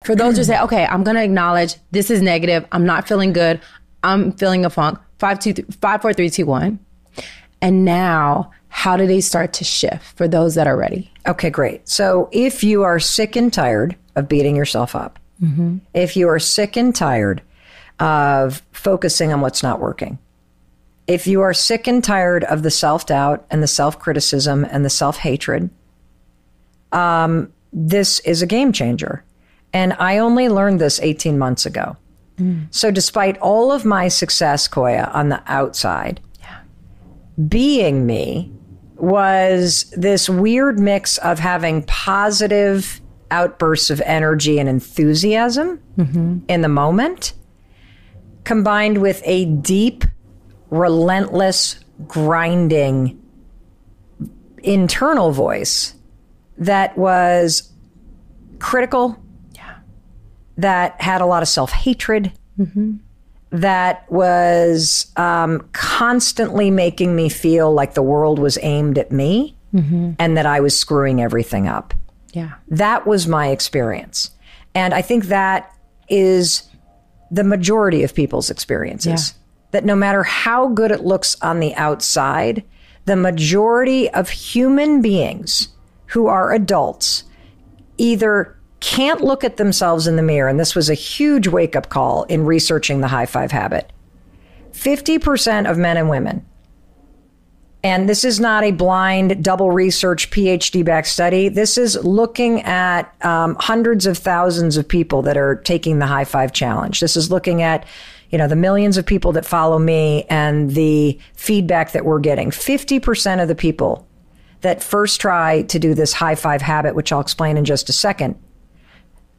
For those who say, okay, I'm going to acknowledge this is negative. I'm not feeling good. I'm feeling a funk. 5, 4, 3, 2, 1. And now, how do they start to shift for those that are ready? Okay, great. So if you are sick and tired of beating yourself up, if you are sick and tired of focusing on what's not working, if you are sick and tired of the self-doubt and the self-criticism and the self-hatred, this is a game changer. And I only learned this 18 months ago. So despite all of my success, Koya, on the outside, being me was this weird mix of having positive outbursts of energy and enthusiasm in the moment, combined with a deep, relentless, grinding internal voice that was critical, that had a lot of self-hatred, that was constantly making me feel like the world was aimed at me and that I was screwing everything up. Yeah. That was my experience. And I think that is the majority of people's experiences. That no matter how good it looks on the outside, the majority of human beings who are adults either can't look at themselves in the mirror, and this was a huge wake-up call in researching the high five habit. 50% of men and women, and this is not a blind, double research, PhD-backed study. This is looking at hundreds of thousands of people that are taking the high five challenge. This is looking at, the millions of people that follow me and the feedback that we're getting. 50% of the people that first try to do this high five habit, which I'll explain in just a second,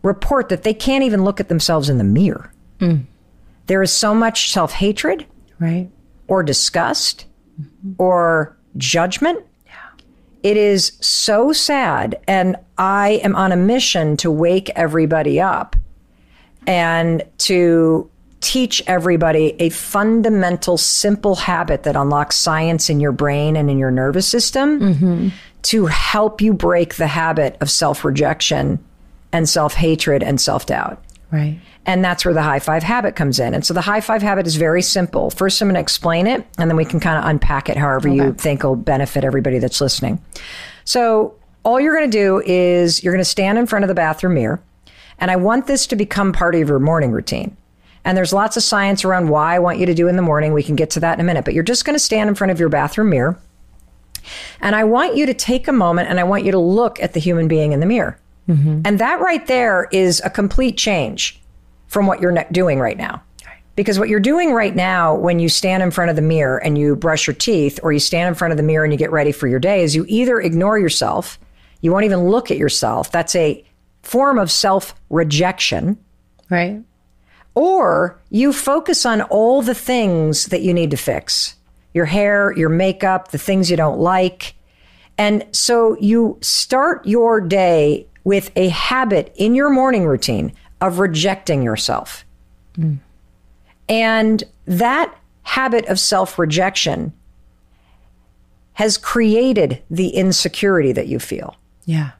report that they can't even look at themselves in the mirror. There is so much self-hatred, right, or disgust, or judgment. It is so sad. And I am on a mission to wake everybody up and to teach everybody a fundamental, simple habit that unlocks science in your brain and in your nervous system to help you break the habit of self-rejection and self-hatred and self-doubt. Right. And that's where the high five habit comes in. And so the high five habit is very simple. First, I'm going to explain it, and then we can kind of unpack it however you think will benefit everybody that's listening. So all you're going to do is you're going to stand in front of the bathroom mirror, and I want this to become part of your morning routine. And there's lots of science around why I want you to do in the morning. We can get to that in a minute. But you're just going to stand in front of your bathroom mirror, and I want you to take a moment, and I want you to look at the human being in the mirror. And that right there is a complete change from what you're doing right now. Because what you're doing right now when you stand in front of the mirror and you brush your teeth, or you stand in front of the mirror and you get ready for your day, is you either ignore yourself, you won't even look at yourself. That's a form of self-rejection. Right. Or you focus on all the things that you need to fix. Your hair, your makeup, the things you don't like. And so you start your day with a habit in your morning routine of rejecting yourself. And that habit of self-rejection has created the insecurity that you feel. Yeah.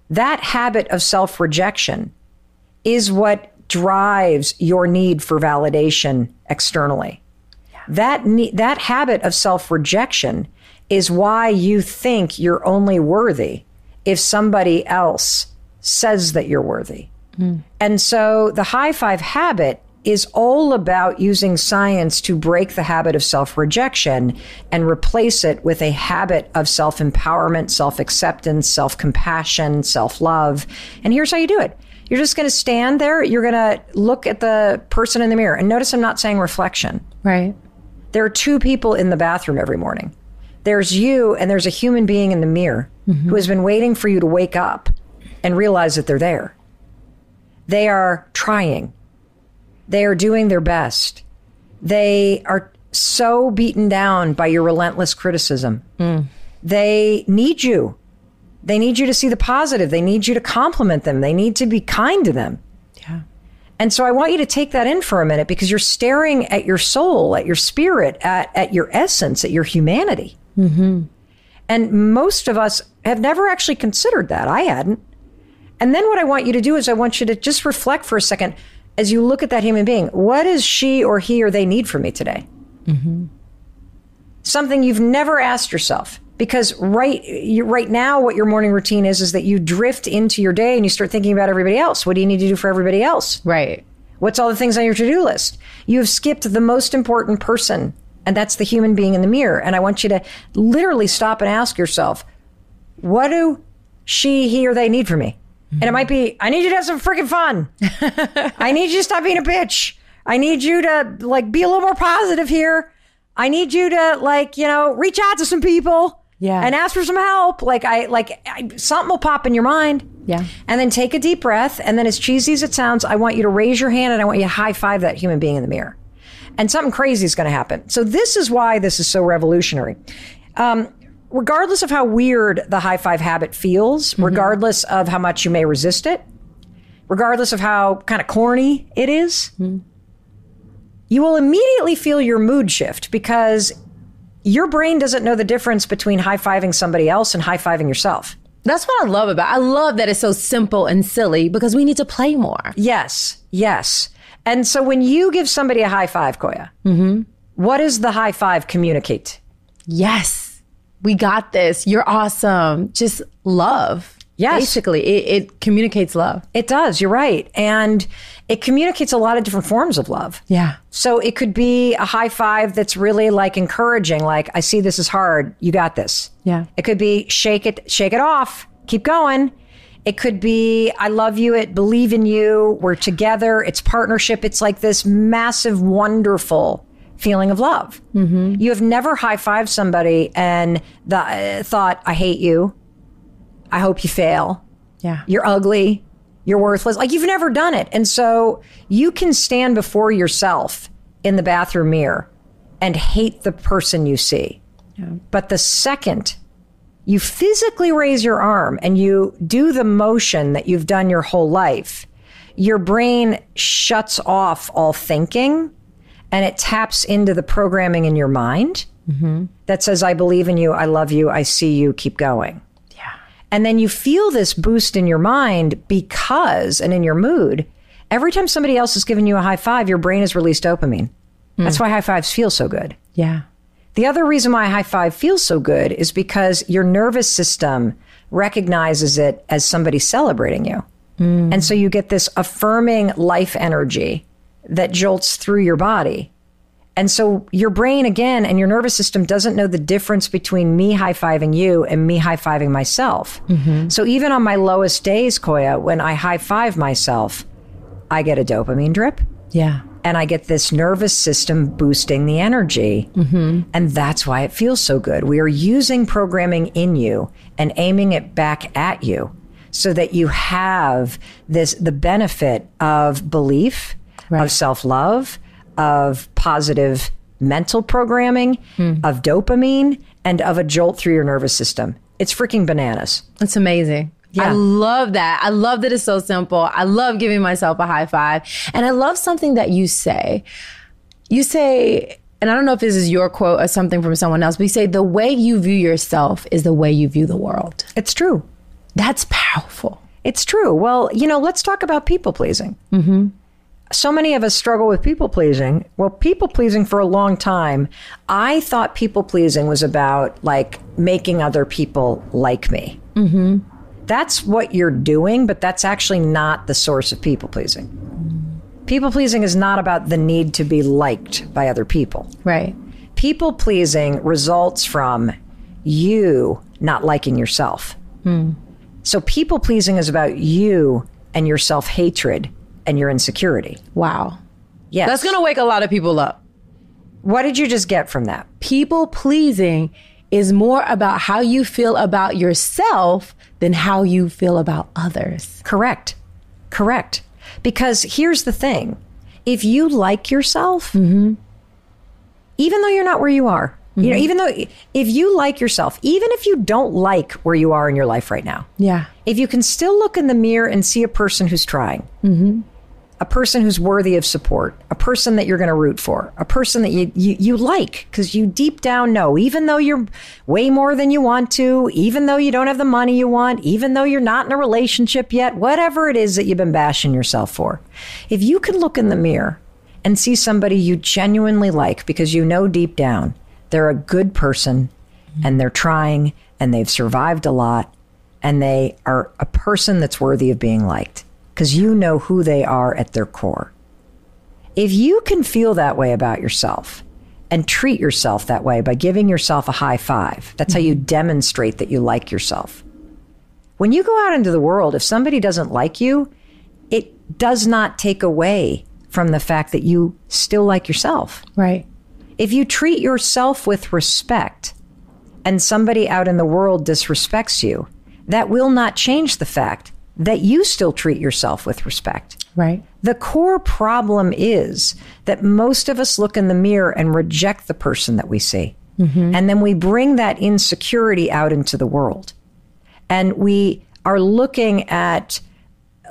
That habit of self-rejection is what drives your need for validation externally. That habit of self-rejection is why you think you're only worthy if somebody else says that you're worthy. And so the high five habit is all about using science to break the habit of self-rejection and replace it with a habit of self-empowerment, self-acceptance, self-compassion, self-love. And here's how you do it. You're just going to stand there. You're going to look at the person in the mirror. And notice I'm not saying reflection. Right. There are two people in the bathroom every morning. There's you, and there's a human being in the mirror who has been waiting for you to wake up and realize that they're there. They are trying. They are doing their best. They are so beaten down by your relentless criticism. They need you. They need you to see the positive. They need you to compliment them. They need to be kind to them. Yeah. And so I want you to take that in for a minute, because you're staring at your soul, at your spirit, at your essence, at your humanity. And most of us have never actually considered that. I hadn't. And then what I want you to do is I want you to just reflect for a second as you look at that human being. What does she or he or they need from me today? Something you've never asked yourself. Because right now, what your morning routine is that you drift into your day and you start thinking about everybody else. What do you need to do for everybody else? Right. What's all the things on your to-do list? You have skipped the most important person, and that's the human being in the mirror. And I want you to literally stop and ask yourself, what do she, he, or they need from me? And it might be, I need you to have some freaking fun. I need you to stop being a bitch. I need you to be a little more positive here. I need you to reach out to some people. Yeah. And ask for some help. Something will pop in your mind. Yeah. And then take a deep breath. And then as cheesy as it sounds, I want you to raise your hand and I want you to high five that human being in the mirror. And something crazy is going to happen. So this is why this is so revolutionary. Regardless of how weird the high five habit feels, regardless of how much you may resist it, regardless of how kind of corny it is, you will immediately feel your mood shift because your brain doesn't know the difference between high-fiving somebody else and high-fiving yourself. That's what I love about it. I love that it's so simple and silly because we need to play more. Yes. And so when you give somebody a high five, Koya, what does the high five communicate? Yes, we got this. You're awesome. Just love. Yes. Basically, it communicates love. It does. You're right. And it communicates a lot of different forms of love. Yeah. So it could be a high five that's really encouraging, I see this is hard. You got this. Yeah. It could be shake it off. Keep going. It could be I love you. It believe in you. We're together. It's partnership. It's this massive, wonderful feeling of love. You have never high fived somebody and thought, I hate you. I hope you fail. Yeah. You're ugly. You're worthless. You've never done it. And so you can stand before yourself in the bathroom mirror and hate the person you see. Yeah. But the second you physically raise your arm and you do the motion that you've done your whole life, your brain shuts off all thinking and it taps into the programming in your mind that says, I believe in you. I love you. I see you. Keep going. And then you feel this boost in your mind because, and in your mood, every time somebody else is giving you a high five, your brain has released dopamine. That's why high fives feel so good. Yeah. The other reason why a high five feels so good is because your nervous system recognizes it as somebody celebrating you. And so you get this affirming life energy that jolts through your body. And so your brain, again, and your nervous system doesn't know the difference between me high-fiving you and me high-fiving myself. So even on my lowest days, Koya, when I high-five myself, I get a dopamine drip. Yeah. And I get this nervous system boosting the energy. And that's why it feels so good. We are using programming in you and aiming it back at you so that you have the benefit of belief, of self-love, of positive mental programming, of dopamine, and of a jolt through your nervous system. It's freaking bananas. It's amazing. Yeah. I love that. I love that it's so simple. I love giving myself a high five. And I love something that you say. You say, and I don't know if this is your quote or something from someone else, but you say, the way you view yourself is the way you view the world. It's true. That's powerful. It's true. Well, let's talk about people pleasing. So many of us struggle with people pleasing. Well, people pleasing for a long time, I thought people pleasing was about making other people like me. That's what you're doing, but that's actually not the source of people pleasing. People pleasing is not about the need to be liked by other people. Right. People pleasing results from you not liking yourself. So people pleasing is about you and your self-hatred and your insecurity. Wow. Yes. That's going to wake a lot of people up. What did you just get from that? People pleasing is more about how you feel about yourself than how you feel about others. Correct. Because here's the thing. If you like yourself, even though you're not where you are, even though if you like yourself, even if you don't like where you are in your life right now, yeah, if you can still look in the mirror and see a person who's trying, a person who's worthy of support, a person that you're going to root for, a person that you like because you deep down know, even though you're way more than you want to, even though you don't have the money you want, even though you're not in a relationship yet, whatever it is that you've been bashing yourself for. If you can look in the mirror and see somebody you genuinely like because you know deep down they're a good person and they're trying and they've survived a lot and they are a person that's worthy of being liked, because you know who they are at their core. If you can feel that way about yourself and treat yourself that way by giving yourself a high five, that's how you demonstrate that you like yourself. When you go out into the world, if somebody doesn't like you, it does not take away from the fact that you still like yourself. Right. If you treat yourself with respect and somebody out in the world disrespects you, that will not change the fact that you still treat yourself with respect. Right. The core problem is that most of us look in the mirror and reject the person that we see. And then we bring that insecurity out into the world. And we are looking at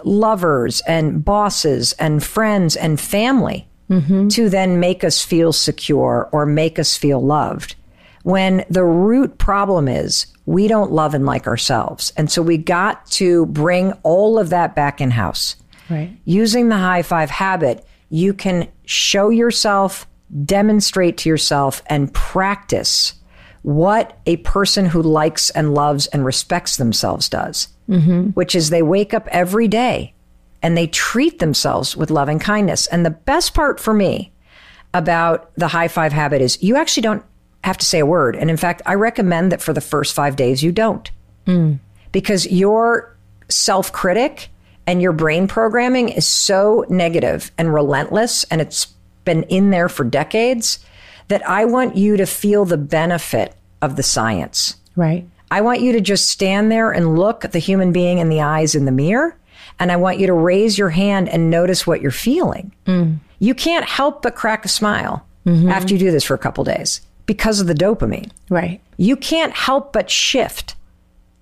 lovers and bosses and friends and family to then make us feel secure or make us feel loved, when the root problem is we don't love and like ourselves. And so we got to bring all of that back in house. Right. Using the high five habit, you can show yourself, demonstrate to yourself, and practice what a person who likes and loves and respects themselves does, which is they wake up every day and they treat themselves with loving kindness. And the best part for me about the high five habit is you actually don't have to say a word. And in fact, I recommend that for the first 5 days, you don't. Because your self-critic and your brain programming is so negative and relentless, and it's been in there for decades, that I want you to feel the benefit of the science. Right. I want you to just stand there and look the human being in the eyes in the mirror. And I want you to raise your hand and notice what you're feeling. You can't help but crack a smile after you do this for a couple days because of the dopamine. Right. You can't help but shift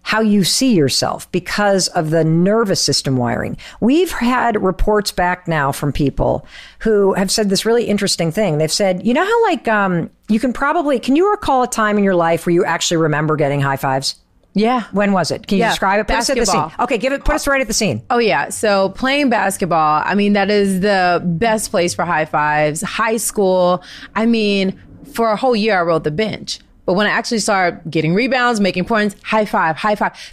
how you see yourself because of the nervous system wiring. We've had reports back now from people who have said this really interesting thing. They've said, you know how can you recall a time in your life where you actually remember getting high fives? Yeah. When was it? Can you describe it? Put us at the scene. Okay, put us right at the scene. Oh, yeah. So playing basketball, I mean, that is the best place for high fives. High school, I mean, for a whole year, I rode the bench. But when I actually started getting rebounds, making points, high five.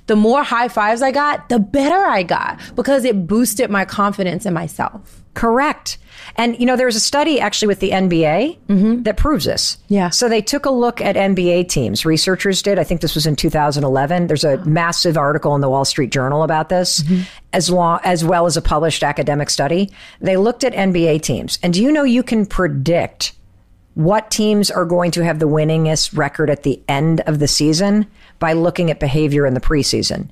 The more high fives I got, the better I got, because it boosted my confidence in myself. Correct. And, there's a study actually with the NBA that proves this. Yeah. So they took a look at NBA teams. Researchers did. I think this was in 2011. There's a massive article in the Wall Street Journal about this, as well as a published academic study. They looked at NBA teams. And do you know you can predict what teams are going to have the winningest record at the end of the season by looking at behavior in the preseason?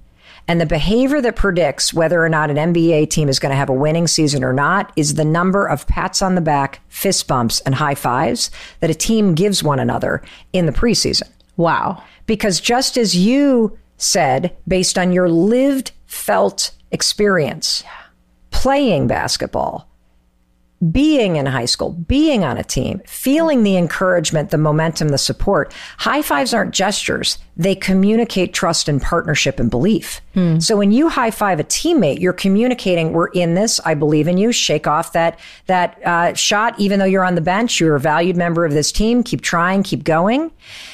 And the behavior that predicts whether or not an NBA team is going to have a winning season or not is the number of pats on the back, fist bumps, and high fives that a team gives one another in the preseason. Wow. Because just as you said, based on your lived, felt experience, playing basketball, being in high school, being on a team, feeling the encouragement, the momentum, the support. High fives aren't gestures. They communicate trust and partnership and belief. So when you high five a teammate, you're communicating, we're in this, I believe in you, shake off that shot. Even though you're on the bench, you're a valued member of this team, keep trying, keep going.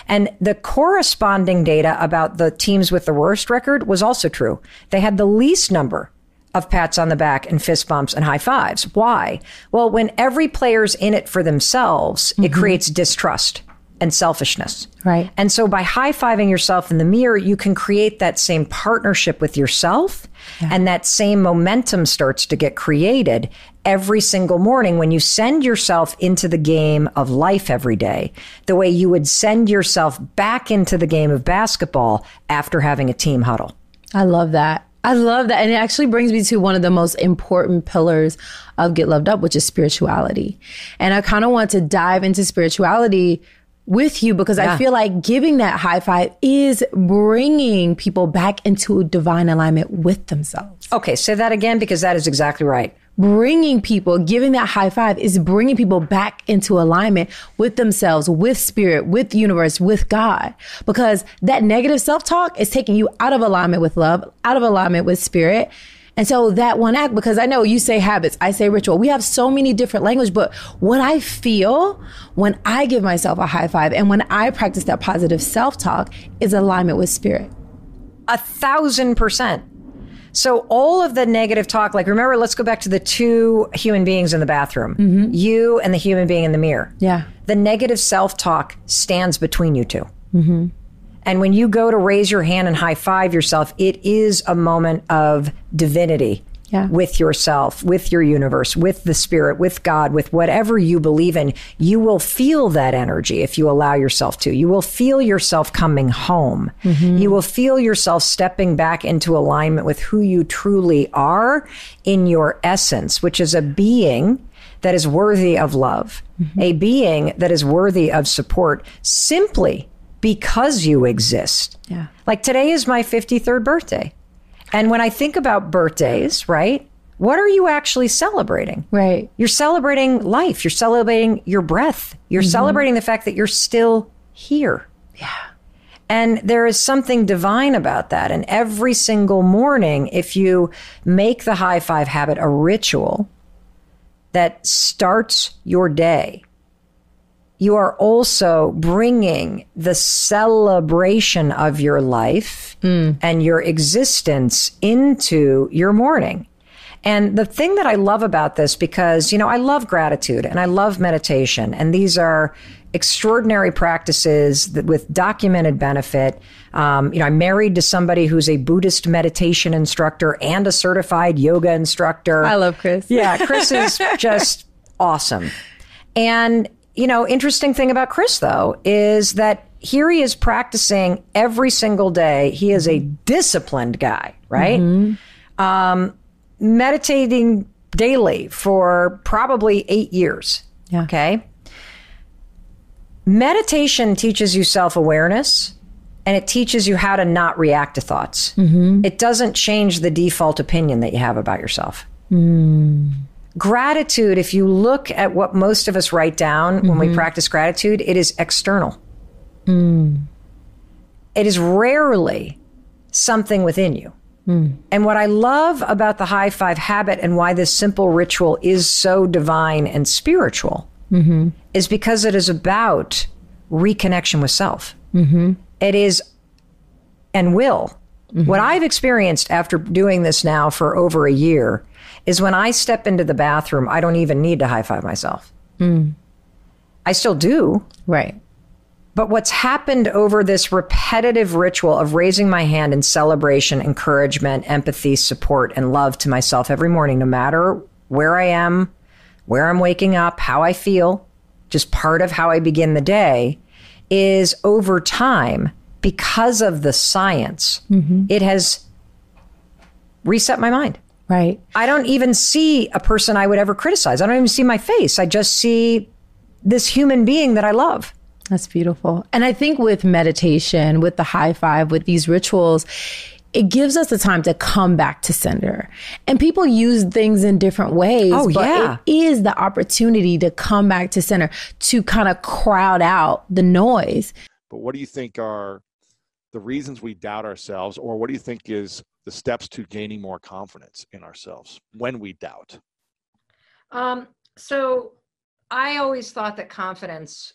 And the corresponding data about the teams with the worst record was also true. They had the least number of pats on the back and fist bumps and high fives. Why? Well, when every player's in it for themselves, it creates distrust and selfishness. Right. And so by high-fiving yourself in the mirror, you can create that same partnership with yourself, and that same momentum starts to get created every single morning when you send yourself into the game of life every day, the way you would send yourself back into the game of basketball after having a team huddle. I love that. And it actually brings me to one of the most important pillars of Get Loved Up, which is spirituality. And I kind of want to dive into spirituality with you because I feel like giving that high five is bringing people back into divine alignment with themselves. Okay, say that again, because that is exactly right. bringing people, giving that high five is bringing people back into alignment with themselves, with spirit, with the universe, with God. Because that negative self-talk is taking you out of alignment with love, out of alignment with spirit. And so that one act, because I know you say habits, I say ritual. We have so many different language, but what I feel when I give myself a high five and when I practice that positive self-talk is alignment with spirit. 1,000%. So all of the negative talk, like remember, let's go back to the two human beings in the bathroom, you and the human being in the mirror. Yeah. The negative self-talk stands between you two. And when you go to raise your hand and high five yourself, it is a moment of divinity with yourself, with your universe, with the spirit, with God, with whatever you believe in. You will feel that energy if you allow yourself to. You will feel yourself coming home. You will feel yourself stepping back into alignment with who you truly are in your essence, which is a being that is worthy of love, a being that is worthy of support simply because you exist. Yeah. Like today is my 53rd birthday. And when I think about birthdays, right, what are you actually celebrating? Right. You're celebrating life. You're celebrating your breath. You're celebrating the fact that you're still here. Yeah. And there is something divine about that. And every single morning, if you make the high five habit a ritual that starts your day, you are also bringing the celebration of your life and your existence into your morning. And the thing that I love about this, because, you know, I love gratitude and I love meditation, and these are extraordinary practices that with documented benefit. I'm married to somebody who's a Buddhist meditation instructor and a certified yoga instructor. I love Chris. Yeah, Chris is just awesome. And interesting thing about Chris, though, is that here he is practicing every single day. He is a disciplined guy, right? Meditating daily for probably 8 years. Yeah. Okay. Meditation teaches you self-awareness, and it teaches you how to not react to thoughts. It doesn't change the default opinion that you have about yourself. Gratitude, if you look at what most of us write down when we practice gratitude, it is external. It is rarely something within you. And what I love about the high five habit and why this simple ritual is so divine and spiritual is because it is about reconnection with self. It is and will. What I've experienced after doing this now for over a year is when I step into the bathroom, I don't even need to high five myself. I still do. Right. But what's happened over this repetitive ritual of raising my hand in celebration, encouragement, empathy, support, and love to myself every morning, no matter where I am, where I'm waking up, how I feel, just part of how I begin the day, is over time, because of the science, it has reset my mind. Right. I don't even see a person I would ever criticize. I don't even see my face. I just see this human being that I love. That's beautiful. And I think with meditation, with the high five, with these rituals, it gives us the time to come back to center. And people use things in different ways. Oh, but yeah. it is the opportunity to come back to center, to kind of crowd out the noise. But what do you think are the reasons we doubt ourselves, or what do you think is the steps to gaining more confidence in ourselves when we doubt? So I always thought that confidence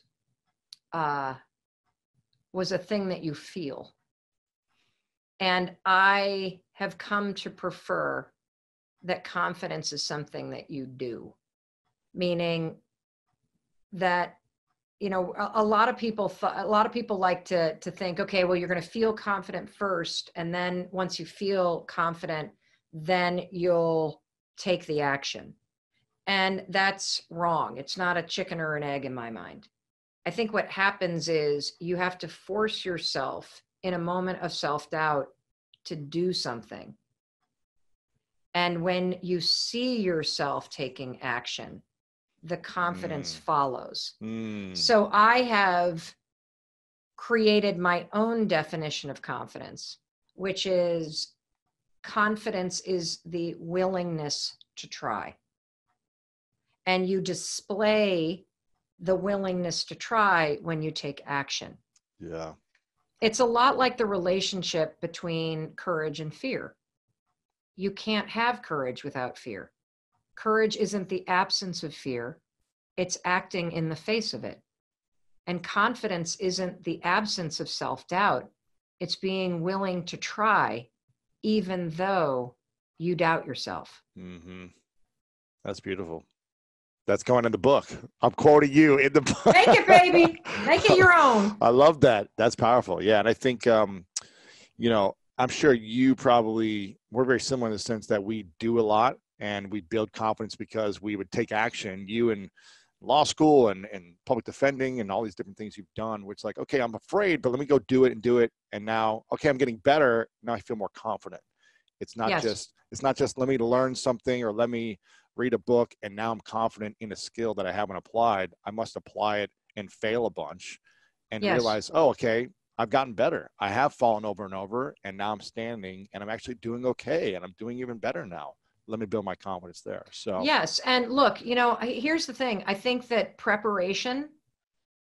was a thing that you feel. And I have come to prefer that confidence is something that you do, meaning that, a lot of people like to think, okay, well, you're going to feel confident first. And then once you feel confident, then you'll take the action. And that's wrong. It's not a chicken or an egg in my mind. I think what happens is you have to force yourself in a moment of self-doubt to do something. And when you see yourself taking action, the confidence follows. So I have created my own definition of confidence, which is confidence is the willingness to try. and you display the willingness to try when you take action. Yeah. It's a lot like the relationship between courage and fear. You can't have courage without fear. Courage isn't the absence of fear. It's acting in the face of it. And confidence isn't the absence of self-doubt. It's being willing to try, even though you doubt yourself. Mm-hmm. That's beautiful. That's going in the book. I'm quoting you in the book. Make it, baby. Make it your own. I love that. That's powerful. Yeah. And I think, you know, I'm sure we're very similar in the sense that we do a lot and we build confidence because we would take action. You in law school and public defending and all these different things you've done, which like, okay, I'm afraid, but let me go do it. And now, okay, I'm getting better. Now I feel more confident. It's not just let me learn something or let me read a book and now I'm confident in a skill that I haven't applied. I must apply it and fail a bunch and realize, oh, okay, I've gotten better. I have fallen over and over and now I'm standing and I'm actually doing okay and I'm doing even better now. Let me build my confidence there. So yes. And look, you know, here's the thing. I think that preparation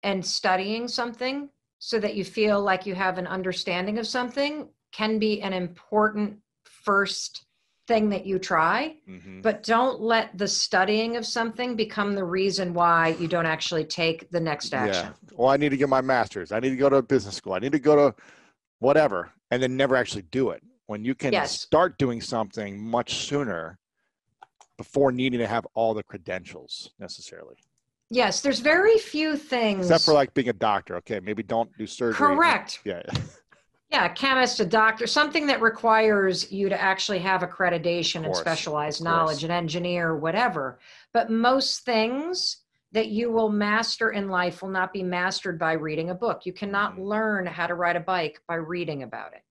and studying something so that you feel like you have an understanding of something can be an important first thing that you try, but don't let the studying of something become the reason why you don't actually take the next action. Yeah. Well, I need to get my master's. I need to go to business school. I need to go to whatever, and then never actually do it. When you can start doing something much sooner before needing to have all the credentials necessarily. Yes, there's very few things. Except for like being a doctor. Okay, maybe don't do surgery. Correct. Yeah. Yeah, a chemist, a doctor, something that requires you to actually have accreditation and specialized knowledge, an engineer, whatever. But most things that you will master in life will not be mastered by reading a book. You cannot learn how to ride a bike by reading about it.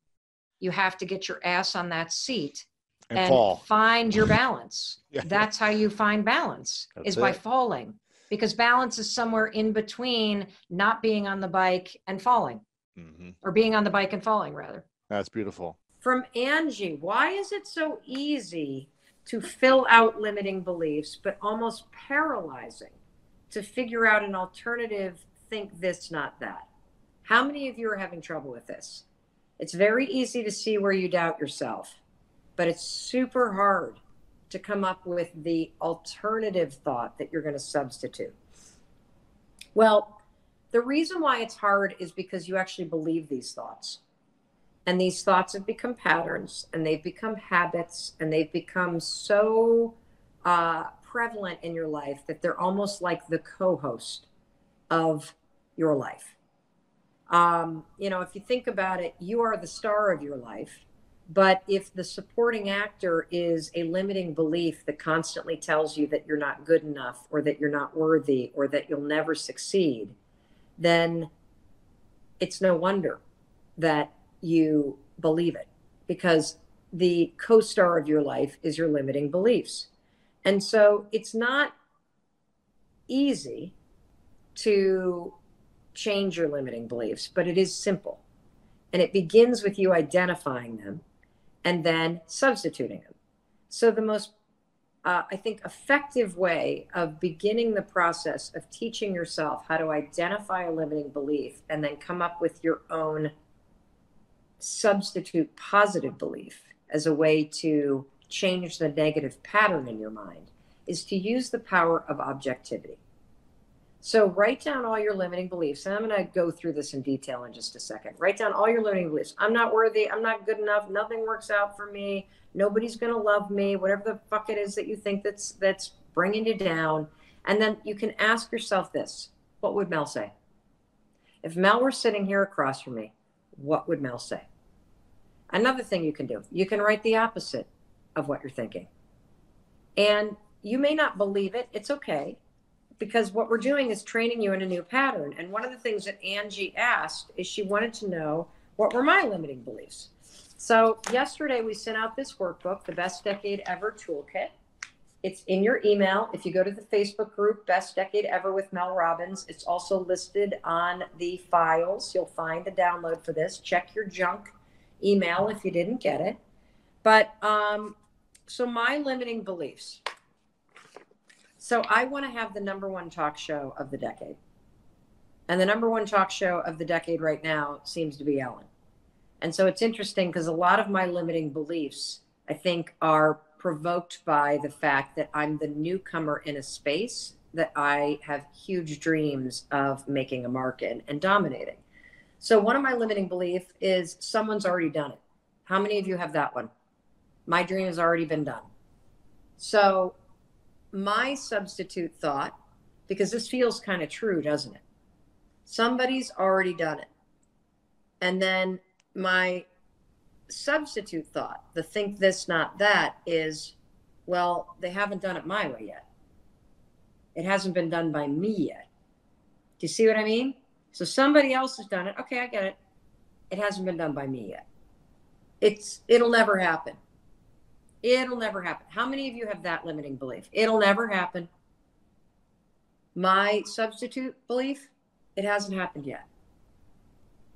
You have to get your ass on that seat and find your balance. That's how you find balance, is by falling. Because balance is somewhere in between not being on the bike and falling. Or being on the bike and falling, rather. That's beautiful. From Angie, why is it so easy to fill out limiting beliefs, but almost paralyzing to figure out an alternative, think this, not that? How many of you are having trouble with this? It's very easy to see where you doubt yourself, but it's super hard to come up with the alternative thought that you're going to substitute. Well, the reason why it's hard is because you actually believe these thoughts. And these thoughts have become patterns and they've become habits and they've become so prevalent in your life that they're almost like the co-host of your life. You know, if you think about it, you are the star of your life. But if the supporting actor is a limiting belief that constantly tells you that you're not good enough or that you're not worthy or that you'll never succeed, then it's no wonder that you believe it, because the co-star of your life is your limiting beliefs. And so it's not easy to change your limiting beliefs, but it is simple. And it begins with you identifying them and then substituting them. So the most I think, effective way of beginning the process of teaching yourself how to identify a limiting belief and then come up with your own substitute positive belief as a way to change the negative pattern in your mind is to use the power of objectivity. So write down all your limiting beliefs. And I'm going to go through this in detail in just a second. Write down all your limiting beliefs. I'm not worthy. I'm not good enough. Nothing works out for me. Nobody's going to love me. Whatever the fuck it is that you think that's bringing you down. And then you can ask yourself this. What would Mel say? If Mel were sitting here across from me, what would Mel say? Another thing you can do, you can write the opposite of what you're thinking. And you may not believe it. It's okay. Because what we're doing is training you in a new pattern. And one of the things that Angie asked is she wanted to know, what were my limiting beliefs? So yesterday we sent out this workbook, the Best Decade Ever Toolkit. It's in your email. If you go to the Facebook group, Best Decade Ever with Mel Robbins, it's also listed on the files. You'll find a download for this. Check your junk email if you didn't get it. But so my limiting beliefs. So I want to have the #1 talk show of the decade. And the #1 talk show of the decade right now seems to be Ellen. And so it's interesting because a lot of my limiting beliefs, I think, are provoked by the fact that I'm the newcomer in a space that I have huge dreams of making a mark in and dominating. So one of my limiting beliefs is someone's already done it. How many of you have that one? My dream has already been done. So my substitute thought, because this feels kind of true, doesn't it? Somebody's already done it. And then my substitute thought, the think this, not that, is, well, they haven't done it my way yet. It hasn't been done by me yet. Do you see what I mean? So somebody else has done it. Okay, I get it. It hasn't been done by me yet. It'll never happen. It'll never happen. How many of you have that limiting belief? It'll never happen. My substitute belief, it hasn't happened yet.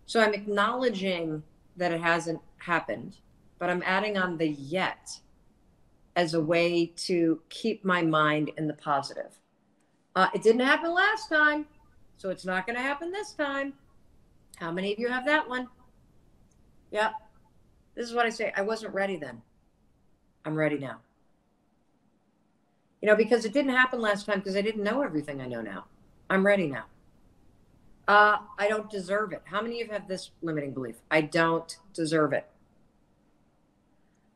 So I'm acknowledging that it hasn't happened, but I'm adding on the yet as a way to keep my mind in the positive. It didn't happen last time, so it's not going to happen this time. How many of you have that one? Yeah. This is what I say. I wasn't ready then. I'm ready now. You know, because it didn't happen last time because I didn't know everything I know now. I'm ready now. I don't deserve it. How many of you have this limiting belief? I don't deserve it.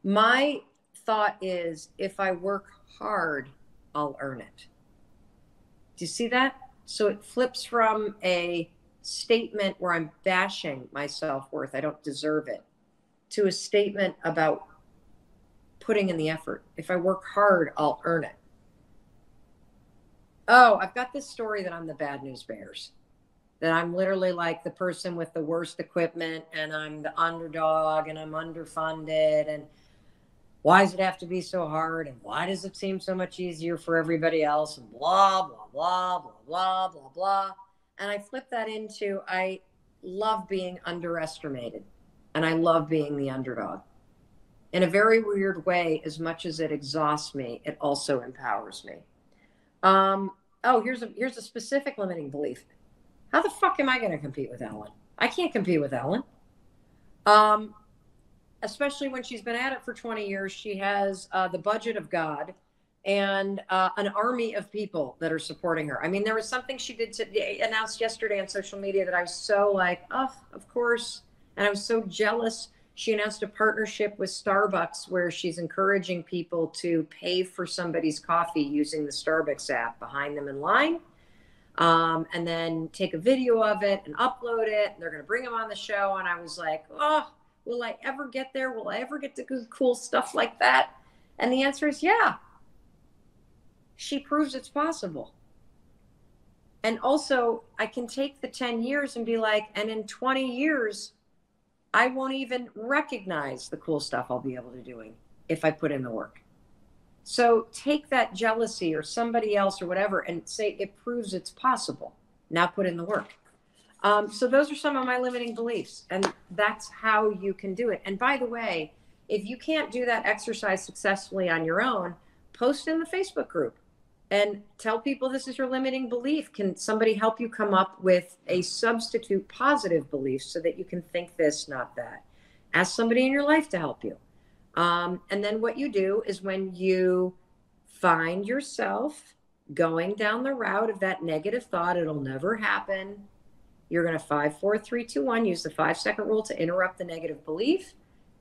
My thought is, if I work hard, I'll earn it. Do you see that? So it flips from a statement where I'm bashing my self-worth, I don't deserve it, to a statement about putting in the effort. If I work hard, I'll earn it. Oh, I've got this story that I'm the bad news bears. That I'm literally like the person with the worst equipment, and I'm the underdog, and I'm underfunded, and why does it have to be so hard, and why does it seem so much easier for everybody else, and blah, blah, blah, blah, blah, blah, blah. And I flip that into, I love being underestimated, and I love being the underdog. In a very weird way, as much as it exhausts me, it also empowers me. Here's a specific limiting belief. How the fuck am I going to compete with Ellen? I can't compete with Ellen. Especially when she's been at it for 20 years. She has the budget of God and an army of people that are supporting her. I mean, there was something she did announced yesterday on social media that I was so like, oh, of course. And I was so jealous. She announced a partnership with Starbucks where she's encouraging people to pay for somebody's coffee using the Starbucks app behind them in line. And then take a video of it and upload it. And they're going to bring them on the show. And I was like, oh, will I ever get there? Will I ever get to do cool stuff like that? And the answer is yeah. She proves it's possible. And also, I can take the 10 years and be like, and in 20 years, I won't even recognize the cool stuff I'll be able to do if I put in the work. So take that jealousy or somebody else or whatever and say it proves it's possible. Now put in the work. So those are some of my limiting beliefs, and that's how you can do it. And by the way, if you can't do that exercise successfully on your own, post in the Facebook group and tell people this is your limiting belief. Can somebody help you come up with a substitute positive belief so that you can think this, not that? Ask somebody in your life to help you. And then what you do is when you find yourself going down the route of that negative thought, it'll never happen. You're going to 5, 4, 3, 2, 1, use the 5-second rule to interrupt the negative belief.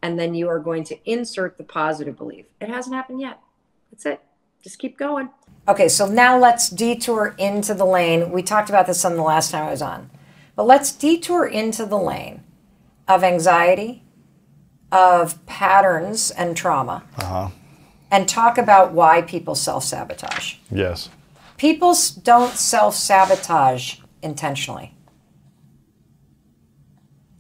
And then you are going to insert the positive belief. It hasn't happened yet. That's it. Just keep going. Okay, so now let's detour into the lane. We talked about this on the last time I was on. But let's detour into the lane of anxiety, of patterns and trauma, and talk about why people self-sabotage. Yes. People don't self-sabotage intentionally.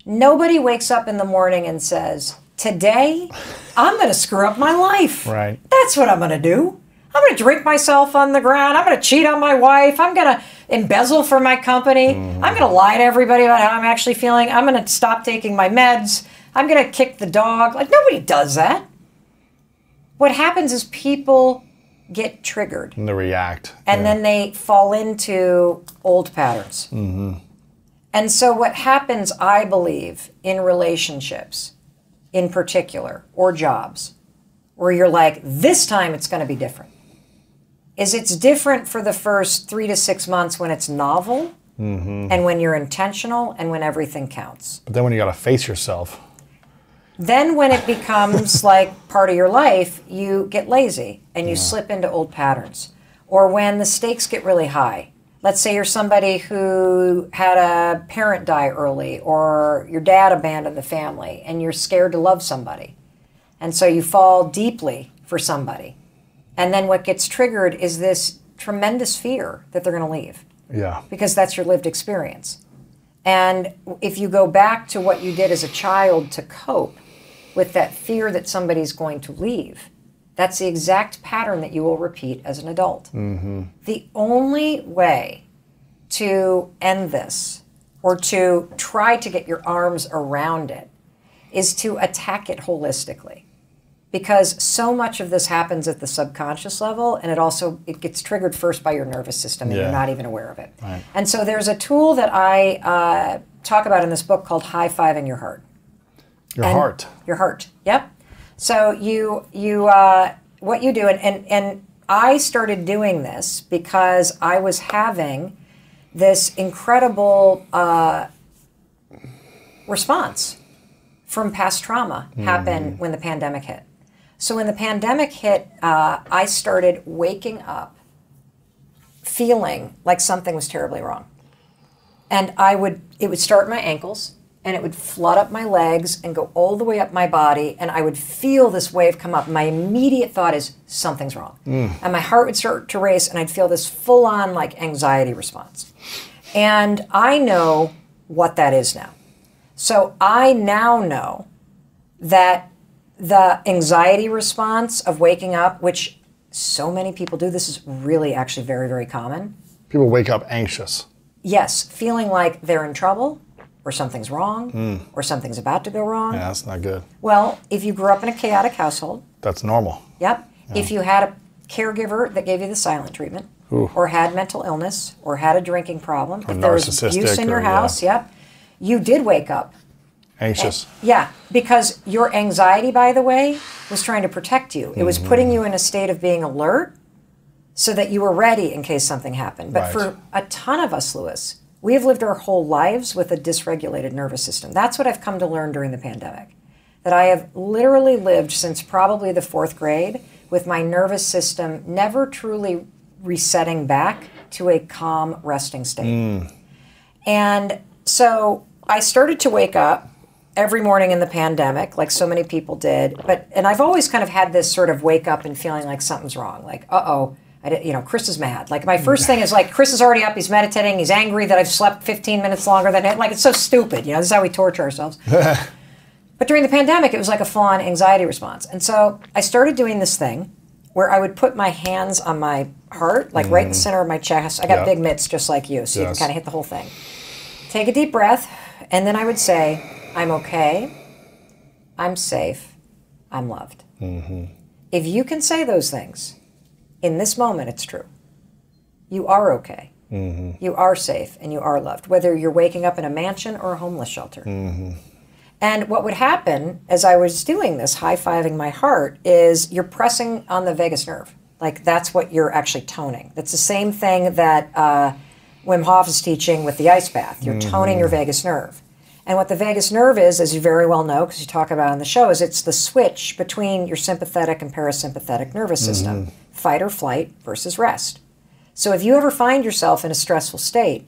Nobody wakes up in the morning and says, today, I'm going to screw up my life. Right. That's what I'm going to do. I'm going to drink myself on the ground. I'm going to cheat on my wife. I'm going to embezzle for my company. I'm going to lie to everybody about how I'm actually feeling. I'm going to stop taking my meds. I'm going to kick the dog. Like, nobody does that. What happens is people get triggered. And they react. And then they fall into old patterns. And so what happens, I believe, in relationships in particular, or jobs, where you're like, this time it's going to be different, is it's different for the first 3 to 6 months when it's novel and when you're intentional and when everything counts. But then when you got to face yourself. Then when it becomes like part of your life, you get lazy and you slip into old patterns. Or when the stakes get really high. Let's say you're somebody who had a parent die early, or your dad abandoned the family, and you're scared to love somebody. And so you fall deeply for somebody. And then what gets triggered is this tremendous fear that they're going to leave. Yeah. Because that's your lived experience. And if you go back to what you did as a child to cope with that fear that somebody's going to leave, that's the exact pattern that you will repeat as an adult. The only way to end this, or to try to get your arms around it, is to attack it holistically. Because so much of this happens at the subconscious level, and it gets triggered first by your nervous system, and you're not even aware of it. Right. And so there's a tool that I talk about in this book called high-fiving your heart. Your heart. Your heart, yep. So what you do, and I started doing this because I was having this incredible response from past trauma happen when the pandemic hit. So when the pandemic hit, I started waking up feeling like something was terribly wrong. And it would start in my ankles, and it would flood up my legs and go all the way up my body, and I would feel this wave come up. My immediate thought is, something's wrong. And my heart would start to race, and I'd feel this full-on like anxiety response. And I know what that is now. So I now know that the anxiety response of waking up, which so many people do, this is really actually very, very common. People wake up anxious. Yes, feeling like they're in trouble, or something's wrong, or something's about to go wrong. Yeah, that's not good. Well, if you grew up in a chaotic household. That's normal. Yep. Yeah. If you had a caregiver that gave you the silent treatment, or had mental illness, or had a drinking problem, if there was abuse in your house, you did wake up. Anxious. Because your anxiety, by the way, was trying to protect you. It was putting you in a state of being alert so that you were ready in case something happened. But for a ton of us, Lewis, we have lived our whole lives with a dysregulated nervous system. That's what I've come to learn during the pandemic. That I have literally lived since probably the 4th grade with my nervous system never truly resetting back to a calm, resting state. And so I started to wake up every morning in the pandemic, like so many people did. And I've always kind of had this sort of wake up and feeling like something's wrong. Like, Chris is mad. Like my first thing is like, Chris is already up, he's meditating, he's angry that I've slept 15 minutes longer than him. Like, it's so stupid, this is how we torture ourselves. But during the pandemic, it was like a full-on anxiety response. And so I started doing this thing where I would put my hands on my heart, like right in the center of my chest. I got big mitts just like you, so you can kind of hit the whole thing. Take a deep breath, and then I would say, I'm okay, I'm safe, I'm loved. If you can say those things, in this moment, it's true. You are okay. You are safe, and you are loved, whether you're waking up in a mansion or a homeless shelter. And what would happen as I was doing this, high-fiving my heart, is you're pressing on the vagus nerve. Like, that's what you're actually toning. That's the same thing that Wim Hof is teaching with the ice bath. You're toning your vagus nerve. And what the vagus nerve is, as you very well know, because you talk about it on the show, is it's the switch between your sympathetic and parasympathetic nervous system, fight or flight versus rest. So if you ever find yourself in a stressful state,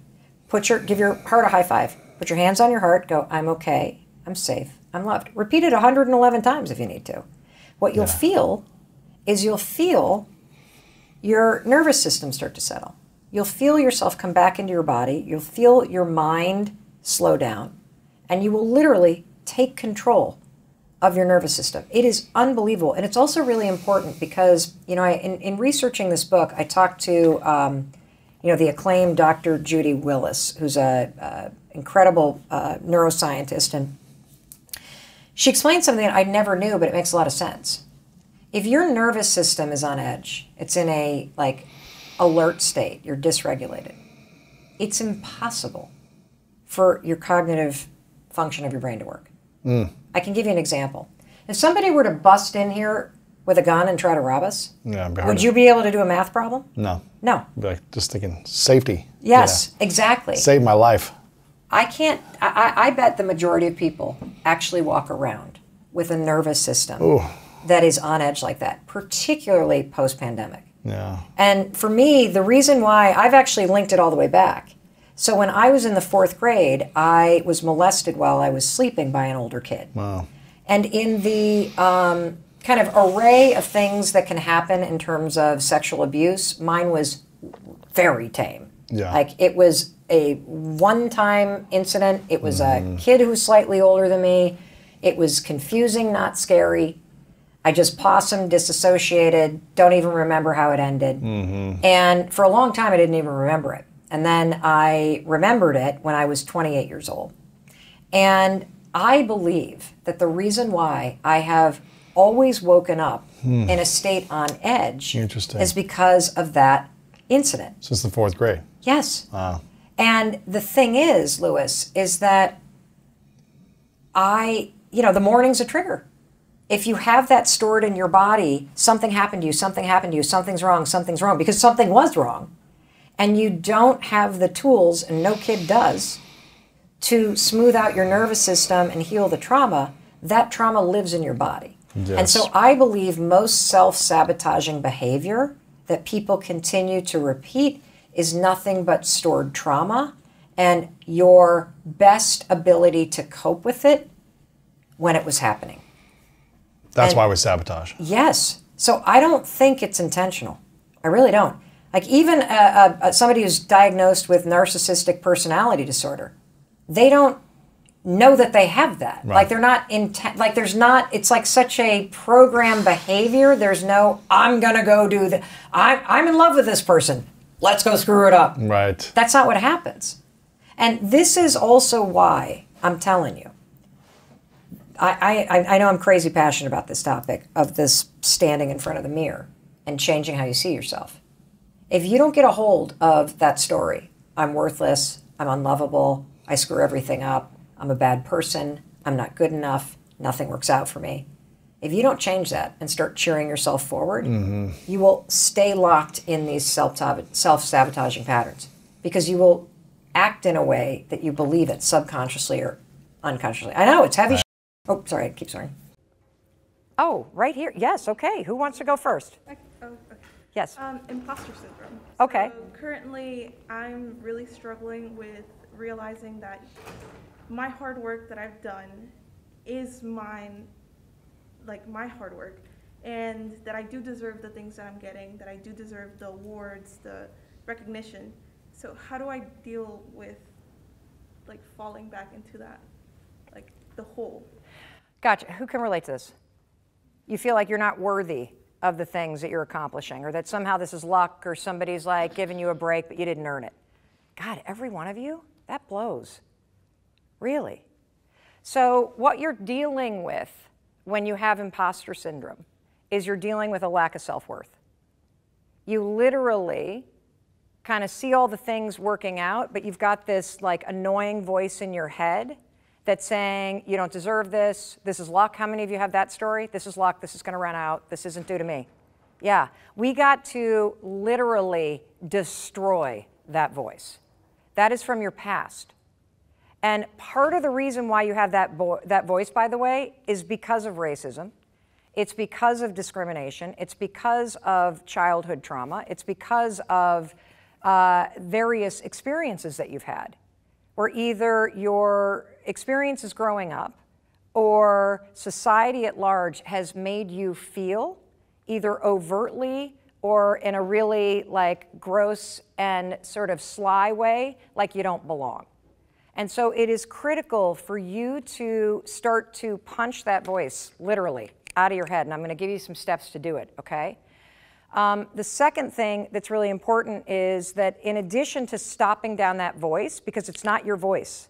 give your heart a high five. Put your hands on your heart, go, I'm okay, I'm safe, I'm loved. Repeat it 111 times if you need to. What you'll feel is your nervous system start to settle. You'll feel yourself come back into your body. You'll feel your mind slow down. And you will literally take control of your nervous system. It is unbelievable. And it's also really important because, in researching this book, I talked to, the acclaimed Dr. Judy Willis, who's a incredible neuroscientist. And she explained something that I never knew, but it makes a lot of sense. If your nervous system is on edge, it's in a like alert state, you're dysregulated, it's impossible for your cognitive function of your brain to work. I can give you an example. If somebody were to bust in here with a gun and try to rob us, would you be able to do a math problem? No. No. I'd be like, just thinking safety. Yes, exactly. Save my life. I bet the majority of people actually walk around with a nervous system that is on edge like that, particularly post-pandemic. Yeah. And for me, the reason why I've actually linked it all the way back. So when I was in the 4th grade, I was molested while I was sleeping by an older kid. Wow. And in the kind of array of things that can happen in terms of sexual abuse, mine was very tame. Yeah. Like it was a one-time incident. It was a kid who was slightly older than me. It was confusing, not scary. I just possumed, disassociated, don't even remember how it ended. And for a long time, I didn't even remember it. And then I remembered it when I was 28 years old. And I believe that the reason why I have always woken up in a state on edge is because of that incident. Since the 4th grade? Yes. Wow. And the thing is, Lewis, is that the morning's a trigger. If you have that stored in your body, something happened to you, something's wrong, because something was wrong. And you don't have the tools, and no kid does, to smooth out your nervous system and heal the trauma, that trauma lives in your body. Yes. And so I believe most self-sabotaging behavior that people continue to repeat is nothing but stored trauma and your best ability to cope with it when it was happening. That's why we sabotage. Yes. So I don't think it's intentional. I really don't. Like even somebody who's diagnosed with narcissistic personality disorder, they don't know that they have that. Right. Like they're not like there's not, it's like such a programmed behavior. There's no, I'm going to go do the, I'm in love with this person. Let's go screw it up. Right. That's not what happens. And this is also why I'm telling you, I know I'm crazy passionate about this topic of this standing in front of the mirror and changing how you see yourself. If you don't get a hold of that story, I'm worthless, I'm unlovable, I screw everything up, I'm a bad person, I'm not good enough, nothing works out for me. If you don't change that and start cheering yourself forward, you will stay locked in these self-sabotaging patterns because you will act in a way that you believe it subconsciously or unconsciously. I know, it's heavy. Oh, sorry, keep sorry. Oh, right here. Yes, okay. Who wants to go first? Okay. Yes. Imposter syndrome. Okay. So currently, I'm really struggling with realizing that my hard work that I've done is mine, like my hard work, and that I do deserve the things that I'm getting, that I do deserve the awards, the recognition. So how do I deal with like falling back into that, like the hole? Gotcha. Who can relate to this? You feel like you're not worthy of the things that you're accomplishing, or that somehow this is luck, or somebody's like giving you a break, but you didn't earn it. God, every one of you, that blows. Really. So what you're dealing with when you have imposter syndrome is you're dealing with a lack of self-worth. You literally kind of see all the things working out, but you've got this like annoying voice in your head that's saying, you don't deserve this, this is luck. How many of you have that story? This is luck, this is gonna run out, this isn't due to me. Yeah, we got to literally destroy that voice. That is from your past. And part of the reason why you have that voice, by the way, is because of racism. It's because of discrimination. It's because of childhood trauma. It's because of various experiences that you've had, where either your experiences growing up or society at large has made you feel either overtly or in a really like gross and sort of sly way like you don't belong. And so it is critical for you to start to punch that voice literally out of your head, and I'm going to give you some steps to do it, okay? The second thing that's really important is that in addition to stopping down that voice, because it's not your voice,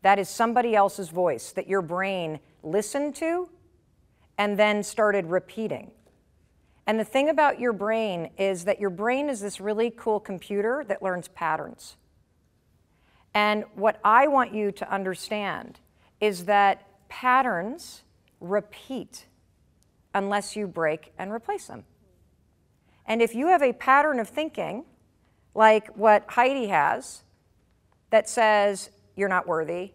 that is somebody else's voice that your brain listened to and then started repeating. And the thing about your brain is that your brain is this really cool computer that learns patterns. And what I want you to understand is that patterns repeat unless you break and replace them. And if you have a pattern of thinking, like what Heidi has, that says, you're not worthy,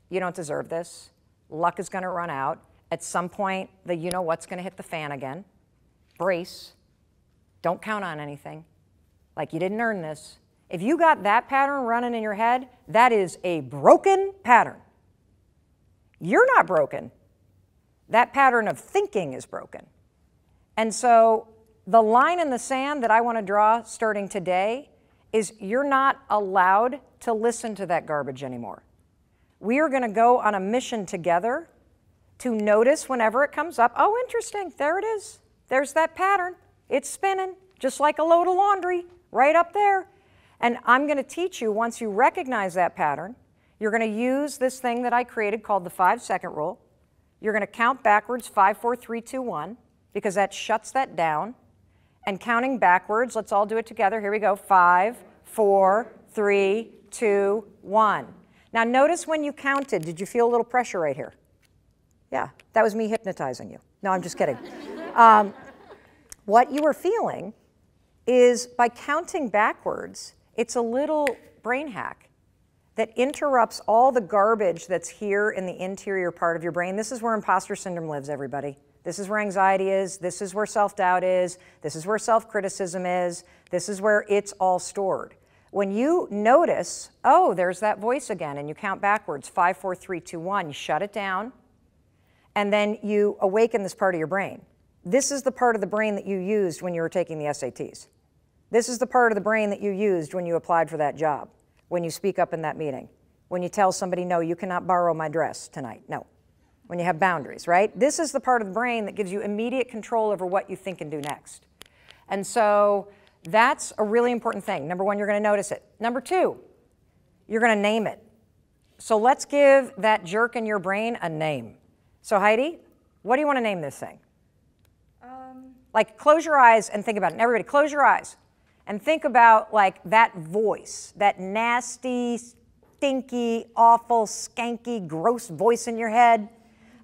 you don't deserve this, luck is going to run out, at some point, the you-know-what's going to hit the fan again, brace, don't count on anything, like you didn't earn this. If you got that pattern running in your head, that is a broken pattern. You're not broken. That pattern of thinking is broken. And so the line in the sand that I want to draw starting today is you're not allowed to listen to that garbage anymore. We are going to go on a mission together to notice whenever it comes up, oh, interesting, there it is. There's that pattern. It's spinning, just like a load of laundry, right up there. And I'm going to teach you, once you recognize that pattern, you're going to use this thing that I created called the 5-second rule. You're going to count backwards, 5, 4, 3, 2, 1, because that shuts that down. And counting backwards, let's all do it together. Here we go. 5, 4, 3, 2, 1. Now notice when you counted, did you feel a little pressure right here? Yeah, that was me hypnotizing you. No, I'm just kidding. What you were feeling is by counting backwards, it's a little brain hack that interrupts all the garbage that's here in the interior part of your brain. This is where imposter syndrome lives, everybody. This is where anxiety is. This is where self-doubt is. This is where self-criticism is. This is where it's all stored. When you notice, oh, there's that voice again, and you count backwards, 5, 4, 3, 2, 1, you shut it down, and then you awaken this part of your brain. This is the part of the brain that you used when you were taking the SATs. This is the part of the brain that you used when you applied for that job, when you speak up in that meeting, when you tell somebody, no, you cannot borrow my dress tonight. No. When you have boundaries, right? This is the part of the brain that gives you immediate control over what you think and do next. And so that's a really important thing. Number one, you're going to notice it. Number two, you're going to name it. So let's give that jerk in your brain a name. So Heidi, what do you want to name this thing? Like close your eyes and think about it. And everybody close your eyes and think about like that voice, that nasty, stinky, awful, skanky, gross voice in your head.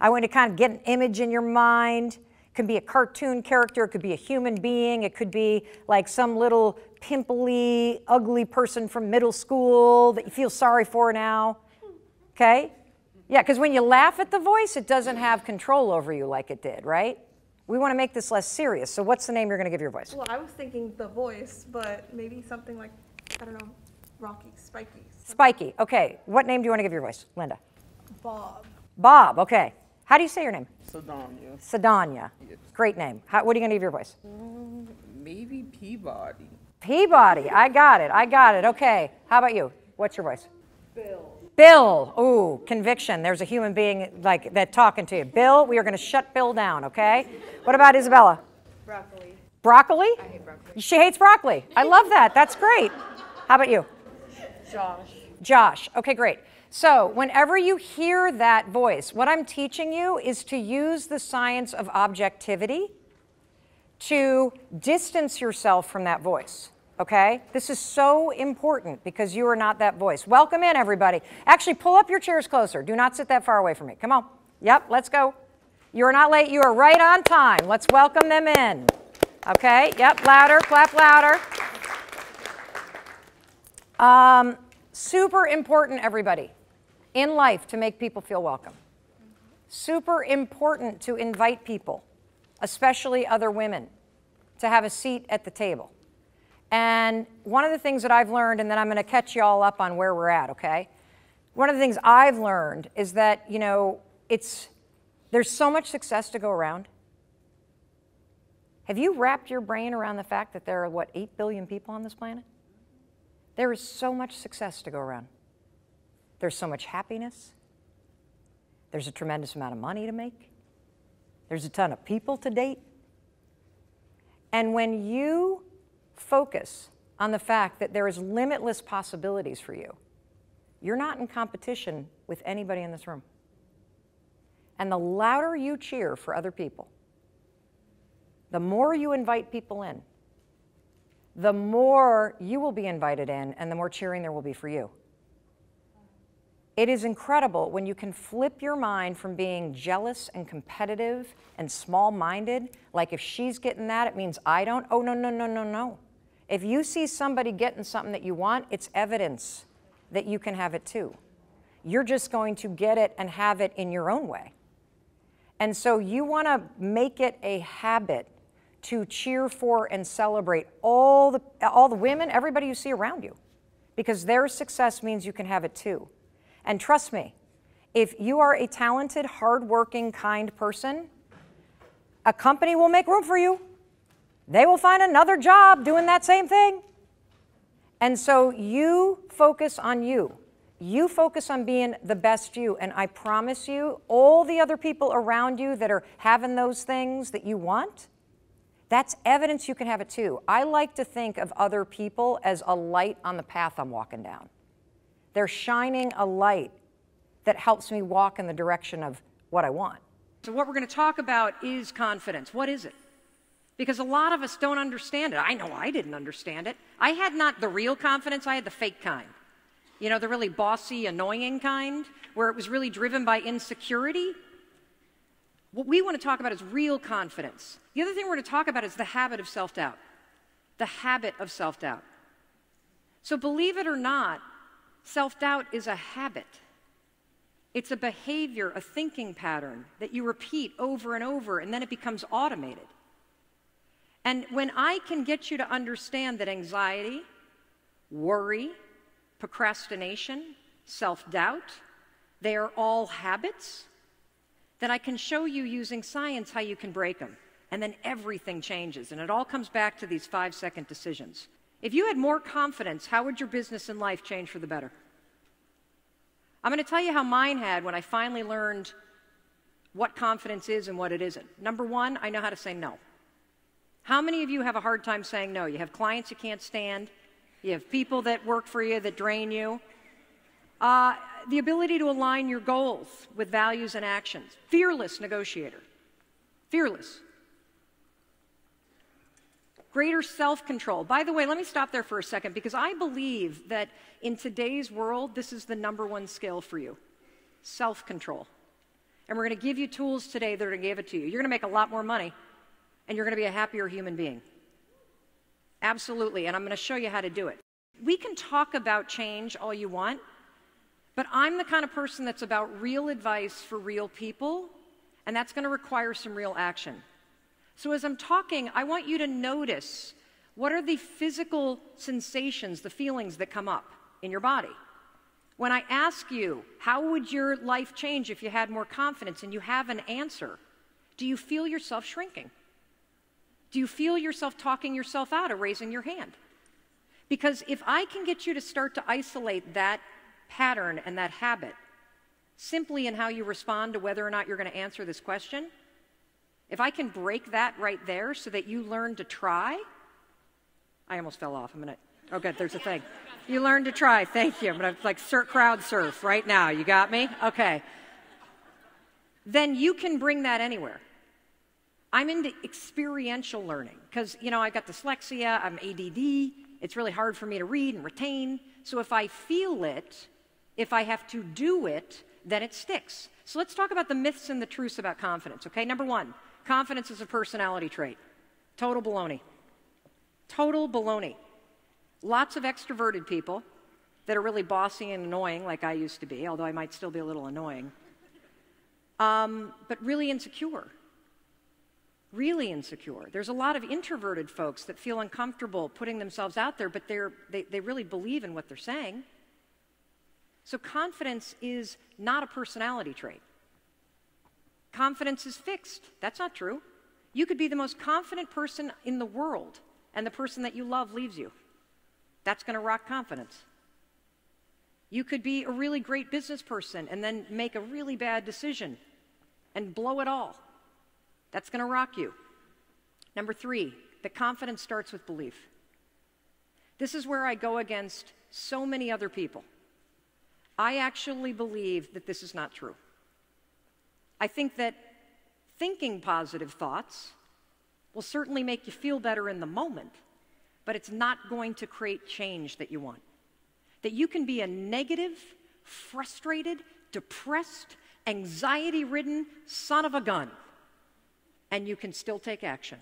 I want to kind of get an image in your mind. It could be a cartoon character. It could be a human being. It could be like some little pimply, ugly person from middle school that you feel sorry for now. Okay? Yeah, because when you laugh at the voice, it doesn't have control over you like it did, right? We want to make this less serious. So what's the name you're going to give your voice? Well, I was thinking the voice, but maybe something like, I don't know, Rocky, Spiky. Spiky. Okay. What name do you want to give your voice? Linda. Bob. Bob. Okay. How do you say your name? Sedania. Sedania. Yes. Great name. What are you going to give your voice? Maybe Peabody. Peabody. I got it. I got it. Okay. How about you? What's your voice? Bill. Bill. Ooh, conviction. There's a human being like that talking to you. Bill, we are going to shut Bill down, okay? What about Isabella? Broccoli. Broccoli? I hate broccoli. She hates broccoli. I love that. That's great. How about you? Josh. Josh. Okay, great. So whenever you hear that voice, what I'm teaching you is to use the science of objectivity to distance yourself from that voice. Okay? This is so important because you are not that voice. Welcome in, everybody. Actually, pull up your chairs closer. Do not sit that far away from me. Come on. Yep, let's go. You are not late. You are right on time. Let's welcome them in. Okay? Yep, louder. Clap louder. Super important, everybody, in life to make people feel welcome. Super important to invite people, especially other women, to have a seat at the table. And one of the things that I've learned, and then I'm going to catch you all up on where we're at, okay? One of the things I've learned is that, you know, there's so much success to go around. Have you wrapped your brain around the fact that there are, what, 8 billion people on this planet? There is so much success to go around. There's so much happiness. There's a tremendous amount of money to make. There's a ton of people to date. And when you focus on the fact that there is limitless possibilities for you, you're not in competition with anybody in this room. And the louder you cheer for other people, the more you invite people in, the more you will be invited in, and the more cheering there will be for you. It is incredible when you can flip your mind from being jealous and competitive and small-minded, like if she's getting that, it means I don't. Oh, no, no, no, no, no. If you see somebody getting something that you want, it's evidence that you can have it too. You're just going to get it and have it in your own way. And so you want to make it a habit to cheer for and celebrate all the women, everybody you see around you, because their success means you can have it too. And trust me, if you are a talented, hardworking, kind person, a company will make room for you. They will find another job doing that same thing. And so you focus on you. You focus on being the best you. And I promise you, all the other people around you that are having those things that you want, that's evidence you can have it too. I like to think of other people as a light on the path I'm walking down. They're shining a light that helps me walk in the direction of what I want. So what we're going to talk about is confidence. What is it? Because a lot of us don't understand it. I know I didn't understand it. I had not the real confidence, I had the fake kind. You know, the really bossy, annoying kind, where it was really driven by insecurity. What we want to talk about is real confidence. The other thing we're going to talk about is the habit of self-doubt. The habit of self-doubt. So believe it or not, self-doubt is a habit. It's a behavior, a thinking pattern that you repeat over and over, and then it becomes automated. And when I can get you to understand that anxiety, worry, procrastination, self-doubt, they are all habits, then I can show you using science how you can break them. And then everything changes. And it all comes back to these 5-second decisions. If you had more confidence, how would your business and life change for the better? I'm going to tell you how mine had when I finally learned what confidence is and what it isn't. Number one, I know how to say no. How many of you have a hard time saying no? You have clients you can't stand. You have people that work for you that drain you. The ability to align your goals with values and actions. Fearless negotiator. Fearless. Greater self-control. By the way, let me stop there for a second because I believe that in today's world, this is the number one skill for you. Self-control. And we're going to give you tools today that are going to give it to you. You're going to make a lot more money and you're going to be a happier human being. Absolutely. And I'm going to show you how to do it. We can talk about change all you want, but I'm the kind of person that's about real advice for real people, and that's going to require some real action. So as I'm talking, I want you to notice what are the physical sensations, the feelings that come up in your body. When I ask you, how would your life change if you had more confidence, and you have an answer, do you feel yourself shrinking? Do you feel yourself talking yourself out or raising your hand? Because if I can get you to start to isolate that pattern and that habit simply in how you respond to whether or not you're going to answer this question, if I can break that right there so that you learn to try, I almost fell off. Oh, good, there's a thing. You learn to try. Thank you. I'm going to crowd surf right now. You got me? Okay. Then you can bring that anywhere. I'm into experiential learning because, you know, I got dyslexia, I'm ADD, it's really hard for me to read and retain. So if I feel it, if I have to do it, then it sticks. So let's talk about the myths and the truths about confidence, okay? Number one, confidence is a personality trait. Total baloney. Total baloney. Lots of extroverted people that are really bossy and annoying like I used to be, although I might still be a little annoying, but really insecure. Really insecure. There's a lot of introverted folks that feel uncomfortable putting themselves out there, but they really believe in what they're saying. So confidence is not a personality trait. Confidence is fixed. That's not true. You could be the most confident person in the world, and the person that you love leaves you. That's going to rock confidence. You could be a really great business person and then make a really bad decision and blow it all. That's going to rock you. Number three, the confidence starts with belief. This is where I go against so many other people. I actually believe that this is not true. I think that thinking positive thoughts will certainly make you feel better in the moment, but it's not going to create change that you want. That you can be a negative, frustrated, depressed, anxiety-ridden son of a gun, and you can still take action.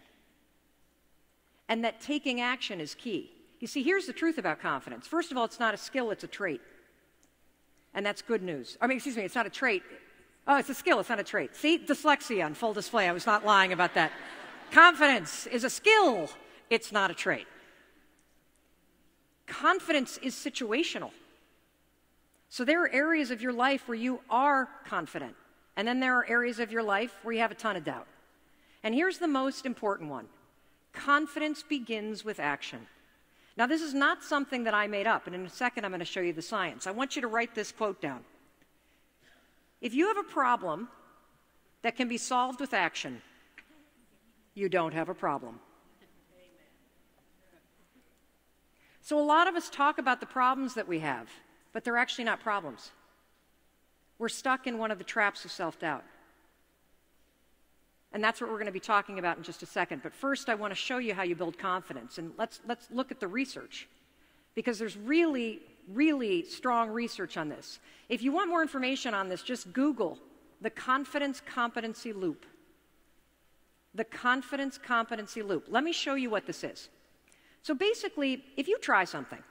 And that taking action is key. You see, here's the truth about confidence. First of all, it's not a skill, it's a trait. And that's good news. I mean, excuse me, it's not a trait. Oh, it's a skill, it's not a trait. See, dyslexia on full display. I was not lying about that. Confidence is a skill, it's not a trait. Confidence is situational. So there are areas of your life where you are confident, and then there are areas of your life where you have a ton of doubt. And here's the most important one. Confidence begins with action. Now, this is not something that I made up, and in a second I'm going to show you the science. I want you to write this quote down. If you have a problem that can be solved with action, you don't have a problem. So a lot of us talk about the problems that we have, but they're actually not problems. We're stuck in one of the traps of self-doubt. And that's what we're going to be talking about in just a second. But first, I want to show you how you build confidence. And let's look at the research, because there's really, really strong research on this. If you want more information on this, just Google the confidence competency loop. The confidence competency loop. Let me show you what this is. So basically, if you try something,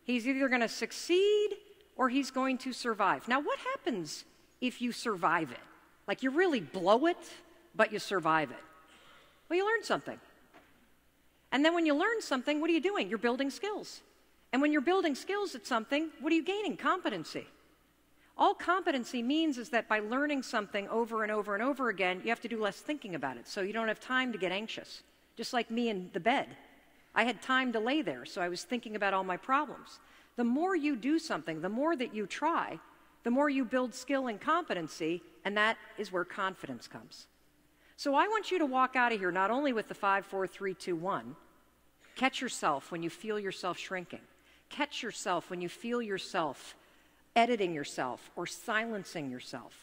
he's either going to succeed or he's going to survive. Now, what happens if you survive it? Like you really blow it, but you survive it. Well, you learn something. And then when you learn something, what are you doing? You're building skills. And when you're building skills at something, what are you gaining? Competency. All competency means is that by learning something over and over and over again, you have to do less thinking about it, so you don't have time to get anxious. Just like me in the bed. I had time to lay there, so I was thinking about all my problems. The more you do something, the more that you try, the more you build skill and competency, and that is where confidence comes. So I want you to walk out of here not only with the 5, 4, 3, 2, 1. Catch yourself when you feel yourself shrinking. Catch yourself when you feel yourself editing yourself or silencing yourself.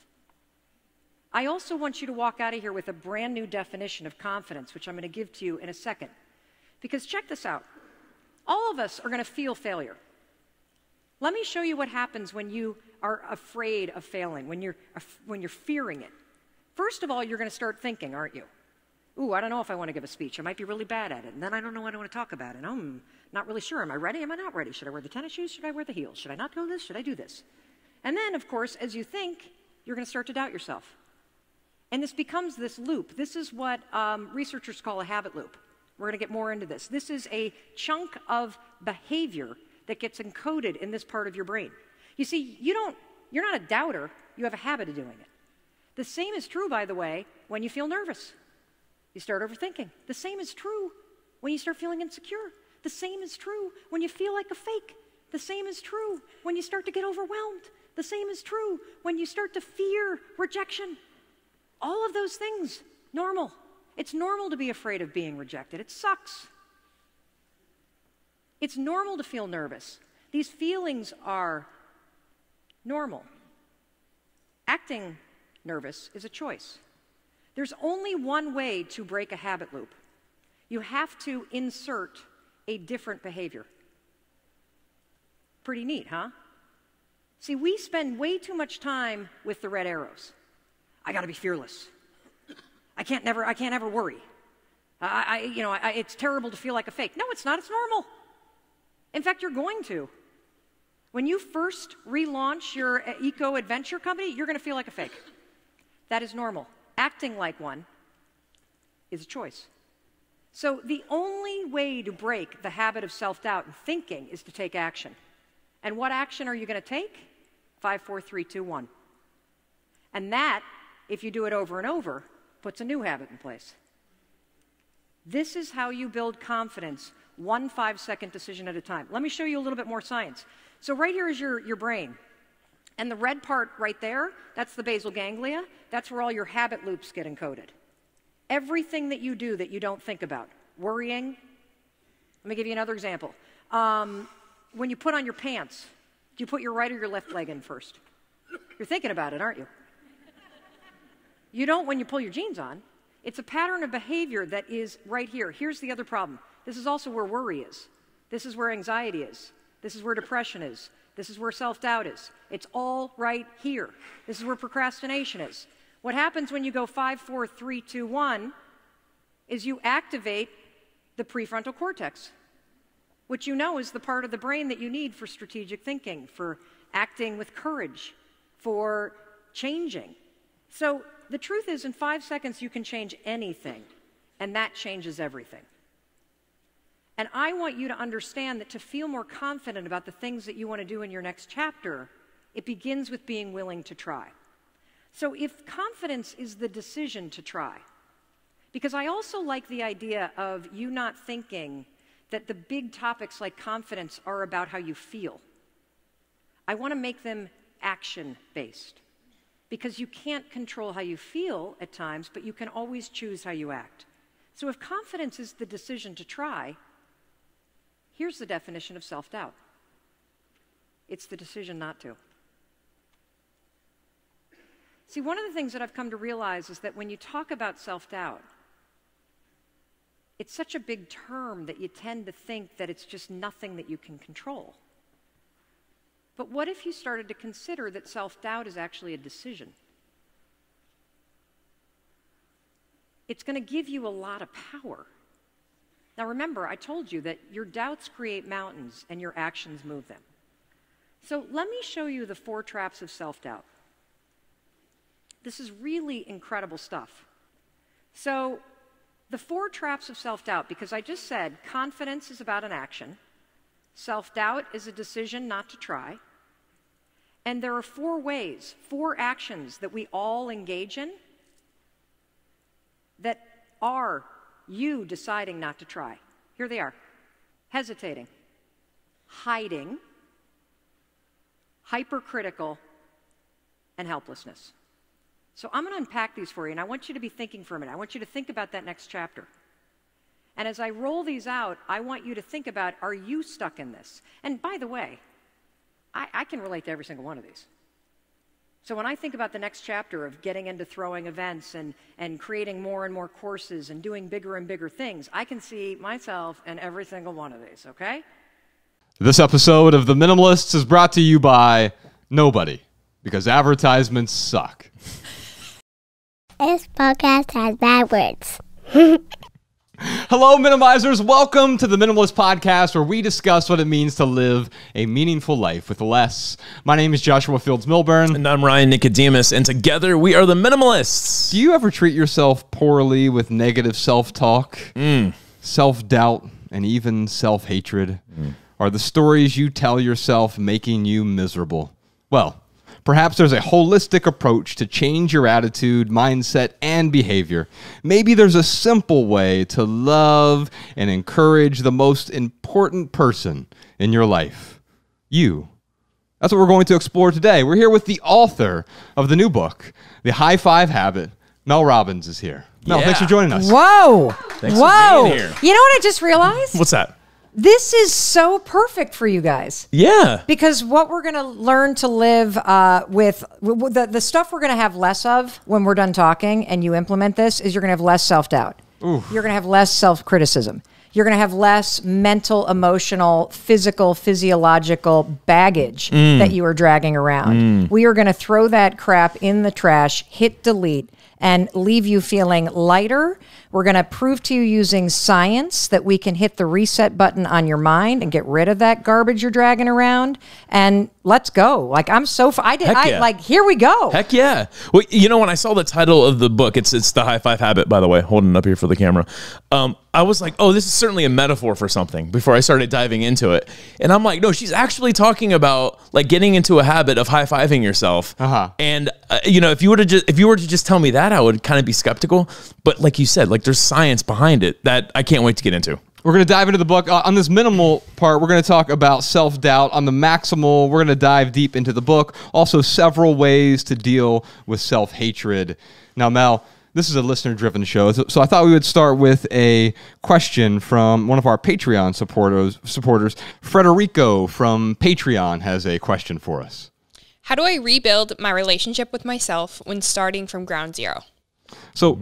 I also want you to walk out of here with a brand new definition of confidence, which I'm going to give to you in a second. Because check this out. All of us are going to feel failure. Let me show you what happens when you are afraid of failing, when you're fearing it. First of all, you're going to start thinking, aren't you? Ooh, I don't know if I want to give a speech. I might be really bad at it. And then I don't know what I want to talk about. And I'm not really sure. Am I ready? Am I not ready? Should I wear the tennis shoes? Should I wear the heels? Should I not do this? Should I do this? And then, of course, as you think, you're going to start to doubt yourself. And this becomes this loop. This is what researchers call a habit loop. We're going to get more into this. This is a chunk of behavior that gets encoded in this part of your brain. You see, you're not a doubter. You have a habit of doing it. The same is true, by the way, when you feel nervous. You start overthinking. The same is true when you start feeling insecure. The same is true when you feel like a fake. The same is true when you start to get overwhelmed. The same is true when you start to fear rejection. All of those things, normal. It's normal to be afraid of being rejected. It sucks. It's normal to feel nervous. These feelings are normal. Acting nervous is a choice. There's only one way to break a habit loop. You have to insert a different behavior. Pretty neat, huh? See, we spend way too much time with the red arrows. I got to be fearless. I can't ever worry. It's terrible to feel like a fake. No, it's not. It's normal. In fact, you're going to. When you first relaunch your eco-adventure company, you're going to feel like a fake. That is normal. Acting like one is a choice. So the only way to break the habit of self-doubt and thinking is to take action. And what action are you going to take? 5, 4, 3, 2, 1. And that, if you do it over and over, puts a new habit in place. This is how you build confidence, one 5-second decision at a time. Let me show you a little bit more science. So right here is your brain. And the red part right there, that's the basal ganglia. That's where all your habit loops get encoded. Everything that you do that you don't think about. Worrying. Let me give you another example. When you put on your pants, do you put your right or your left leg in first? You're thinking about it, aren't you? You don't when you pull your jeans on. It's a pattern of behavior that is right here. Here's the other problem. This is also where worry is. This is where anxiety is. This is where depression is. This is where self-doubt is. It's all right here. This is where procrastination is. What happens when you go 5, 4, 3, 2, 1 is you activate the prefrontal cortex, which you know is the part of the brain that you need for strategic thinking, for acting with courage, for changing. So the truth is, in 5 seconds, you can change anything, and that changes everything. And I want you to understand that to feel more confident about the things that you want to do in your next chapter, it begins with being willing to try. So if confidence is the decision to try, because I also like the idea of you not thinking that the big topics like confidence are about how you feel. I want to make them action-based, because you can't control how you feel at times, but you can always choose how you act. So if confidence is the decision to try, here's the definition of self-doubt. It's the decision not to. See, one of the things that I've come to realize is that when you talk about self-doubt, it's such a big term that you tend to think that it's just nothing that you can control. But what if you started to consider that self-doubt is actually a decision? It's going to give you a lot of power. Now remember, I told you that your doubts create mountains and your actions move them. So let me show you the 4 traps of self-doubt. This is really incredible stuff. So the 4 traps of self-doubt, because I just said confidence is about an action, self-doubt is a decision not to try, and there are 4 ways, 4 actions that we all engage in that are you deciding not to try. Here they are: hesitating, hiding, hypercritical, and helplessness. So I'm going to unpack these for you, and I want you to be thinking for a minute. I want you to think about that next chapter. And as I roll these out, I want you to think about, are you stuck in this? And by the way, I can relate to every single one of these. So when I think about the next chapter of getting into throwing events and creating more and more courses and doing bigger and bigger things, I can see myself in every single one of these, okay? This episode of The Minimalists is brought to you by nobody, because advertisements suck. This podcast has bad words. Hello, Minimizers. Welcome to the Minimalist Podcast, where we discuss what it means to live a meaningful life with less. My name is Joshua Fields Milburn. And I'm Ryan Nicodemus, and together we are the Minimalists. Do you ever treat yourself poorly with negative self-talk, self-doubt, and even self-hatred? Are the stories you tell yourself making you miserable? Well, perhaps there's a holistic approach to change your attitude, mindset, and behavior. Maybe there's a simple way to love and encourage the most important person in your life, you. That's what we're going to explore today. We're here with the author of the new book, The High Five Habit. Mel Robbins is here. Mel, thanks for joining us. Whoa. Thanks for being here. You know what I just realized? What's that? This is so perfect for you guys. Yeah. Because what we're going to learn to live with, the stuff we're going to have less of when we're done talking and you implement this, is you're going to have less self-doubt. You're going to have less self-criticism. You're going to have less mental, emotional, physical, physiological baggage that you are dragging around. We are going to throw that crap in the trash, hit delete, and leave you feeling lighter. We're going to prove to you using science that we can hit the reset button on your mind and get rid of that garbage you're dragging around. And let's go. Like, I'm so here we go. Heck yeah. Well, you know, when I saw the title of the book, it's The High Five Habit, by the way, holding it up here for the camera. I was like, oh, this is certainly a metaphor for something before I started diving into it. And I'm like, no, she's actually talking about like getting into a habit of high-fiving yourself. And you know, if you were to just tell me that, I would kind of be skeptical. But like you said, like there's science behind it that I can't wait to get into. We're going to dive into the book. On this minimal part, we're going to talk about self-doubt. On the maximal, we're going to dive deep into the book. Also, several ways to deal with self-hatred. Now, Mel, this is a listener-driven show, so I thought we would start with a question from one of our Patreon supporters. Frederico from Patreon has a question for us. How do I rebuild my relationship with myself when starting from ground zero? So,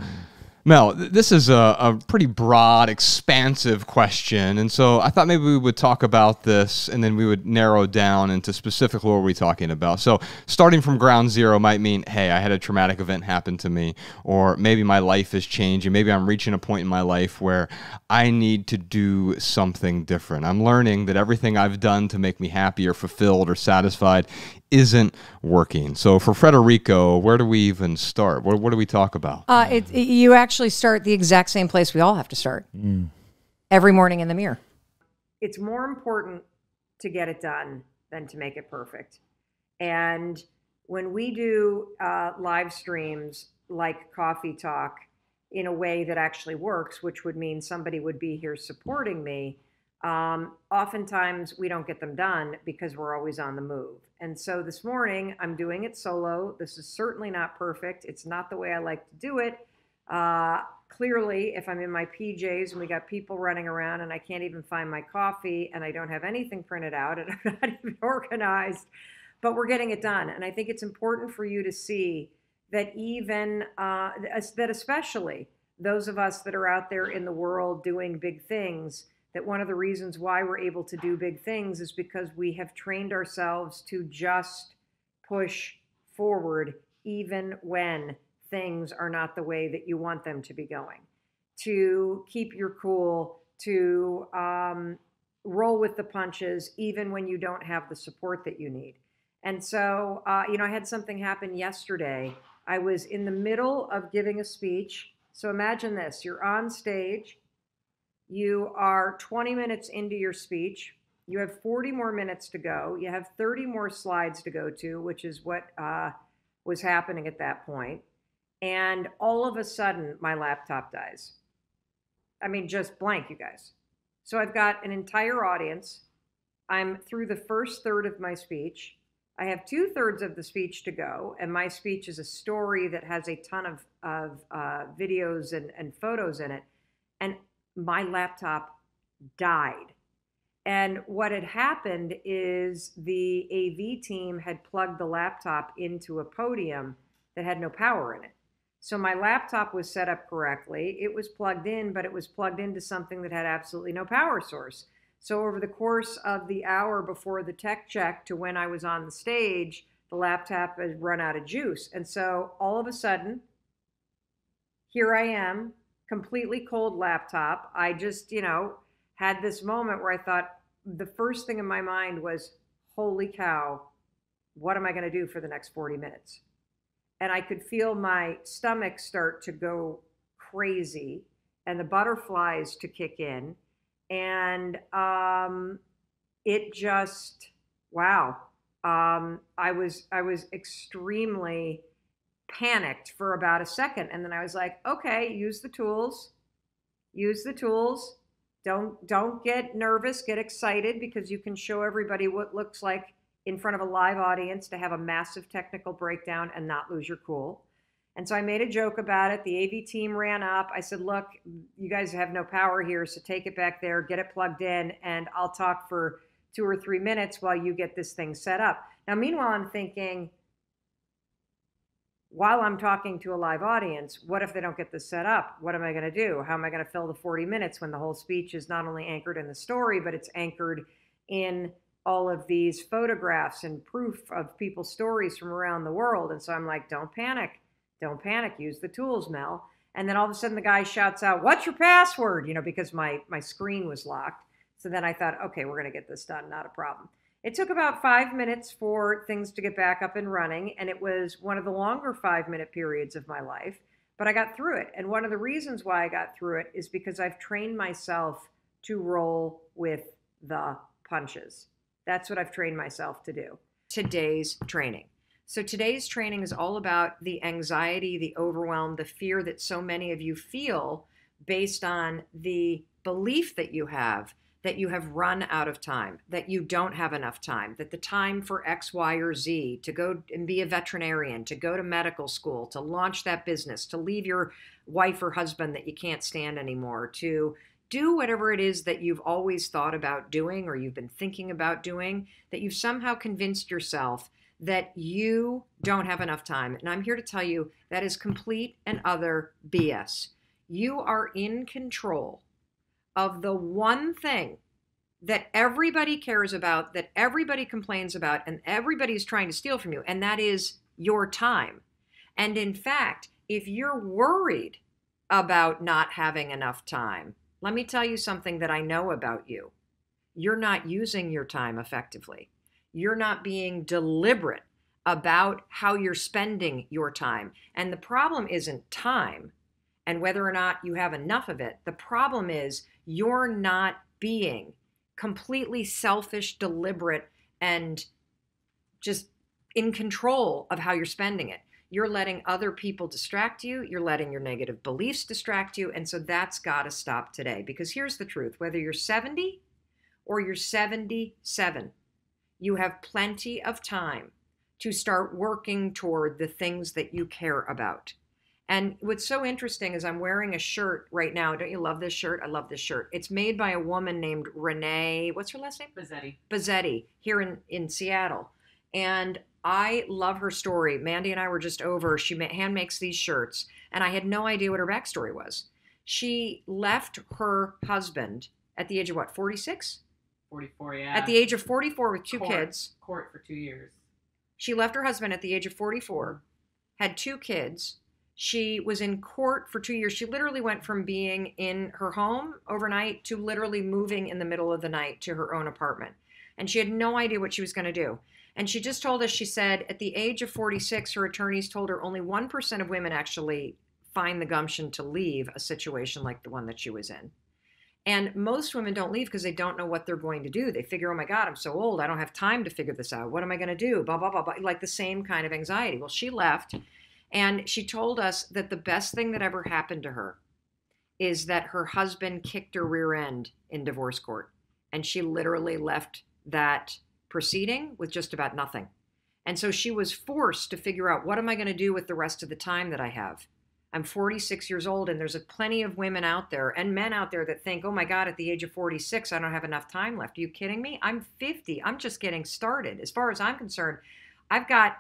Mel, this is a pretty broad, expansive question. And so I thought maybe we would talk about this and then we would narrow down into specifically what we're talking about. So starting from ground zero might mean, hey, I had a traumatic event happen to me, or maybe my life is changing. Maybe I'm reaching a point in my life where I need to do something different. I'm learning that everything I've done to make me happy or fulfilled or satisfied isn't working. So for Federico, where do we even start? What do we talk about? You actually start the exact same place we all have to start. Every morning in the mirror. It's more important to get it done than to make it perfect. And when we do live streams like Coffee Talk in a way that actually works, which would mean somebody would be here supporting me, oftentimes we don't get them done because we're always on the move. And so this morning I'm doing it solo. This is certainly not perfect. It's not the way I like to do it. Clearly, if I'm in my PJs and we got people running around and I can't even find my coffee and I don't have anything printed out and I'm not even organized, but we're getting it done. And I think it's important for you to see that even, that especially those of us that are out there in the world doing big things, that one of the reasons why we're able to do big things is because we have trained ourselves to just push forward even when things are not the way that you want them to be going, to keep your cool, to roll with the punches even when you don't have the support that you need. And so, I had something happen yesterday. I was in the middle of giving a speech. So imagine this, you're on stage. You are 20 minutes into your speech. You have 40 more minutes to go. You have 30 more slides to go to, which is what was happening at that point. And all of a sudden, my laptop dies. I mean, just blank, you guys. So I've got an entire audience. I'm through the first third of my speech. I have 2/3 of the speech to go. And my speech is a story that has a ton of videos and photos in it. And my laptop died. And what had happened is the AV team had plugged the laptop into a podium that had no power in it. So my laptop was set up correctly. It was plugged in, but it was plugged into something that had absolutely no power source. So over the course of the hour before the tech check to when I was on the stage, the laptop had run out of juice. And so all of a sudden, here I am, completely cold laptop. I just, had this moment where I thought the first thing in my mind was, holy cow, what am I going to do for the next 40 minutes? And I could feel my stomach start to go crazy and the butterflies to kick in. And it just, wow. I was extremely panicked for about a second. And then I was like, okay, use the tools. Don't get nervous, get excited, because you can show everybody what looks like in front of a live audience to have a massive technical breakdown and not lose your cool. And so I made a joke about it. The AV team ran up. I said, look, you guys have no power here, so take it back there, get it plugged in, and I'll talk for 2 or 3 minutes while you get this thing set up. Now, meanwhile, I'm thinking, while I'm talking to a live audience, what if they don't get this set up? What am I going to do? How am I going to fill the 40 minutes when the whole speech is not only anchored in the story, but it's anchored in all of these photographs and proof of people's stories from around the world? And so I'm like, don't panic, use the tools, Mel. And then all of a sudden the guy shouts out, what's your password? Because my screen was locked. So then I thought, okay, we're going to get this done, not a problem. It took about 5 minutes for things to get back up and running, and it was one of the longer 5-minute periods of my life, but I got through it. And one of the reasons why I got through it is because I've trained myself to roll with the punches. That's what I've trained myself to do. Today's training. So today's training is all about the anxiety, the overwhelm, the fear that so many of you feel based on the belief that you have run out of time, that you don't have enough time, that the time for X, Y, or Z, to go and be a veterinarian, to go to medical school, to launch that business, to leave your wife or husband that you can't stand anymore, to do whatever it is that you've always thought about doing or you've been thinking about doing, that you've somehow convinced yourself that you don't have enough time. And I'm here to tell you that is complete and utter BS. You are in control of the one thing that everybody cares about, that everybody complains about, and everybody's trying to steal from you, and that is your time. And in fact, if you're worried about not having enough time, let me tell you something that I know about you. You're not using your time effectively. You're not being deliberate about how you're spending your time. And the problem isn't time and whether or not you have enough of it. The problem is you're not being completely selfish, deliberate, and just in control of how you're spending it. You're letting other people distract you. You're letting your negative beliefs distract you. And so that's got to stop today. Because here's the truth. Whether you're 70 or you're 77, you have plenty of time to start working toward the things that you care about. And what's so interesting is I'm wearing a shirt right now. Don't you love this shirt? I love this shirt. It's made by a woman named Renee. What's her last name? Bazzetti here in Seattle. And I love her story. Mandy and I were just over. She hand makes these shirts, and I had no idea what her backstory was. She left her husband at the age of what, 46? 44, yeah. At the age of 44 with two kids. Court for 2 years. She left her husband at the age of 44, had two kids. She was in court for 2 years. She literally went from being in her home overnight to literally moving in the middle of the night to her own apartment. And she had no idea what she was going to do. And she just told us, she said, at the age of 46, her attorneys told her only 1% of women actually find the gumption to leave a situation like the one that she was in. And most women don't leave because they don't know what they're going to do. They figure, oh my God, I'm so old. I don't have time to figure this out. What am I going to do? Blah, blah, blah, blah. Like the same kind of anxiety. Well, she left, and she told us that the best thing that ever happened to her is that her husband kicked her rear end in divorce court. And she literally left that proceeding with just about nothing. And so she was forced to figure out, what am I going to do with the rest of the time that I have? I'm 46 years old, and there's plenty of women out there and men out there that think, oh my God, at the age of 46, I don't have enough time left. Are you kidding me? I'm 50. I'm just getting started. As far as I'm concerned, I've got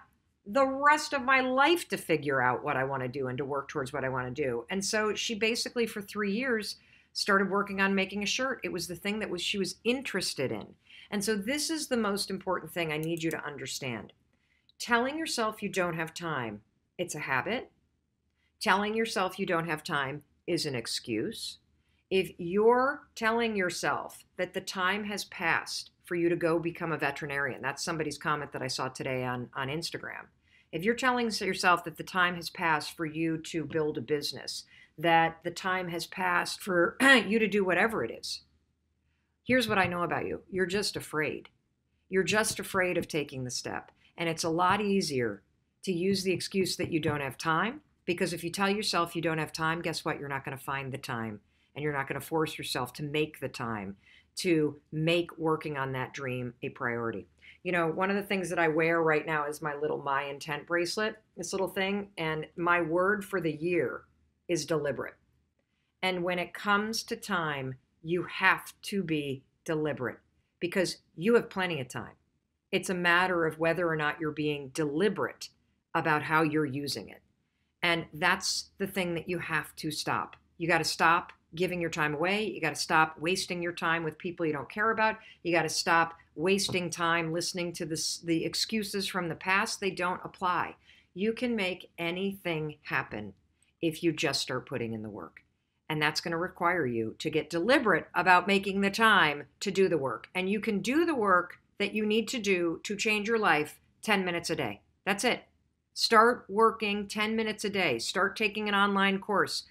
the rest of my life to figure out what I want to do and to work towards what I want to do. And so she basically, for 3 years, started working on making a shirt. It was the thing that she was interested in. And so this is the most important thing I need you to understand. Telling yourself you don't have time, it's a habit. Telling yourself you don't have time is an excuse. If you're telling yourself that the time has passed for you to go become a veterinarian, that's somebody's comment that I saw today on Instagram. If you're telling yourself that the time has passed for you to build a business, that the time has passed for you to do whatever it is, here's what I know about you. You're just afraid. You're just afraid of taking the step. And it's a lot easier to use the excuse that you don't have time, because if you tell yourself you don't have time, guess what? You're not going to find the time, and you're not going to force yourself to make the time to make working on that dream a priority. You know, one of the things that I wear right now is my little My Intent bracelet, this little thing, and my word for the year is deliberate. And when it comes to time, you have to be deliberate because you have plenty of time. It's a matter of whether or not you're being deliberate about how you're using it. And that's the thing that you have to stop. You got to stop giving your time away. You got to stop wasting your time with people you don't care about. You got to stop wasting time listening to the excuses from the past. They don't apply. You can make anything happen if you just start putting in the work. And that's going to require you to get deliberate about making the time to do the work. And you can do the work that you need to do to change your life 10 minutes a day. That's it. Start working 10 minutes a day. Start taking an online course.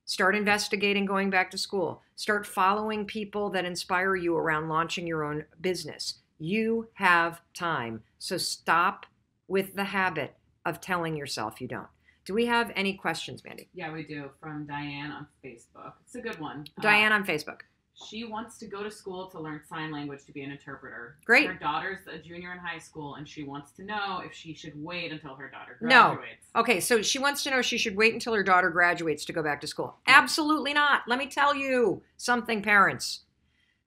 Start investigating going back to school. Start following people that inspire you around launching your own business. You have time. So stop with the habit of telling yourself you don't. Do we have any questions, Mandy? Yeah, we do. From Diane on Facebook. It's a good one. Diane on Facebook. She wants to go to school to learn sign language to be an interpreter. Great. Her daughter's a junior in high school, and she wants to know if she should wait until her daughter graduates. No. Okay, so she wants to know if she should wait until her daughter graduates to go back to school. Absolutely not. Let me tell you something, parents.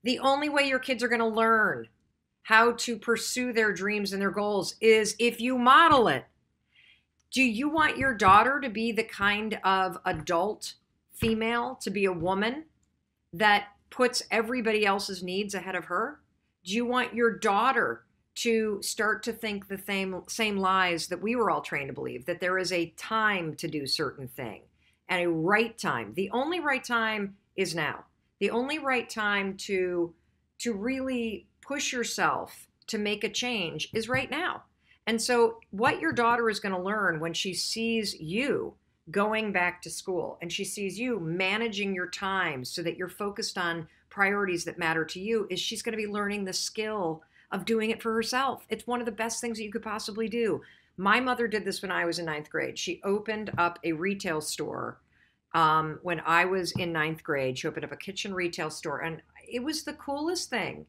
The only way your kids are going to learn how to pursue their dreams and their goals is if you model it. Do you want your daughter to be the kind of adult female, to be a woman that puts everybody else's needs ahead of her? Do you want your daughter to start to think the same lies that we were all trained to believe, that there is a time to do certain thing and a right time? The only right time is now. The only right time to really push yourself to make a change is right now. And so what your daughter is going to learn when she sees you going back to school and she sees you managing your time so that you're focused on priorities that matter to you is she's going to be learning the skill of doing it for herself. It's one of the best things that you could possibly do. My mother did this when I was in 9th grade. She opened up a retail store when I was in 9th grade. She opened up a kitchen retail store, and it was the coolest thing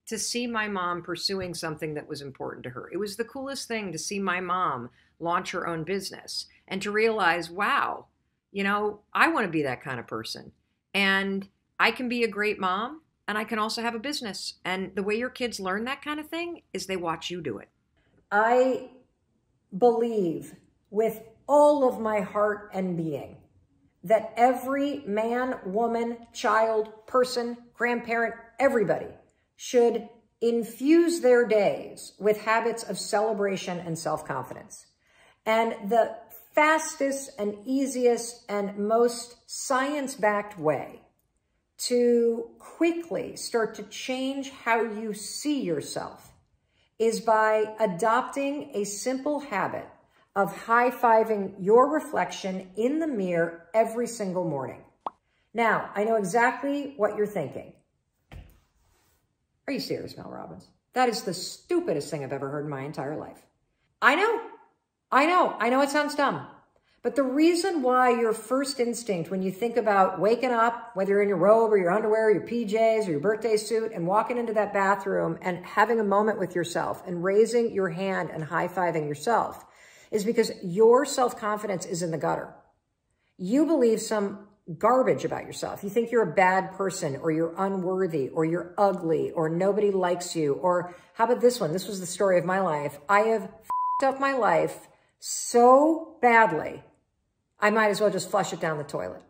to see my mom pursuing something that was important to her. It was the coolest thing to see my mom launch her own business and to realize, wow, you know, I want to be that kind of person. And I can be a great mom and I can also have a business. And the way your kids learn that kind of thing is they watch you do it. I believe with all of my heart and being that every man, woman, child, person, grandparent, everybody should infuse their days with habits of celebration and self-confidence. And the fastest and easiest and most science-backed way to quickly start to change how you see yourself is by adopting a simple habit of high-fiving your reflection in the mirror every single morning. Now, I know exactly what you're thinking. Are you serious, Mel Robbins? That is the stupidest thing I've ever heard in my entire life. I know it sounds dumb. But the reason why your first instinct when you think about waking up, whether you're in your robe or your underwear, or your PJs or your birthday suit, and walking into that bathroom and having a moment with yourself and raising your hand and high-fiving yourself is because your self-confidence is in the gutter. You believe some garbage about yourself. You think you're a bad person, or you're unworthy, or you're ugly, or nobody likes you. Or how about this one? This was the story of my life. I have f***ed up my life so badly, I might as well just flush it down the toilet.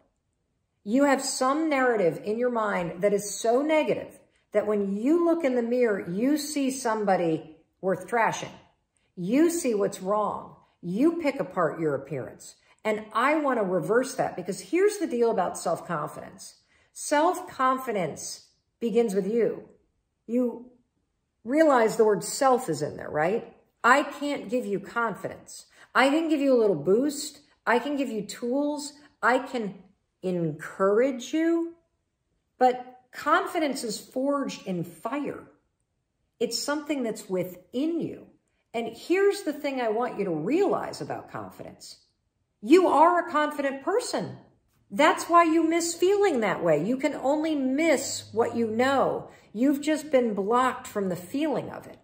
You have some narrative in your mind that is so negative that when you look in the mirror, you see somebody worth trashing. You see what's wrong. You pick apart your appearance. And I want to reverse that, because here's the deal about self-confidence. Self-confidence begins with you. You realize the word self is in there, right? I can't give you confidence. I can give you a little boost. I can give you tools. I can encourage you. But confidence is forged in fire. It's something that's within you. And here's the thing I want you to realize about confidence. You are a confident person. That's why you miss feeling that way. You can only miss what you know. You've just been blocked from the feeling of it.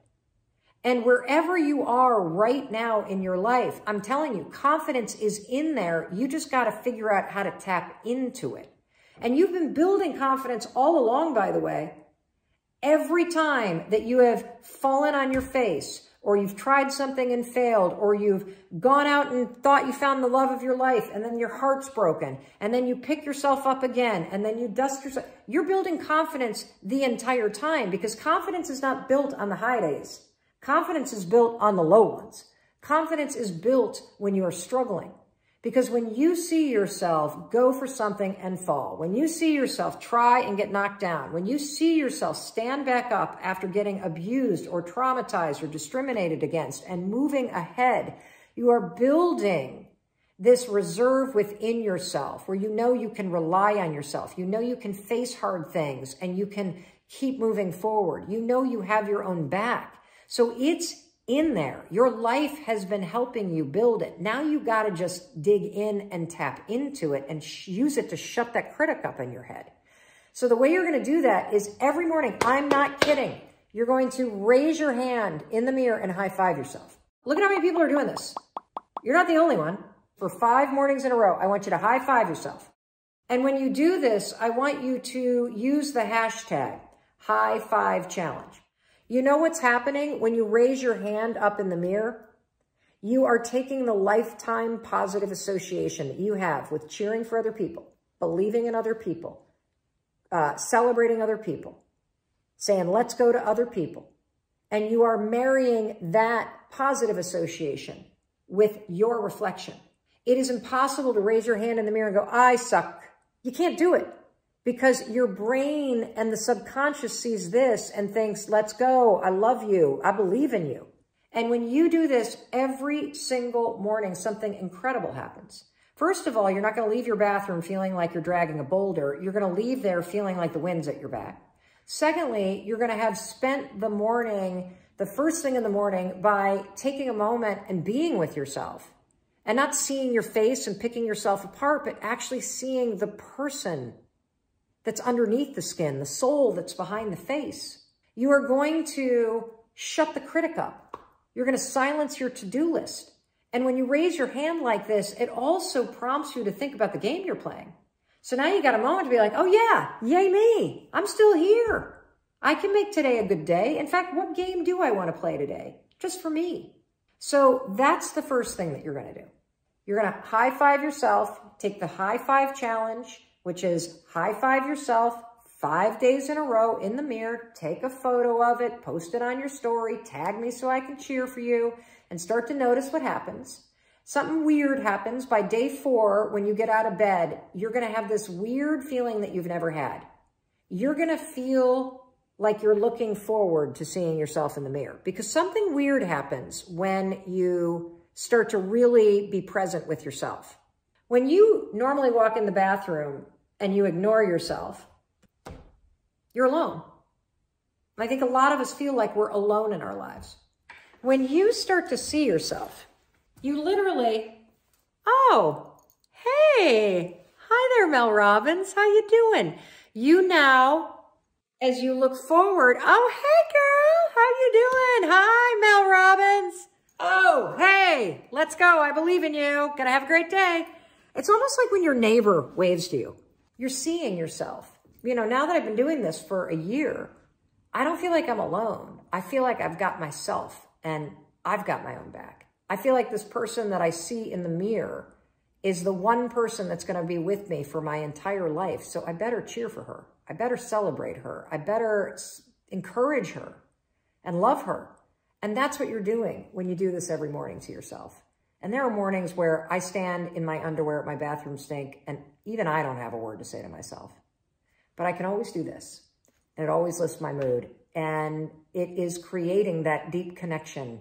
And wherever you are right now in your life, I'm telling you, confidence is in there. You just got to figure out how to tap into it. And you've been building confidence all along, by the way. Every time that you have fallen on your face, or you've tried something and failed, or you've gone out and thought you found the love of your life, and then your heart's broken, and then you pick yourself up again, and then you dust yourself. You're building confidence the entire time, because confidence is not built on the high days. Confidence is built on the low ones. Confidence is built when you are struggling. Because when you see yourself go for something and fall, when you see yourself try and get knocked down, when you see yourself stand back up after getting abused or traumatized or discriminated against and moving ahead, you are building this reserve within yourself where you know you can rely on yourself. You know you can face hard things and you can keep moving forward. You know you have your own back. So it's in there. Your life has been helping you build it. Now you got to just dig in and tap into it and use it to shut that critic up in your head. So the way you're going to do that is every morning, I'm not kidding, you're going to raise your hand in the mirror and high five yourself. Look at how many people are doing this. You're not the only one. For 5 mornings in a row, I want you to high five yourself. And when you do this, I want you to use the hashtag #HighFiveChallenge. You know what's happening when you raise your hand up in the mirror? You are taking the lifetime positive association that you have with cheering for other people, believing in other people, celebrating other people, saying, let's go to other people. And you are marrying that positive association with your reflection. It is impossible to raise your hand in the mirror and go, I suck. You can't do it because your brain and the subconscious sees this and thinks, let's go. I love you. I believe in you. And when you do this every single morning, something incredible happens. First of all, you're not going to leave your bathroom feeling like you're dragging a boulder. You're going to leave there feeling like the wind's at your back. Secondly, you're going to have spent the morning, the first thing in the morning, by taking a moment and being with yourself and not seeing your face and picking yourself apart, but actually seeing the person that's underneath the skin, the soul that's behind the face. You are going to shut the critic up. You're going to silence your to-do list. And when you raise your hand like this, it also prompts you to think about the game you're playing. So now you got a moment to be like, oh yeah, yay me. I'm still here. I can make today a good day. In fact, what game do I want to play today? Just for me. So that's the first thing that you're going to do. You're going to high five yourself, take the high five challenge, which is high five yourself 5 days in a row in the mirror, take a photo of it, post it on your story, tag me so I can cheer for you, and start to notice what happens. Something weird happens by day 4 when you get out of bed. You're going to have this weird feeling that you've never had. You're going to feel like you're looking forward to seeing yourself in the mirror because something weird happens when you start to really be present with yourself. When you normally walk in the bathroom and you ignore yourself, you're alone. I think a lot of us feel like we're alone in our lives. When you start to see yourself, you literally, oh, hey, hi there, Mel Robbins. How you doing? You now, as you look forward, oh, hey, girl, how you doing? Hi, Mel Robbins. Oh, hey, let's go. I believe in you. Gonna have a great day. It's almost like when your neighbor waves to you. You're seeing yourself. You know, now that I've been doing this for a year, I don't feel like I'm alone. I feel like I've got myself and I've got my own back. I feel like this person that I see in the mirror is the one person that's going to be with me for my entire life. So I better cheer for her. I better celebrate her. I better encourage her and love her. And that's what you're doing when you do this every morning to yourself. And there are mornings where I stand in my underwear at my bathroom sink and even I don't have a word to say to myself. But I can always do this. And it always lifts my mood. And it is creating that deep connection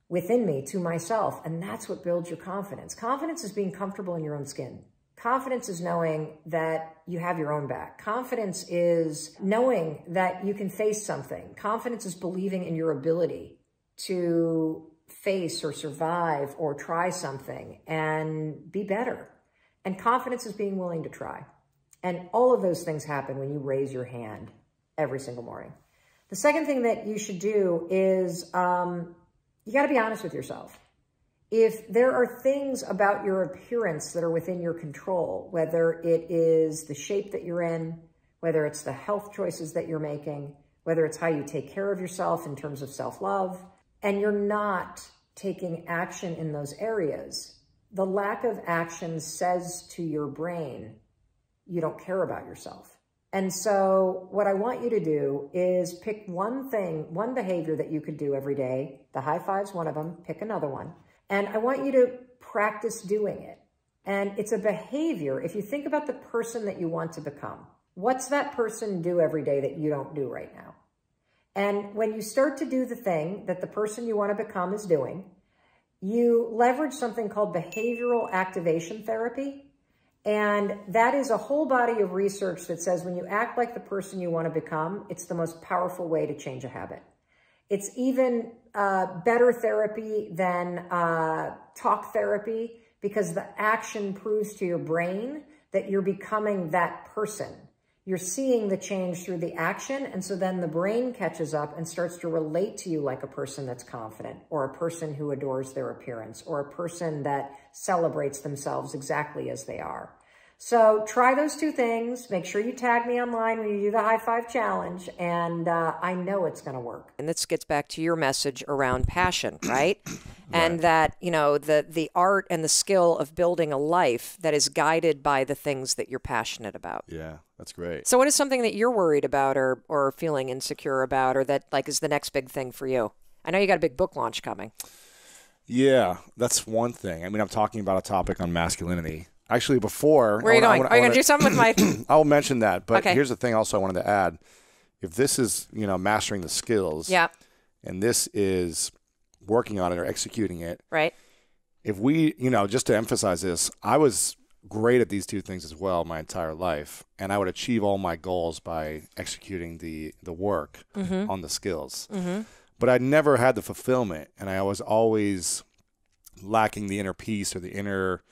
within me to myself. And that's what builds your confidence. Confidence is being comfortable in your own skin. Confidence is knowing that you have your own back. Confidence is knowing that you can face something. Confidence is believing in your ability to face or survive or try something and be better. And confidence is being willing to try. And all of those things happen when you raise your hand every single morning. The second thing that you should do is you got to be honest with yourself. If there are things about your appearance that are within your control, whether it is the shape that you're in, whether it's the health choices that you're making, whether it's how you take care of yourself in terms of self-love, and you're not taking action in those areas, the lack of action says to your brain, you don't care about yourself. And so what I want you to do is pick one thing, one behavior that you could do every day. The high five's one of them. Pick another one. And I want you to practice doing it. And it's a behavior. If you think about the person that you want to become, what's that person do every day that you don't do right now? And when you start to do the thing that the person you want to become is doing, you leverage something called behavioral activation therapy. And that is a whole body of research that says when you act like the person you want to become, it's the most powerful way to change a habit. It's even better therapy than talk therapy because the action proves to your brain that you're becoming that person. You're seeing the change through the action. And so then the brain catches up and starts to relate to you like a person that's confident or a person who adores their appearance or a person that celebrates themselves exactly as they are. So try those two things. Make sure you tag me online when you do the high five challenge, and I know it's going to work. And this gets back to your message around passion, right? And that, you know, the art and the skill of building a life that is guided by the things that you're passionate about. Yeah, that's great. So what is something that you're worried about or feeling insecure about, or that like is the next big thing for you? I know you got a big book launch coming. Yeah, that's one thing. I mean, I'm talking about a topic on masculinity. Actually, before... Where are you going? Are you going to do something with my... I'll mention that, but Okay. here's the thing also I wanted to add. If this is, you know, mastering the skills, Yeah. and this is working on it or executing it, Right. if we, you know, just to emphasize this, I was great at these two things as well my entire life, and I would achieve all my goals by executing the work on the skills. But I never had the fulfillment, and I was always lacking the inner peace or the inner...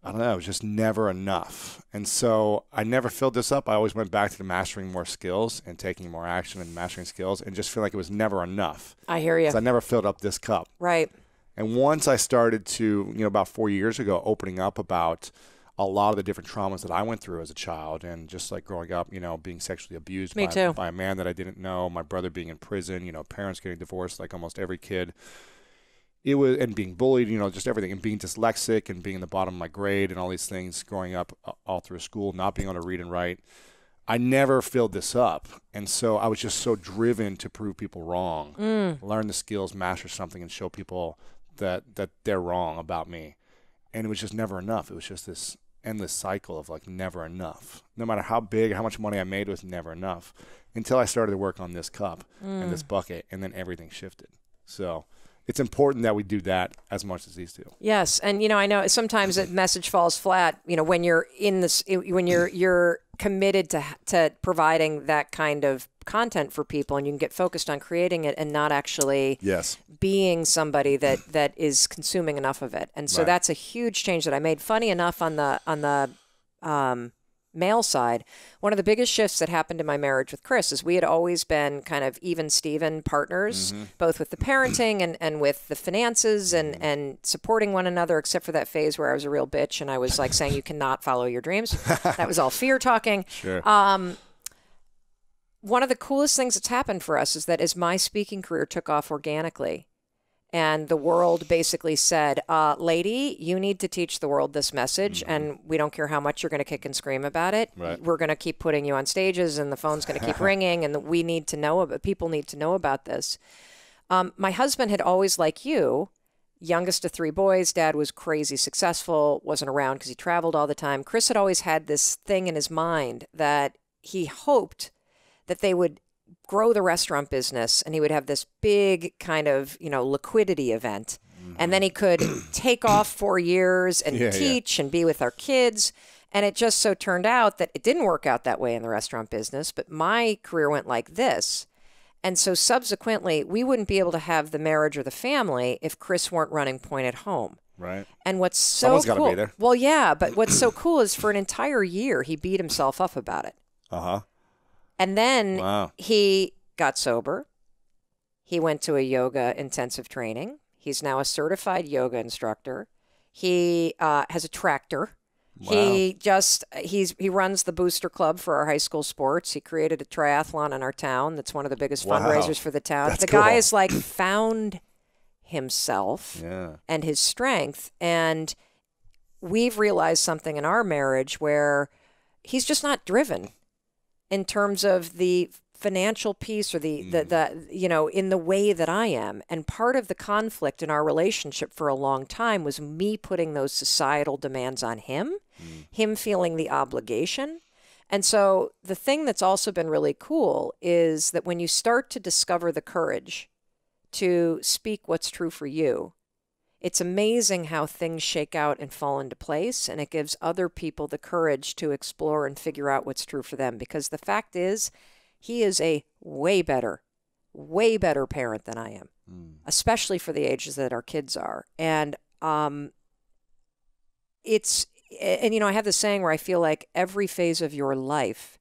I don't know, it was just never enough. And so I never filled this up. I always went back to the mastering more skills and taking more action and mastering skills and just feel like it was never enough. I hear you. So I never filled up this cup. Right. And once I started to, you know, about 4 years ago, opening up about a lot of the different traumas that I went through as a child and just like growing up, you know, being sexually abused by a man that I didn't know, my brother being in prison, you know, parents getting divorced like almost every kid. It was, and being bullied, you know, just everything, and being dyslexic and being in the bottom of my grade and all these things growing up all through school, not being able to read and write. I never filled this up. And so I was just so driven to prove people wrong, learn the skills, master something, and show people that they're wrong about me. And it was just never enough. It was just this endless cycle of like never enough. No matter how big, how much money I made, it was never enough until I started to work on this cup and this bucket, and then everything shifted. So it's important that we do that as much as these two. Yes, and you know, I know sometimes a message falls flat. You know, when you're in this, when you're committed to providing that kind of content for people, and you can get focused on creating it and not actually being somebody that is consuming enough of it. And so that's a huge change that I made. Funny enough, on the male side, one of the biggest shifts that happened in my marriage with Chris is we had always been kind of even Steven partners, both with the parenting and with the finances and supporting one another, except for that phase where I was a real bitch and I was like saying you cannot follow your dreams. That was all fear talking. Sure. One of the coolest things that's happened for us is that as my speaking career took off organically, and the world basically said, lady, you need to teach the world this message, and we don't care how much you're going to kick and scream about it. Right. We're going to keep putting you on stages, and the phone's going to keep ringing, and we need to know about, people need to know about this. My husband had always, like you, youngest of 3 boys, dad was crazy successful, wasn't around because he traveled all the time. Chris had always had this thing in his mind that he hoped that they would grow the restaurant business and he would have this big kind of, you know, liquidity event. And then he could take off 4 years and teach and be with our kids. And it just so turned out that it didn't work out that way in the restaurant business, but my career went like this. And so subsequently, we wouldn't be able to have the marriage or the family if Chris weren't running point at home. Right. And what's so Someone's cool, gotta be there. well, yeah, but what's so cool is for an entire year, he beat himself up about it. And then he got sober. He went to a yoga intensive training. He's now a certified yoga instructor. He has a tractor. He runs the booster club for our high school sports. He created a triathlon in our town. That's one of the biggest fundraisers for the town. That's the cool. guy has like found himself and his strength. And we've realized something in our marriage where he's just not driven in terms of the financial piece or the you know, in the way that I am. And part of the conflict in our relationship for a long time was me putting those societal demands on him, him feeling the obligation. And so the thing that's also been really cool is that when you start to discover the courage to speak what's true for you, it's amazing how things shake out and fall into place, and it gives other people the courage to explore and figure out what's true for them. Because the fact is, he is a way better parent than I am, especially for the ages that our kids are. And and you know, I have this saying where I feel like every phase of your life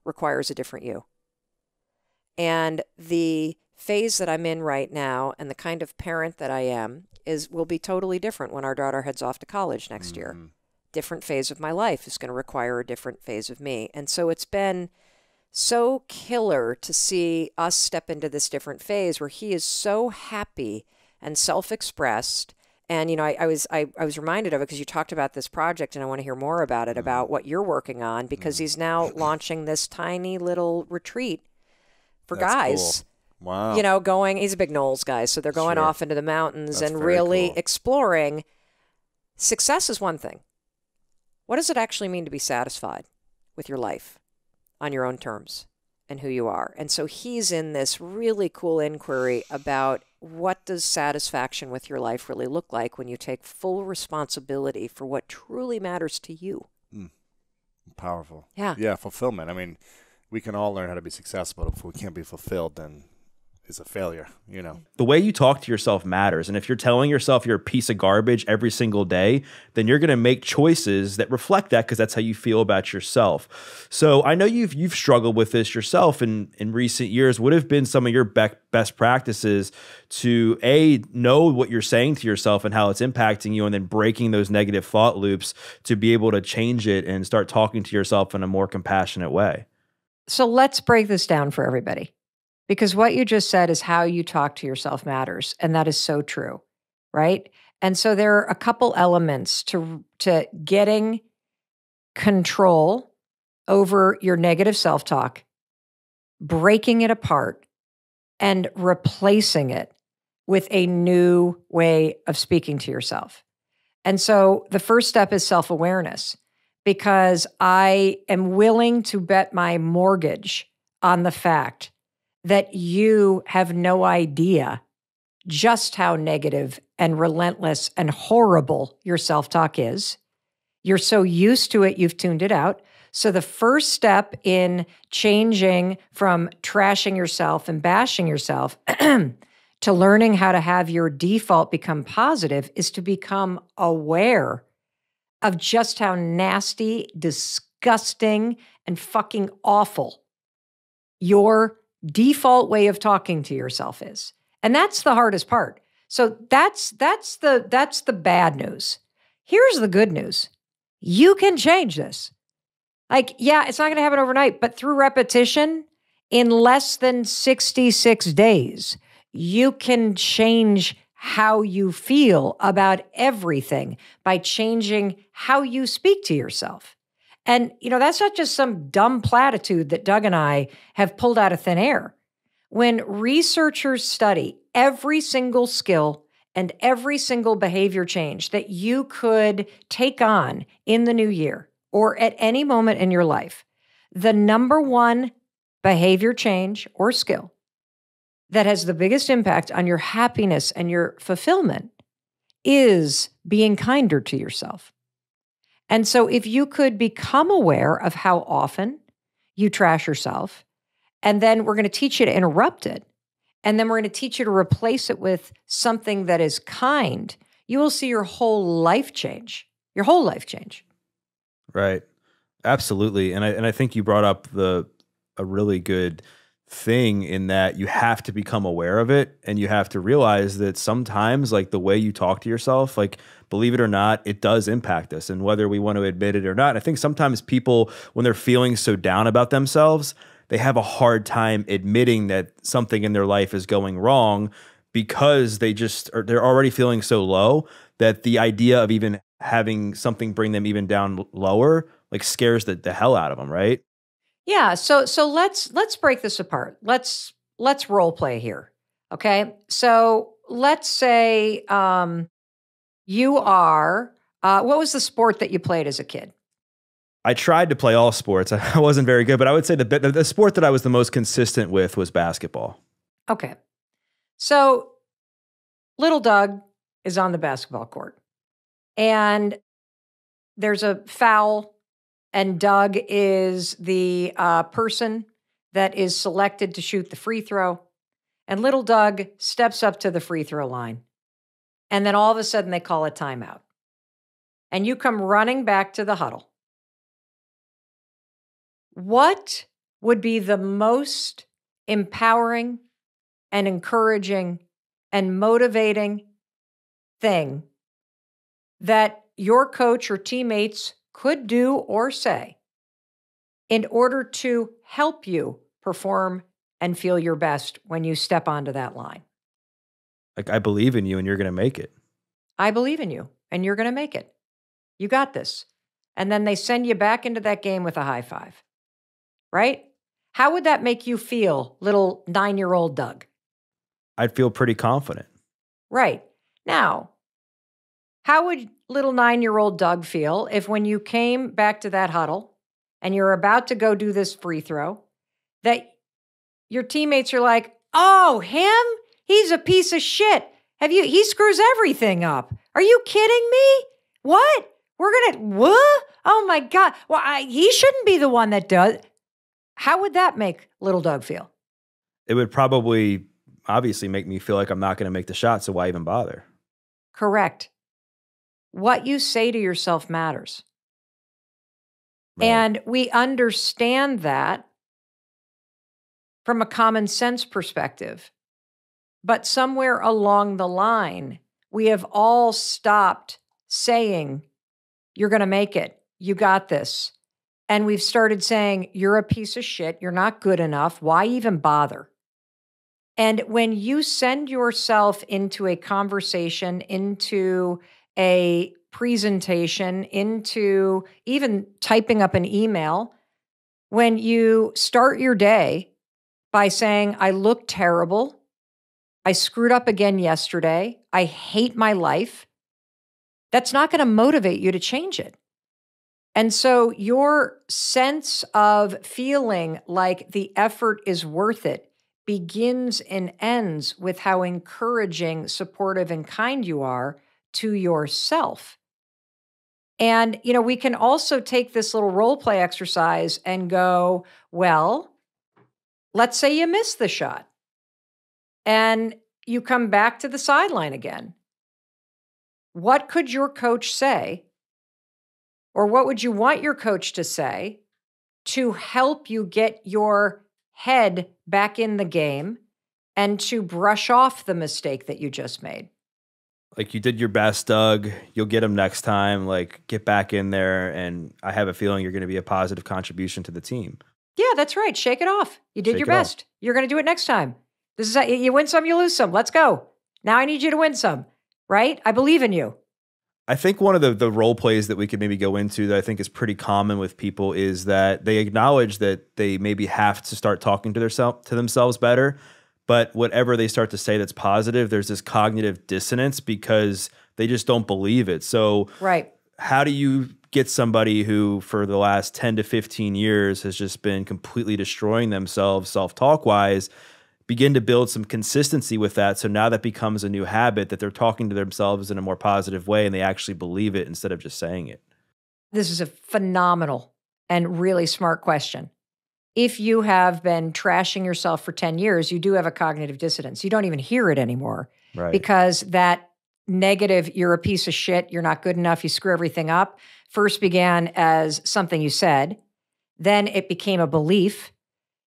requires a different you. And the phase that I'm in right now and the kind of parent that I am will be totally different when our daughter heads off to college next year. different phase of my life is going to require a different phase of me. And so it's been so killer to see us step into this different phase where he is so happy and self-expressed. And, you know, I was reminded of it because you talked about this project, and I want to hear more about it, about what you're working on, because he's now launching this tiny little retreat for guys. Cool. Wow. You know, he's a big Knowles guy, so they're going off into the mountains and really exploring. Success is one thing. What does it actually mean to be satisfied with your life on your own terms and who you are? And so he's in this really cool inquiry about what does satisfaction with your life really look like when you take full responsibility for what truly matters to you. Powerful. Yeah. Yeah, fulfillment. I mean, we can all learn how to be successful, but if we can't be fulfilled, then it's a failure, you know. The way you talk to yourself matters. And if you're telling yourself you're a piece of garbage every single day, then you're going to make choices that reflect that, because that's how you feel about yourself. So I know you've struggled with this yourself in recent years. What have been some of your best practices to know what you're saying to yourself and how it's impacting you, and then breaking those negative thought loops to be able to change it and start talking to yourself in a more compassionate way? So let's break this down for everybody. Because what you just said is how you talk to yourself matters. And that is so true, right? And so there are a couple elements to getting control over your negative self-talk, breaking it apart, and replacing it with a new way of speaking to yourself. And so the first step is self-awareness, because I am willing to bet my mortgage on the fact that you have no idea just how negative and relentless and horrible your self-talk is. You're so used to it, you've tuned it out. So the first step in changing from trashing yourself and bashing yourself to learning how to have your default become positive is to become aware of just how nasty, disgusting, and fucking awful your default way of talking to yourself is. And that's the hardest part. So that's the bad news. Here's the good news. You can change this. Like, yeah, it's not going to happen overnight, but through repetition, in less than 66 days, you can change how you feel about everything by changing how you speak to yourself. And, you know, that's not just some dumb platitude that Doug and I have pulled out of thin air. When researchers study every single skill and every single behavior change that you could take on in the new year or at any moment in your life, the number one behavior change or skill that has the biggest impact on your happiness and your fulfillment is being kinder to yourself. And so if you could become aware of how often you trash yourself, and then we're going to teach you to interrupt it, and then we're going to teach you to replace it with something that is kind, you will see your whole life change. Your whole life change. Right. Absolutely. And I think you brought up a really good thing in that you have to become aware of it, and you have to realize that sometimes, like, the way you talk to yourself, like, believe it or not, it does impact us, and whether we want to admit it or not. I think sometimes people, when they're feeling so down about themselves, they have a hard time admitting that something in their life is going wrong, because they're already feeling so low that the idea of even having something bring them even down lower, like, scares the hell out of them, right? Yeah, so let's break this apart. Let's role play here. Okay? So let's say you are what was the sport that you played as a kid? I tried to play all sports. I wasn't very good, but I would say the sport that I was the most consistent with was basketball. Okay. So little Doug is on the basketball court, and there's a foul, and Doug is the person that is selected to shoot the free throw. And little Doug steps up to the free throw line. And then all of a sudden they call a timeout. And you come running back to the huddle. What would be the most empowering and encouraging and motivating thing that your coach or teammates could do or say in order to help you perform and feel your best when you step onto that line? Like, I believe in you and you're going to make it. I believe in you and you're going to make it. You got this. And then they send you back into that game with a high five, right? How would that make you feel, little 9-year-old Doug? I'd feel pretty confident. Right. Now, how would little 9-year-old Doug feel if when you came back to that huddle and you're about to go do this free throw, that your teammates are like, oh, him? He's a piece of shit. He screws everything up. Are you kidding me? What? What? Oh my God. Well, he shouldn't be the one that does. How would that make little Doug feel? It would probably obviously make me feel like I'm not going to make the shot, so why even bother? Correct. What you say to yourself matters. Right. And we understand that from a common sense perspective. But somewhere along the line, we have all stopped saying, you're going to make it. You got this. And we've started saying, you're a piece of shit. You're not good enough. Why even bother? And when you send yourself into a conversation, into a presentation, into even typing up an email, when you start your day by saying, I look terrible, I screwed up again yesterday, I hate my life, that's not going to motivate you to change it. And so your sense of feeling like the effort is worth it begins and ends with how encouraging, supportive, and kind you are to yourself. And, we can also take this little role play exercise and go, well, let's say you miss the shot and you come back to the sideline again. What could your coach say, or what would you want your coach to say to help you get your head back in the game and to brush off the mistake that you just made? Like, you did your best, Doug. You'll get him next time. Like, get back in there. And I have a feeling you're going to be a positive contribution to the team. Yeah, that's right. Shake it off. You did Shake your it off. best. You're going to do it next time. This is you win some, you lose some. Let's go. Now I need you to win some, right? I believe in you. I think one of the role plays that we could maybe go into that I think is pretty common with people is that they acknowledge that they maybe have to start talking to themselves better. But whatever they start to say that's positive, there's this cognitive dissonance because they just don't believe it. So right. How do you get somebody who for the last 10 to 15 years has just been completely destroying themselves self-talk wise, begin to build some consistency with that, so now that becomes a new habit that they're talking to themselves in a more positive way and they actually believe it instead of just saying it? This is a phenomenal and really smart question. If you have been trashing yourself for 10 years, you do have a cognitive dissonance. You don't even hear it anymore. Right. Because that negative, you're a piece of shit, you're not good enough, you screw everything up, first began as something you said. Then it became a belief.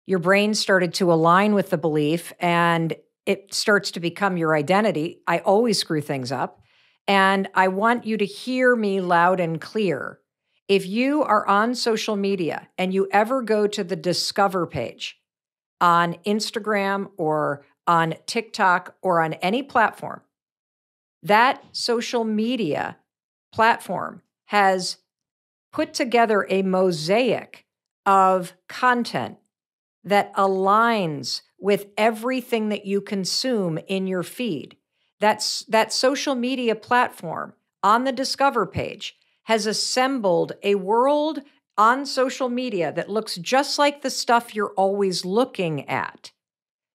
Your brain started to align with the belief and it starts to become your identity. I always screw things up. And I want you to hear me loud and clear. If you are on social media and you ever go to the Discover page on Instagram or on TikTok or on any platform, that social media platform has put together a mosaic of content that aligns with everything that you consume in your feed. That social media platform on the Discover page has assembled a world on social media that looks just like the stuff you're always looking at.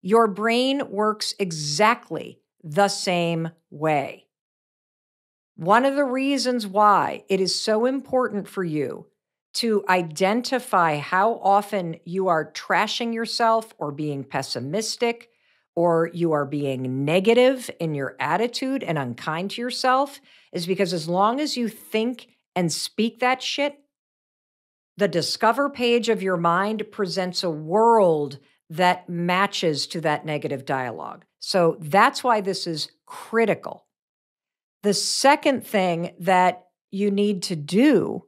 Your brain works exactly the same way. One of the reasons why it is so important for you to identify how often you are trashing yourself or being pessimistic or you are being negative in your attitude and unkind to yourself is because as long as you think and speak that shit, the Discover page of your mind presents a world that matches to that negative dialogue. So that's why this is critical. The second thing that you need to do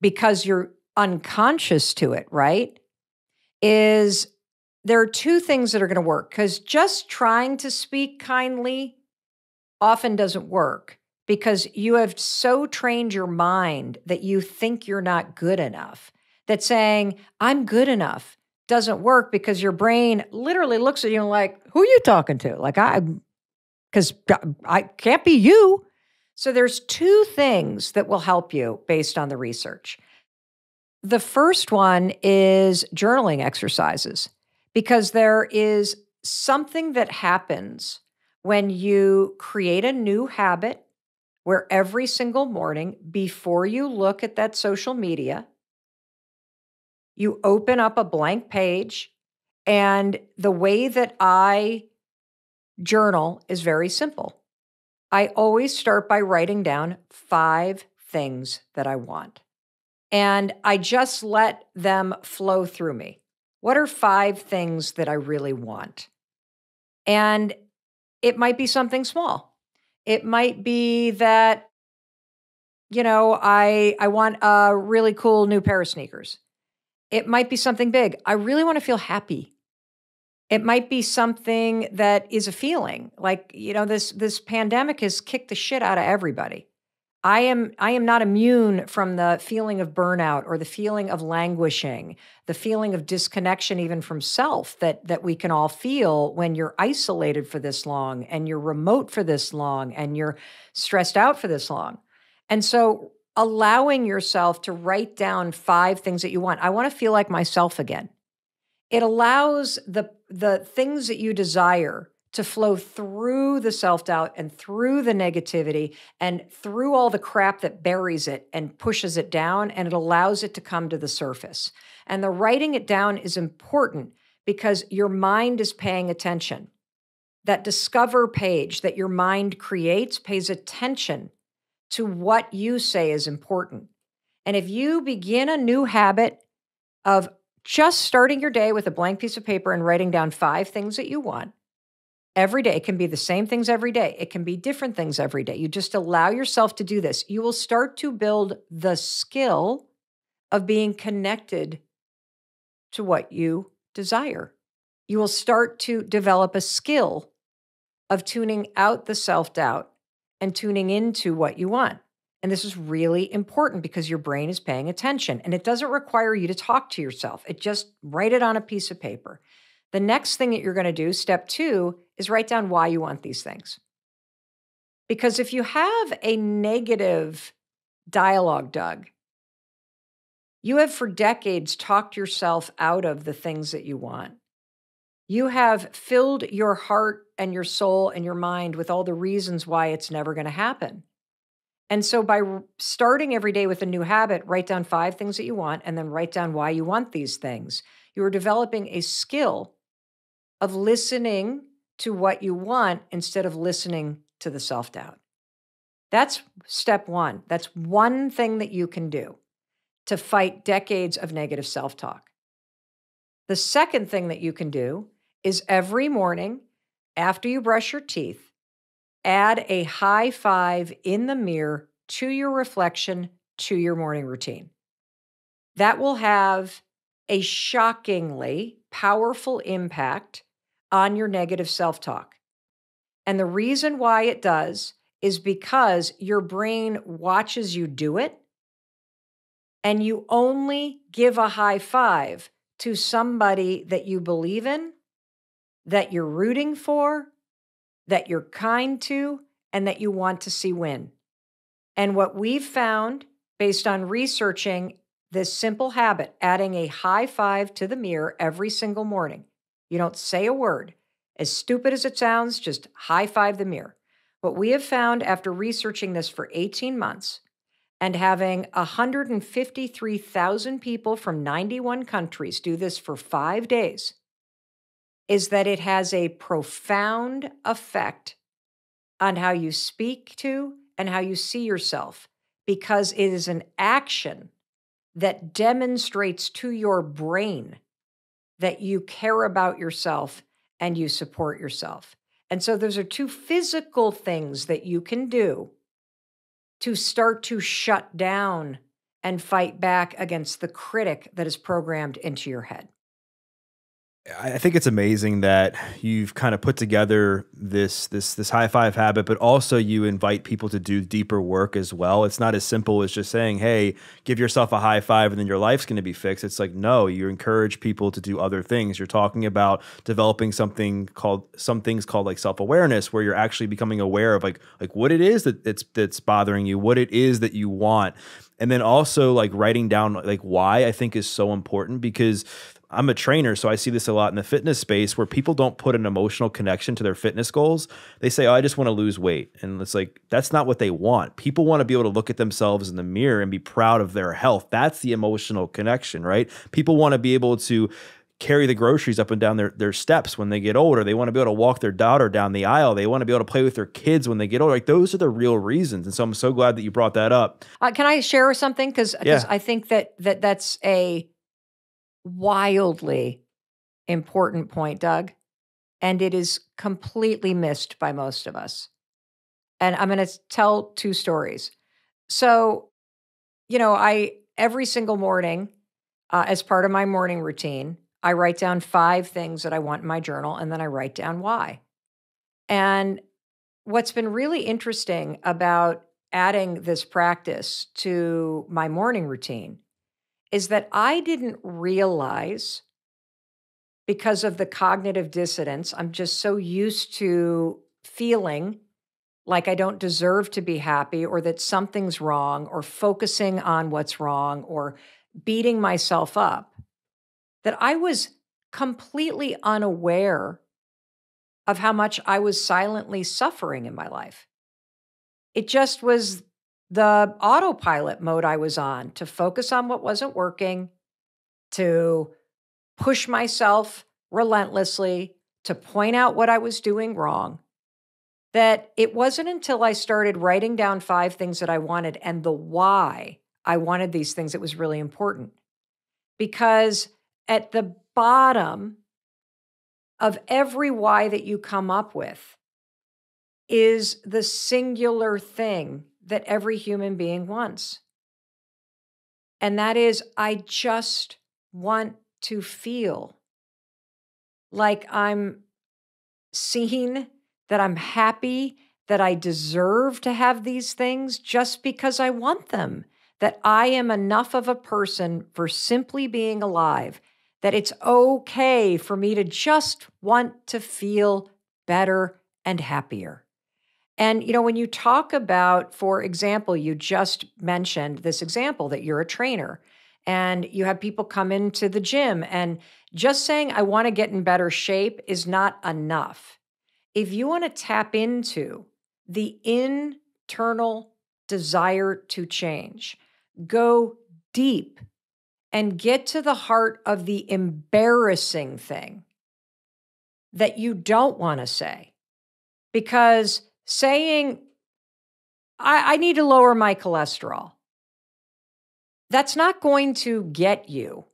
because you're unconscious to it, right? Is there are two things that are going to work, because just trying to speak kindly often doesn't work because you have so trained your mind that you think you're not good enough, that saying, I'm good enough doesn't work because your brain literally looks at you and like, who are you talking to? Like, because I can't be you. So there's two things that will help you based on the research. The first one is journaling exercises, because there is something that happens when you create a new habit where every single morning before you look at that social media, you open up a blank page. And the way that I journal is very simple. I always start by writing down 5 things that I want. And I just let them flow through me. What are 5 things that I really want? And it might be something small. It might be that, I want a really cool new pair of sneakers. It might be something big. I really want to feel happy. It might be something that is a feeling like, this pandemic has kicked the shit out of everybody. I am not immune from the feeling of burnout or the feeling of languishing, the feeling of disconnection even from self that we can all feel when you're isolated for this long and you're remote for this long and you're stressed out for this long. And so allowing yourself to write down 5 things that you want. I want to feel like myself again. It allows the things that you desire to flow through the self-doubt and through the negativity and through all the crap that buries it and pushes it down, and it allows it to come to the surface. And the writing it down is important because your mind is paying attention. That discover page that your mind creates pays attention to what you say is important. And if you begin a new habit of just starting your day with a blank piece of paper and writing down 5 things that you want, every day, it can be the same things every day. It can be different things every day. You just allow yourself to do this. You will start to build the skill of being connected to what you desire. You will start to develop a skill of tuning out the self-doubt and tuning into what you want. And this is really important because your brain is paying attention, and it doesn't require you to talk to yourself. It just write it on a piece of paper. The next thing that you're going to do, step 2, is write down why you want these things. Because if you have a negative dialogue, Doug, you have for decades talked yourself out of the things that you want. You have filled your heart and your soul and your mind with all the reasons why it's never going to happen. And so by starting every day with a new habit, write down 5 things that you want and then write down why you want these things. You are developing a skill of listening to what you want instead of listening to the self-doubt. That's step 1. That's one thing that you can do to fight decades of negative self-talk. The second thing that you can do is every morning after you brush your teeth, add a high 5 in the mirror to your reflection to your morning routine. That will have a shockingly powerful impact on your negative self-talk. And the reason why it does is because your brain watches you do it, and you only give a high 5 to somebody that you believe in, that you're rooting for, that you're kind to, and that you want to see win. And what we've found based on researching this simple habit, adding a high 5 to the mirror every single morning, you don't say a word. As stupid as it sounds, just high 5 the mirror. What we have found after researching this for 18 months and having 153,000 people from 91 countries do this for 5 days is that it has a profound effect on how you speak to and how you see yourself, because it is an action that demonstrates to your brain that you care about yourself and you support yourself. And so those are 2 physical things that you can do to start to shut down and fight back against the critic that is programmed into your head? I think it's amazing that you've kind of put together this high five habit, but also you invite people to do deeper work as well. It's not as simple as just saying, hey, give yourself a high five and then your life's going to be fixed. It's like, no, you encourage people to do other things. You're talking about developing some things called like self-awareness, where you're actually becoming aware of like what it is that's bothering you, what it is that you want. And then also like writing down like why, I think is so important, because I'm a trainer, so I see this a lot in the fitness space where people don't put an emotional connection to their fitness goals. They say, oh, I just want to lose weight. And it's like, that's not what they want. People want to be able to look at themselves in the mirror and be proud of their health. That's the emotional connection, right? People want to be able to carry the groceries up and down their steps when they get older. They want to be able to walk their daughter down the aisle. They want to be able to play with their kids when they get older. Like, those are the real reasons. And so I'm so glad that you brought that up. Can I share something? Because I think that's a wildly important point, Doug, and it is completely missed by most of us. And I'm going to tell 2 stories. So, every single morning, as part of my morning routine, I write down 5 things that I want in my journal, and then I write down why. And what's been really interesting about adding this practice to my morning routine is that I didn't realize, because of the cognitive dissonance, I'm just so used to feeling like I don't deserve to be happy, or that something's wrong, or focusing on what's wrong, or beating myself up, that I was completely unaware of how much I was silently suffering in my life. It just was the autopilot mode I was on, to focus on what wasn't working, to push myself relentlessly, to point out what I was doing wrong, that it wasn't until I started writing down 5 things that I wanted and the why I wanted these things that was really important. Because at the bottom of every why that you come up with is the singular thing that every human being wants. And that is, I just want to feel like I'm seen, that I'm happy, that I deserve to have these things just because I want them, that I am enough of a person for simply being alive, that it's okay for me to just want to feel better and happier. And, when you talk about, for example, you just mentioned this example that you're a trainer and you have people come into the gym, and just saying, I want to get in better shape is not enough. If you want to tap into the internal desire to change, go deep and get to the heart of the embarrassing thing that you don't want to say. Because saying, I need to lower my cholesterol, that's not going to get you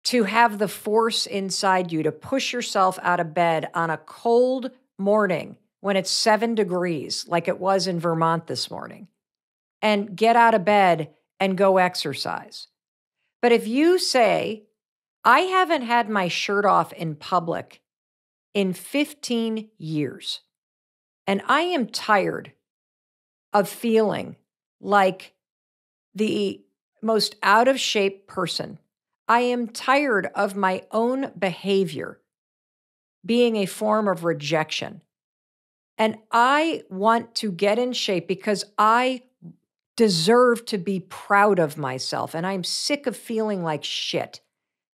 to have the force inside you to push yourself out of bed on a cold morning when it's 7 degrees, like it was in Vermont this morning, and get out of bed and go exercise. But if you say, I haven't had my shirt off in public in 15 years, and I am tired of feeling like the most out of shape person. I am tired of my own behavior being a form of rejection. And I want to get in shape because I deserve to be proud of myself. And I'm sick of feeling like shit.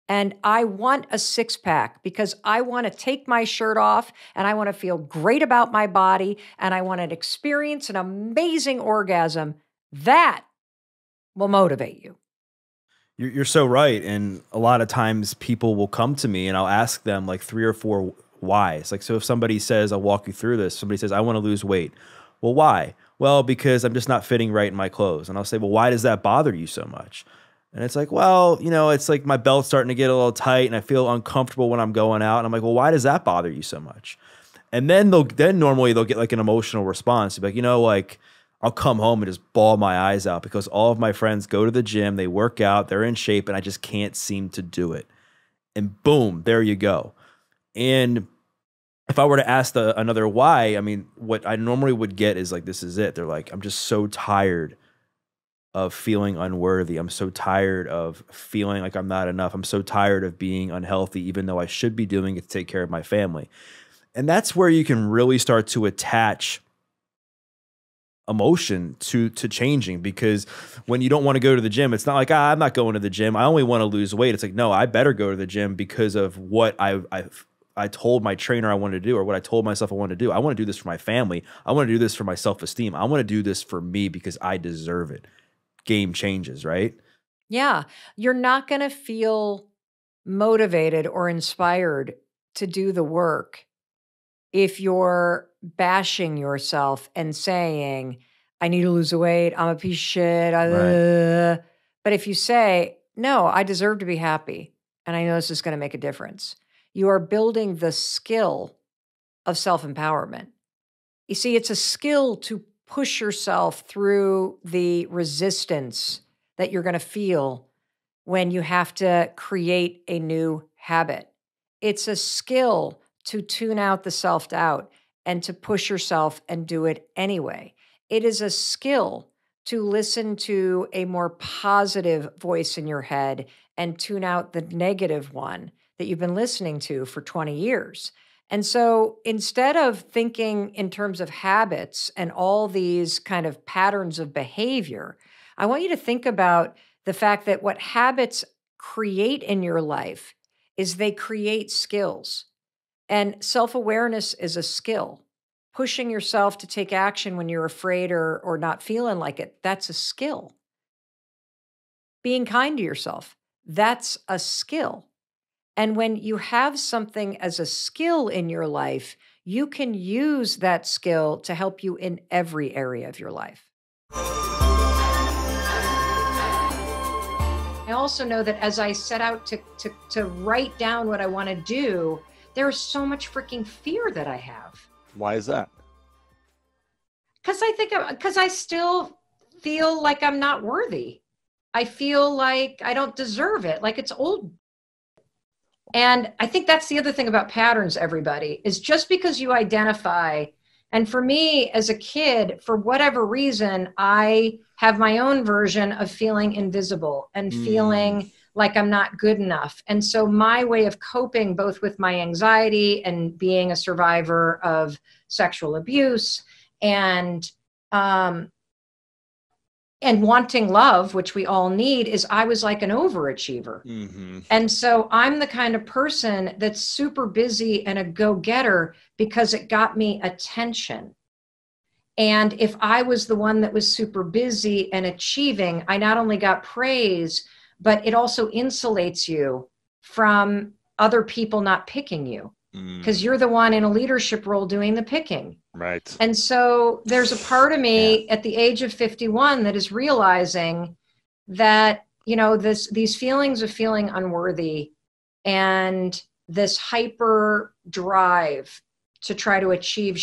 And I want a 6-pack because I want to take my shirt off and I want to feel great about my body and I want to experience an amazing orgasm. That will motivate you. You're so right. And a lot of times people will come to me and I'll ask them like 3 or 4 whys. Like, so if somebody says, I'll walk you through this, somebody says, I want to lose weight. Well, why? Well, because I'm just not fitting right in my clothes. And I'll say, well, why does that bother you so much? And it's like, well, it's like my belt's starting to get a little tight and I feel uncomfortable when I'm going out. And I'm like, well, why does that bother you so much? And then normally they'll get like an emotional response. They'll be like, I'll come home and just bawl my eyes out because all of my friends go to the gym, they work out, they're in shape, and I just can't seem to do it. And boom, there you go. And if I were to ask another why, I mean, what I normally would get is like, this is it. They're like, I'm just so tired of feeling unworthy. I'm so tired of feeling like I'm not enough. I'm so tired of being unhealthy, even though I should be doing it to take care of my family. And that's where you can really start to attach emotion to changing, because when you don't want to go to the gym, it's not like, I'm not going to the gym, I only want to lose weight. It's like, no, I better go to the gym because of what I told my trainer I wanted to do, or what I told myself I wanted to do. I want to do this for my family. I want to do this for my self-esteem. I want to do this for me because I deserve it. Game changes, right? Yeah. You're not going to feel motivated or inspired to do the work if you're bashing yourself and saying, I need to lose weight, I'm a piece of shit. Right. But if you say, no, I deserve to be happy, and I know this is going to make a difference, you are building the skill of self-empowerment. You see, it's a skill to push yourself through the resistance that you're going to feel when you have to create a new habit. It's a skill to tune out the self-doubt and to push yourself and do it anyway. It is a skill to listen to a more positive voice in your head and tune out the negative one that you've been listening to for 20 years. And so instead of thinking in terms of habits and all these kind of patterns of behavior, I want you to think about the fact that what habits create in your life is they create skills. And self-awareness is a skill. Pushing yourself to take action when you're afraid or not feeling like it, that's a skill. Being kind to yourself, that's a skill. And when you have something as a skill in your life, you can use that skill to help you in every area of your life. I also know that as I set out to write down what I want to do, there's so much freaking fear that I have. Why is that? Because I still feel like I'm not worthy. I feel like I don't deserve it, like it's old. And I think that's the other thing about patterns, everybody, is just because you identify, and for me as a kid, for whatever reason, I have my own version of feeling invisible and feeling like I'm not good enough. And so my way of coping, both with my anxiety and being a survivor of sexual abuse and wanting love, which we all need, is I was like an overachiever. Mm-hmm. And so I'm the kind of person that's super busy and a go-getter because it got me attention. And if I was the one that was super busy and achieving, I not only got praise, but it also insulates you from other people not picking you because you're the one in a leadership role doing the picking. Right. And so there's a part of me at the age of 51 that is realizing that, you know, these feelings of feeling unworthy and this hyper drive to try to achieve,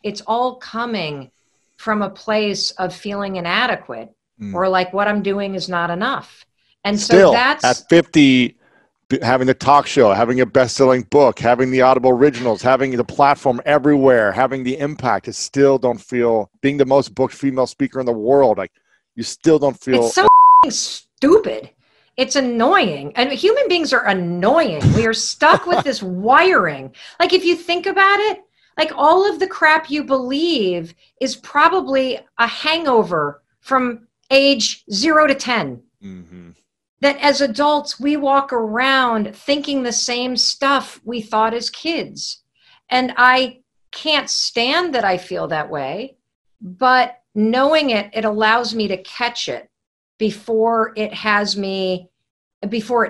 it's all coming from a place of feeling inadequate or like what I'm doing is not enough. And still, so that's at 50, having the talk show, having a best-selling book, having the Audible originals, having the platform everywhere, having the impact, it still don't feel, being the most booked female speaker in the world, like you still don't feel. It's so stupid. It's annoying. And human beings are annoying. We are stuck with this wiring. Like if you think about it, like all of the crap you believe is probably a hangover from age 0 to 10. Mm-hmm. That as adults, we walk around thinking the same stuff we thought as kids. And I can't stand that I feel that way, but knowing it, it allows me to catch it before it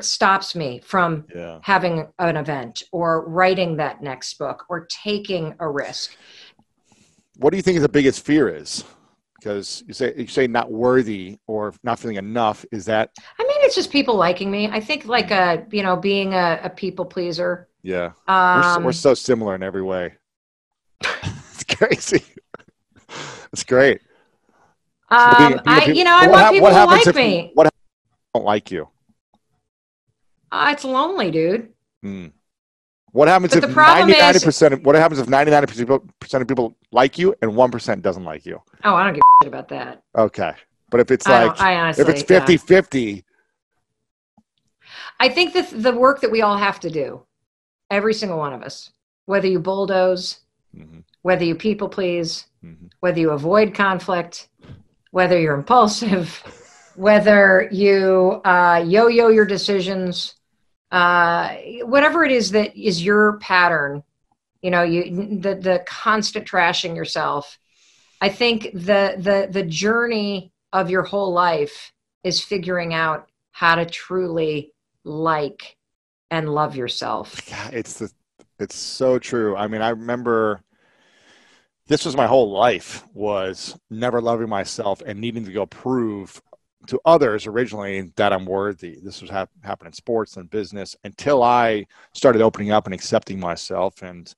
stops me from having an event or writing that next book or taking a risk. What do you think the biggest fear is? Because you say not worthy or not feeling enough. Is that? I mean, it's just people liking me. I think like being a people pleaser. Yeah, we're so similar in every way. It's crazy. It's great. I want people to like me. What happens if they don't like you? It's lonely, dude. What happens But if the problem 99%? What happens if 99% of people like you and 1% doesn't like you? Oh, I don't give a shit about that. Okay, but if it's I like honestly, if it's 50-50, I think that the work that we all have to do, every single one of us, whether you bulldoze, whether you people please, whether you avoid conflict, whether you're impulsive, whether you yo-yo your decisions, whatever it is that is your pattern, the constant trashing yourself. I think the journey of your whole life is figuring out how to truly like and love yourself. Yeah, it's so true. I mean, I remember this was my whole life, was never loving myself and needing to go prove to others originally that I'm worthy. This was happening in sports and business until I started opening up and accepting myself and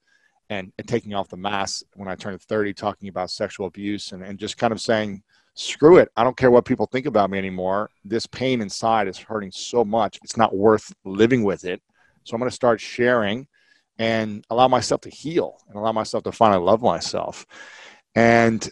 taking off the mask when I turned 30, talking about sexual abuse and just kind of saying, screw it. I don't care what people think about me anymore. This pain inside is hurting so much. It's not worth living with it. So I'm going to start sharing and allow myself to heal and allow myself to finally love myself. And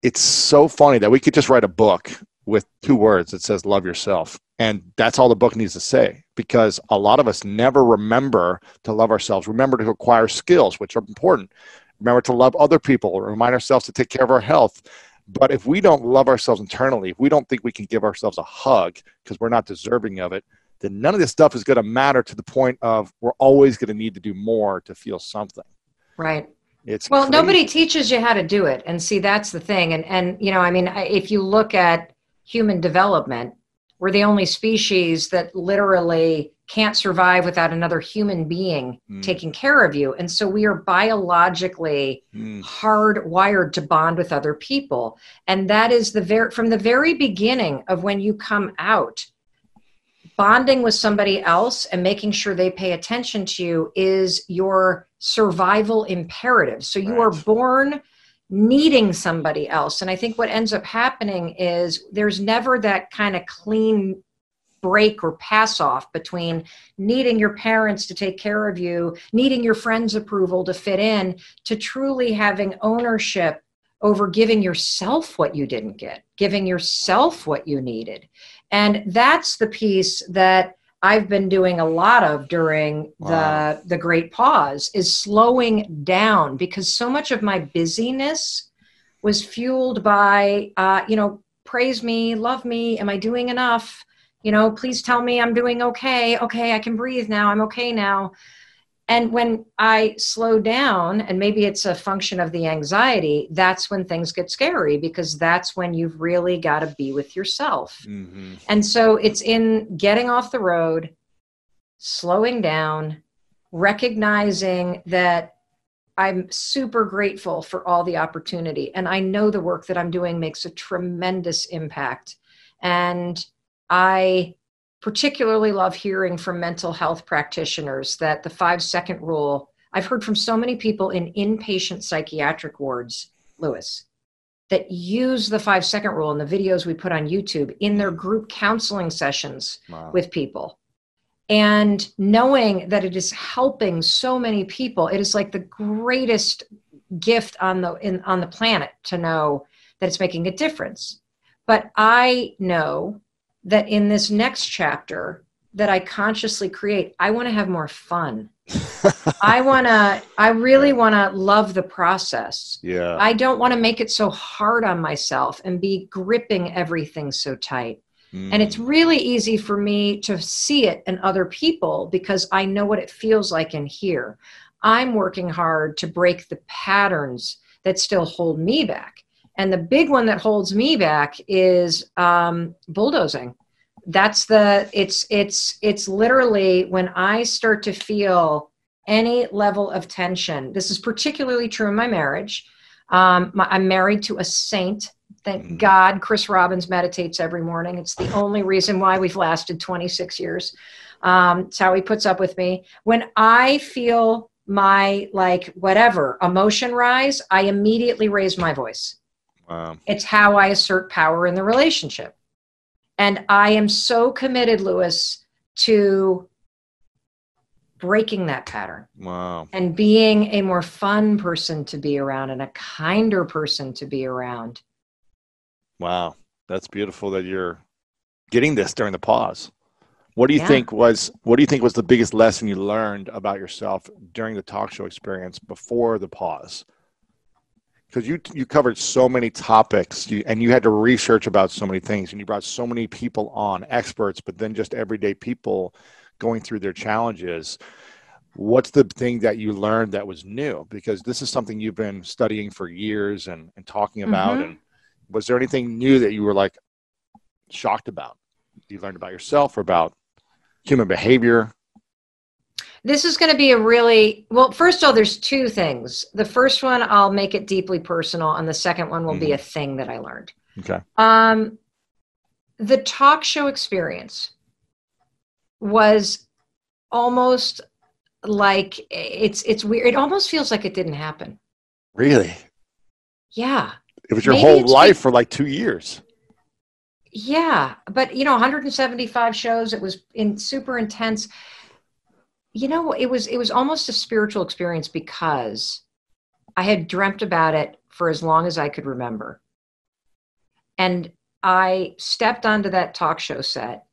it's so funny that we could just write a book with 2 words that says love yourself. And that's all the book needs to say, because a lot of us never remember to love ourselves, remember to acquire skills, which are important, remember to love other people, remind ourselves to take care of our health. But if we don't love ourselves internally, if we don't think we can give ourselves a hug because we're not deserving of it, then none of this stuff is going to matter, to the point of we're always going to need to do more to feel something. Right. It's well, crazy. Nobody teaches you how to do it. And see, that's the thing. And if you look at human development, we're the only species that literally can't survive without another human being taking care of you. And so we are biologically hardwired to bond with other people. And that is from the very beginning of when you come out, bonding with somebody else and making sure they pay attention to you is your survival imperative. So you are born needing somebody else. And I think what ends up happening is there's never that kind of clean break or pass off between needing your parents to take care of you, needing your friends' approval to fit in, to truly having ownership over giving yourself what you didn't get, giving yourself what you needed. And that's the piece that I've been doing a lot of during the great pause, is slowing down, because so much of my busyness was fueled by, praise me, love me. Am I doing enough? Please tell me I'm doing okay. Okay, I can breathe now. I'm okay now. And when I slow down, and maybe it's a function of the anxiety, that's when things get scary, because that's when you've really got to be with yourself. And so it's in getting off the road, slowing down, recognizing that I'm super grateful for all the opportunity. And I know the work that I'm doing makes a tremendous impact. And I particularly love hearing from mental health practitioners that the 5-second rule, I've heard from so many people in inpatient psychiatric wards, Lewis, that use the 5-second rule in the videos we put on YouTube in their group counseling sessions with people. And knowing that it is helping so many people, it is like the greatest gift on the planet to know that it's making a difference. But I know that in this next chapter that I consciously create, I want to have more fun. I really want to love the process. Yeah. I don't want to make it so hard on myself and be gripping everything so tight. And it's really easy for me to see it in other people because I know what it feels like in here. I'm working hard to break the patterns that still hold me back. And the big one that holds me back is bulldozing. It's literally when I start to feel any level of tension. This is particularly true in my marriage. I'm married to a saint. Thank God Chris Robbins meditates every morning. It's the only reason why we've lasted 26 years. It's how he puts up with me. When I feel my whatever emotion rise, I immediately raise my voice. It's how I assert power in the relationship. And I am so committed, Lewis, to breaking that pattern. Wow. And being a more fun person to be around and a kinder person to be around. Wow. That's beautiful that you're getting this during the pause. What do you think was the biggest lesson you learned about yourself during the talk show experience before the pause? Because you covered so many topics and you had to research about so many things, and you brought so many people on, experts, but then just everyday people going through their challenges. What's the thing that you learned that was new? Because this is something you've been studying for years and talking about. And was there anything new that you were like shocked about? You learned about yourself or about human behavior? This is going to be a really, well, first of all, there's two things. The first one, I'll make it deeply personal, and the second one will be a thing that I learned. Okay. The talk show experience was almost like, it's weird. It almost feels like it didn't happen. Really? Yeah. It was your whole life for like 2 years. Yeah. But, 175 shows, it was super intense. It was almost a spiritual experience because I had dreamt about it for as long as I could remember. And I stepped onto that talk show set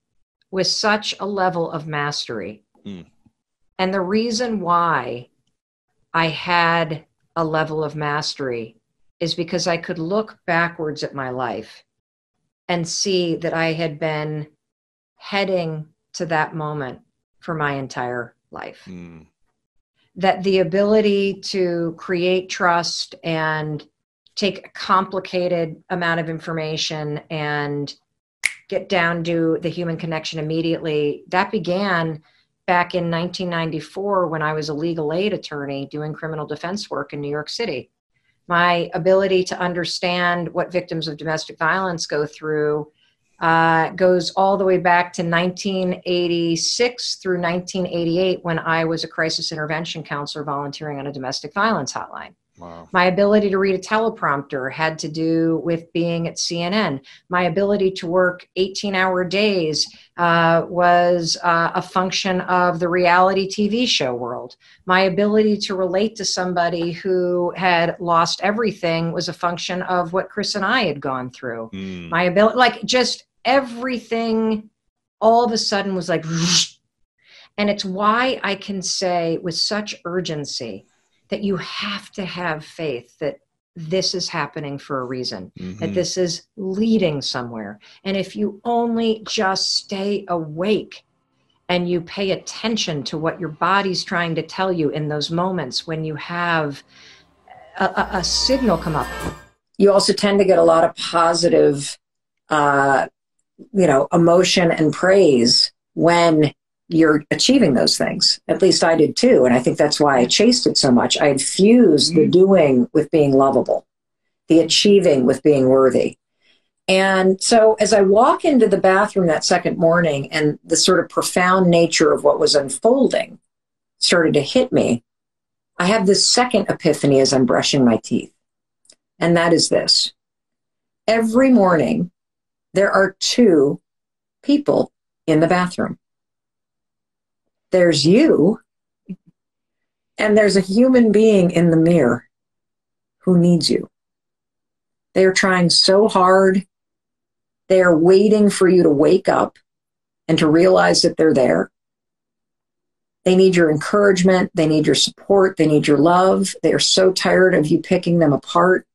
with such a level of mastery. And the reason why I had a level of mastery is because I could look backwards at my life and see that I had been heading to that moment for my entire life. That the ability to create trust and take a complicated amount of information and get down to the human connection immediately, that began back in 1994 when I was a legal aid attorney doing criminal defense work in New York City. My ability to understand what victims of domestic violence go through goes all the way back to 1986 through 1988 when I was a crisis intervention counselor volunteering on a domestic violence hotline. Wow. My ability to read a teleprompter had to do with being at CNN. My ability to work 18-hour days was a function of the reality TV show world. My ability to relate to somebody who had lost everything was a function of what Chris and I had gone through. My ability, like just everything all of a sudden was like, and it's why I can say with such urgency that you have to have faith that this is happening for a reason, that this is leading somewhere. And if you only just stay awake and you pay attention to what your body's trying to tell you in those moments when you have a signal come up. You also tend to get a lot of positive, emotion and praise when you're achieving those things. At least I did too. And I think that's why I chased it so much. I had fused the doing with being lovable, the achieving with being worthy. And so as I walk into the bathroom that second morning and the sort of profound nature of what was unfolding started to hit me, I have this second epiphany as I'm brushing my teeth. And that is this. Every morning, there are two people in the bathroom. There's you, and there's a human being in the mirror who needs you. They are trying so hard. They are waiting for you to wake up and to realize that they're there. They need your encouragement. They need your support. They need your love. They are so tired of you picking them apart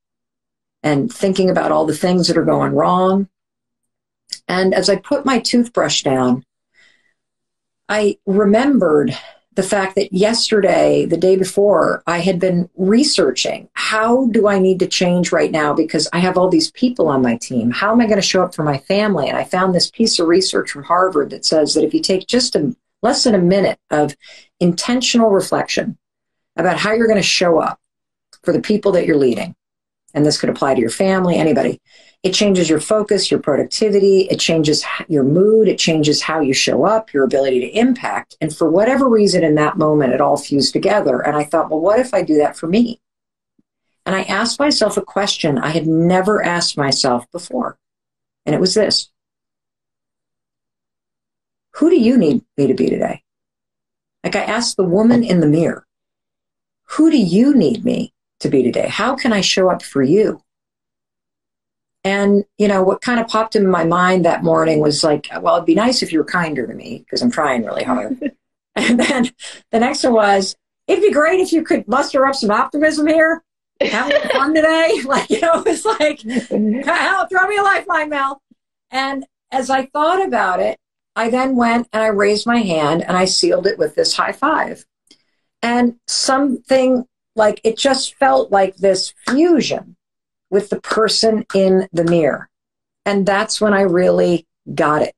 and thinking about all the things that are going wrong. And as I put my toothbrush down, I remembered the fact that yesterday, the day before, I had been researching, how do I need to change right now because I have all these people on my team? How am I going to show up for my family? And I found this piece of research from Harvard that says that if you take just less than a minute of intentional reflection about how you're going to show up for the people that you're leading, and this could apply to your family, anybody, it changes your focus, your productivity, it changes your mood, it changes how you show up, your ability to impact. And for whatever reason in that moment, it all fused together. And I thought, well, what if I do that for me? And I asked myself a question I had never asked myself before. And it was this: who do you need me to be today? Like, I asked the woman in the mirror, who do you need me to be today? How can I show up for you? And, you know, what kind of popped in my mind that morning was like, well, it'd be nice if you were kinder to me because I'm trying really hard. And then the next one was, it'd be great if you could muster up some optimism here. Having fun today. Like, you know, it's like, hell, throw me a lifeline, Mel. And as I thought about it, I then went and I raised my hand and I sealed it with this high five. And something like, it just felt like this fusion with the person in the mirror. And that's when I really got it.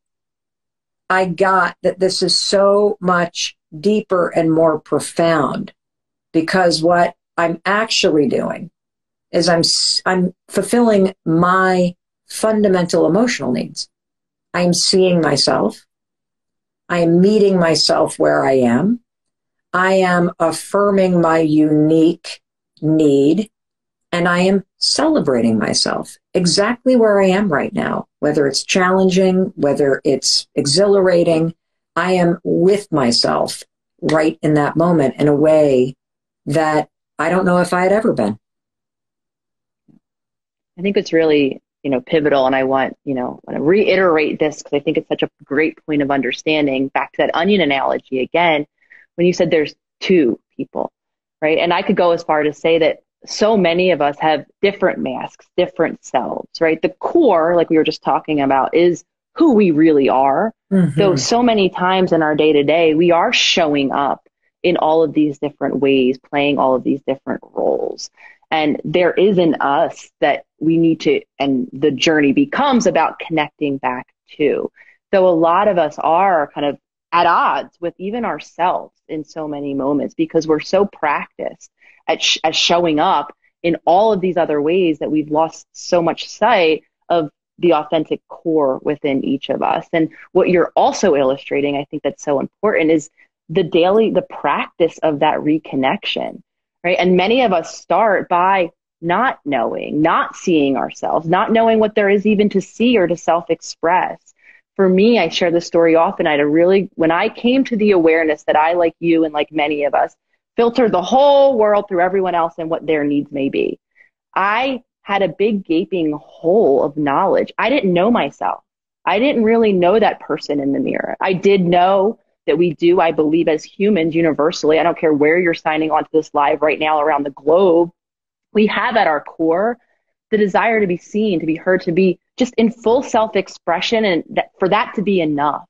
I got that this is so much deeper and more profound, because what I'm actually doing is I'm fulfilling my fundamental emotional needs. I'm seeing myself. I am meeting myself where I am. I am affirming my unique need, and I am celebrating myself exactly where I am right now, whether it's challenging, whether it's exhilarating. I am with myself right in that moment in a way that I don't know if I had ever been. I think it's really, pivotal. And I want to reiterate this because I think it's such a great point of understanding. Back to that onion analogy again, when you said there's two people, right? And I could go as far to say that so many of us have different masks, different selves, right? The core, like we were just talking about, is who we really are. Mm-hmm. Though so many times in our day to day, we are showing up in all of these different ways, playing all of these different roles. And there is an us that we need to, and the journey becomes about connecting back to. So a lot of us are kind of at odds with even ourselves in so many moments because we're so practiced at showing up in all of these other ways that we've lost so much sight of the authentic core within each of us. And what you're also illustrating, I think that's so important, is the practice of that reconnection, right? And many of us start by not knowing, not seeing ourselves, not knowing what there is even to see or to self-express. For me, I share this story often. When I came to the awareness that I, like you and like many of us, filter the whole world through everyone else and what their needs may be, I had a big gaping hole of knowledge. I didn't know myself. I didn't really know that person in the mirror. I did know that we do, I believe, as humans universally, I don't care where you're signing onto this live right now around the globe, we have at our core the desire to be seen, to be heard, to be just in full self-expression, and for that to be enough.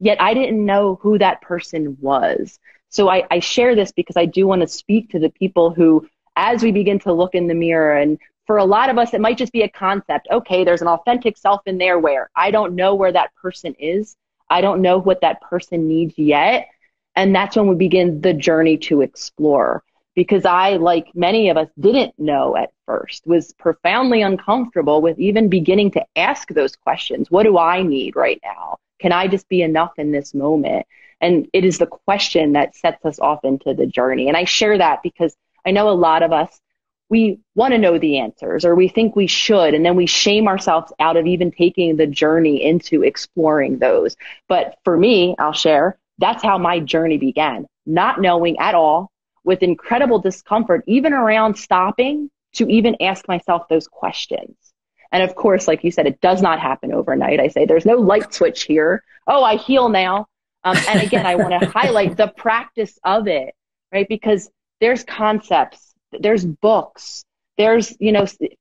Yet I didn't know who that person was. So I share this because I do want to speak to the people who, as we begin to look in the mirror, and for a lot of us, it might just be a concept. Okay, there's an authentic self in there where I don't know where that person is. I don't know what that person needs yet. And that's when we begin the journey to explore. Because I, like many of us, didn't know at first, was profoundly uncomfortable with even beginning to ask those questions. What do I need right now? Can I just be enough in this moment? And it is the question that sets us off into the journey. And I share that because I know a lot of us, we want to know the answers, or we think we should, and then we shame ourselves out of even taking the journey into exploring those. But for me, I'll share, that's how my journey began. Not knowing at all, with incredible discomfort, even around stopping to even ask myself those questions. And of course, like you said, it does not happen overnight. I say there's no light switch here. Oh, I heal now. And again, I want to highlight the practice of it, right? Because there's concepts, there's books, there's,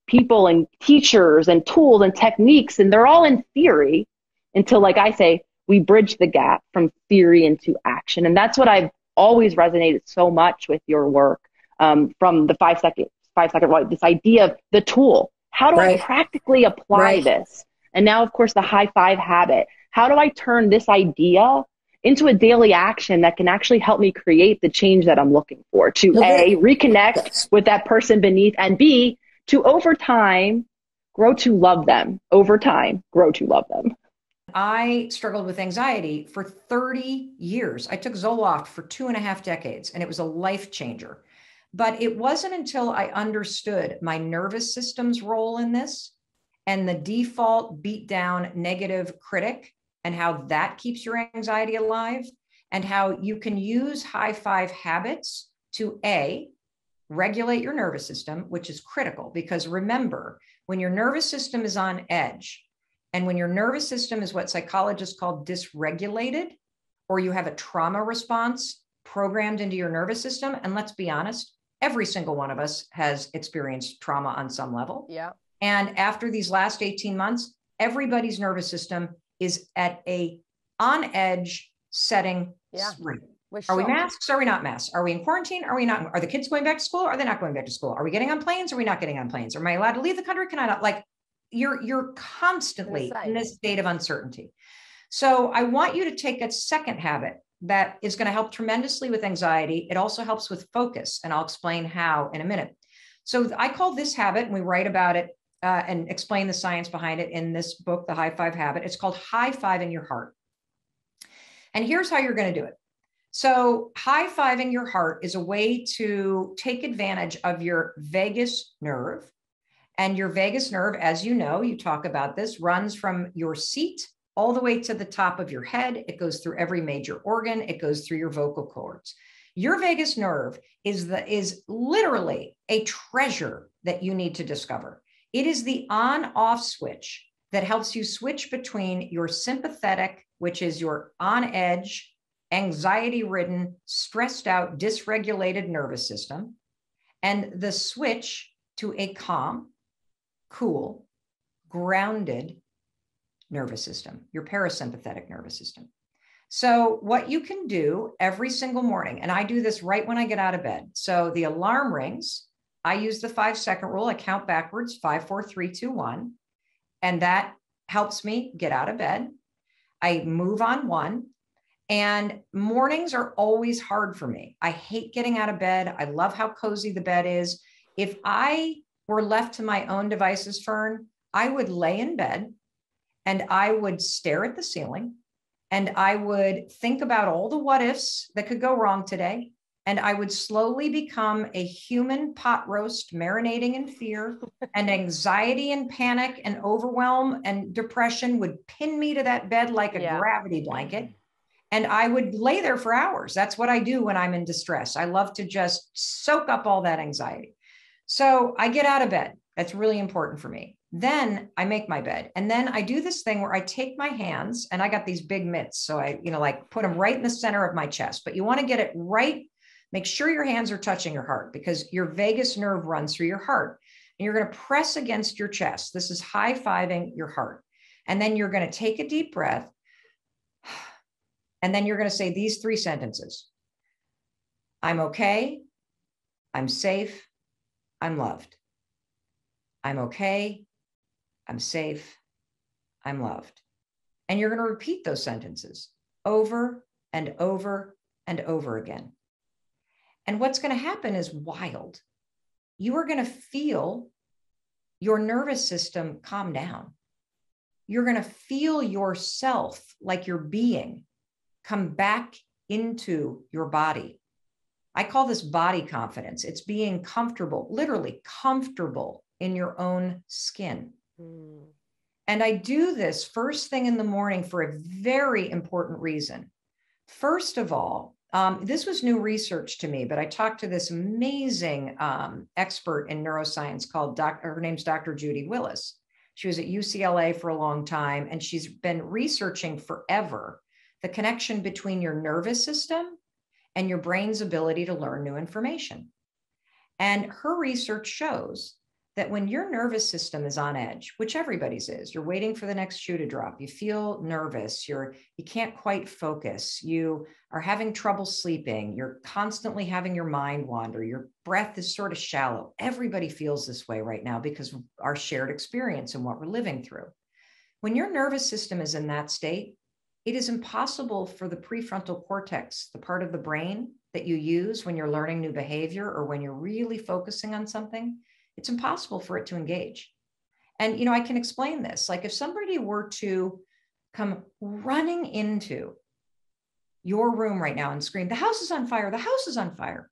people and teachers and tools and techniques, and they're all in theory until, like I say, we bridge the gap from theory into action. And that's what I've always resonated so much with your work, from the 5 second, this idea of the tool. How do I practically apply this? And now, of course, the high five habit. How do I turn this idea into a daily action that can actually help me create the change that I'm looking for, to A, reconnect with that person beneath, and B, to over time, grow to love them. Over time, grow to love them. I struggled with anxiety for 30 years. I took Zoloft for 2.5 decades, and it was a life changer. But it wasn't until I understood my nervous system's role in this and the default beat down negative critic and how that keeps your anxiety alive and how you can use high five habits to regulate your nervous system, which is critical because remember, when your nervous system is on edge and when your nervous system is what psychologists call dysregulated, or you have a trauma response programmed into your nervous system, and let's be honest, every single one of us has experienced trauma on some level. Yeah. And after these last 18 months, everybody's nervous system is at a on edge setting. Yeah. Are we masks? Are we not masks? Are we in quarantine? Are we not? Are the kids going back to school? Are they not going back to school? Are we getting on planes? Are we not getting on planes? Am I allowed to leave the country? Can I not? Like you're constantly in this state of uncertainty. So I want you to take a second habit that is going to help tremendously with anxiety. It also helps with focus, and I'll explain how in a minute. So I call this habit, and we write about it and explain the science behind it in this book, The High Five Habit. It's called high-fiving your heart. And here's how you're going to do it. So high-fiving your heart is a way to take advantage of your vagus nerve. And your vagus nerve, as you know, you talk about this, runs from your seat all the way to the top of your head. It goes through every major organ. It goes through your vocal cords. Your vagus nerve is literally a treasure that you need to discover. It is the on-off switch that helps you switch between your sympathetic, which is your on-edge, anxiety-ridden, stressed out, dysregulated nervous system, and the switch to a calm, cool, grounded nervous system, your parasympathetic nervous system. So what you can do every single morning, and I do this right when I get out of bed. So the alarm rings. I use the 5-second rule. I count backwards, 5, 4, 3, 2, 1. And that helps me get out of bed. I move on one. And mornings are always hard for me. I hate getting out of bed. I love how cozy the bed is. If I were left to my own devices, Fern, I would lay in bed and I would stare at the ceiling and I would think about all the what ifs that could go wrong today. And I would slowly become a human pot roast marinating in fear, and anxiety and panic and overwhelm and depression would pin me to that bed like a gravity blanket. And I would lay there for hours. That's what I do when I'm in distress. I love to just soak up all that anxiety. So I get out of bed. That's really important for me. Then I make my bed. And then I do this thing where I take my hands, and I got these big mitts. So I, like put them right in the center of my chest, but you want to get it right. Make sure your hands are touching your heart because your vagus nerve runs through your heart. And you're going to press against your chest. This is high-fiving your heart. And then you're going to take a deep breath. And then you're going to say these 3 sentences. I'm okay. I'm safe. I'm loved. I'm okay. I'm safe. I'm loved. And you're going to repeat those sentences over and over and over again. And what's going to happen is wild. You are going to feel your nervous system calm down. You're going to feel yourself, like your being, come back into your body. I call this body confidence. It's being comfortable, literally comfortable in your own skin. And I do this first thing in the morning for a very important reason. First of all, this was new research to me, but I talked to this amazing expert in neuroscience called her name's Dr. Judy Willis. She was at UCLA for a long time, and she's been researching forever the connection between your nervous system and your brain's ability to learn new information. And her research shows that when your nervous system is on edge, which everybody's is, you're waiting for the next shoe to drop, you feel nervous, you can't quite focus, you are having trouble sleeping, you're constantly having your mind wander, your breath is sort of shallow. Everybody feels this way right now because of our shared experience and what we're living through. When your nervous system is in that state, it is impossible for the prefrontal cortex, the part of the brain that you use when you're learning new behavior or when you're really focusing on something, it's impossible for it to engage. And, I can explain this. Like if somebody were to come running into your room right now and scream, the house is on fire, the house is on fire.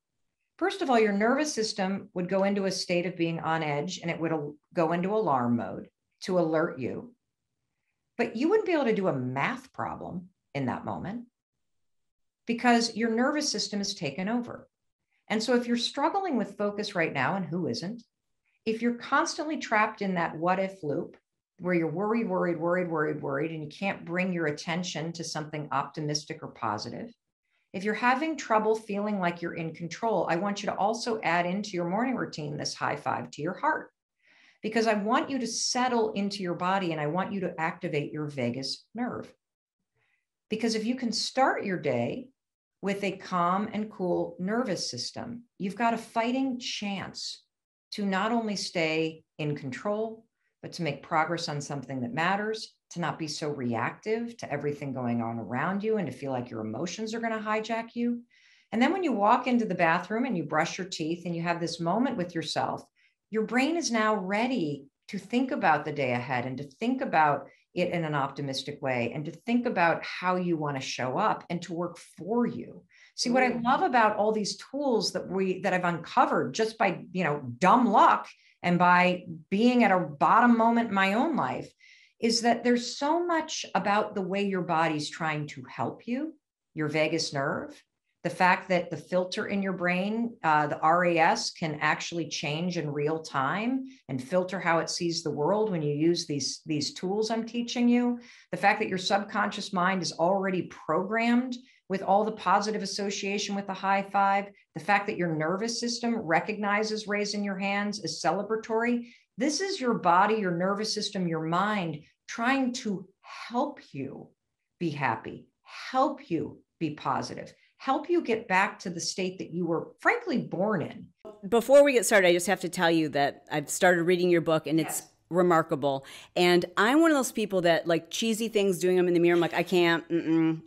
First of all, your nervous system would go into a state of being on edge, and it would go into alarm mode to alert you. But you wouldn't be able to do a math problem in that moment because your nervous system is taken over. And so if you're struggling with focus right now, and who isn't, if you're constantly trapped in that what if loop where you're worried, and you can't bring your attention to something optimistic or positive, if you're having trouble feeling like you're in control, I want you to also add into your morning routine this high five to your heart, because I want you to settle into your body and I want you to activate your vagus nerve. Because if you can start your day with a calm and cool nervous system, you've got a fighting chance to not only stay in control, but to make progress on something that matters, to not be so reactive to everything going on around you and to feel like your emotions are going to hijack you. And then when you walk into the bathroom and you brush your teeth and you have this moment with yourself, your brain is now ready to think about the day ahead and to think about it in an optimistic way and to think about how you want to show up and to work for you. See, what I love about all these tools that I've uncovered just by, dumb luck and by being at a bottom moment in my own life is that there's so much about the way your body's trying to help you, your vagus nerve, the fact that the filter in your brain, the RAS, can actually change in real time and filter how it sees the world when you use these tools I'm teaching you, the fact that your subconscious mind is already programmed with all the positive association with the high five, the fact that your nervous system recognizes raising your hands as celebratory. This is your body, your nervous system, your mind trying to help you be happy, help you be positive, help you get back to the state that you were frankly born in. Before we get started, I just have to tell you that I've started reading your book and it's remarkable. And I'm one of those people that like cheesy things, doing them in the mirror. I'm like, I can't,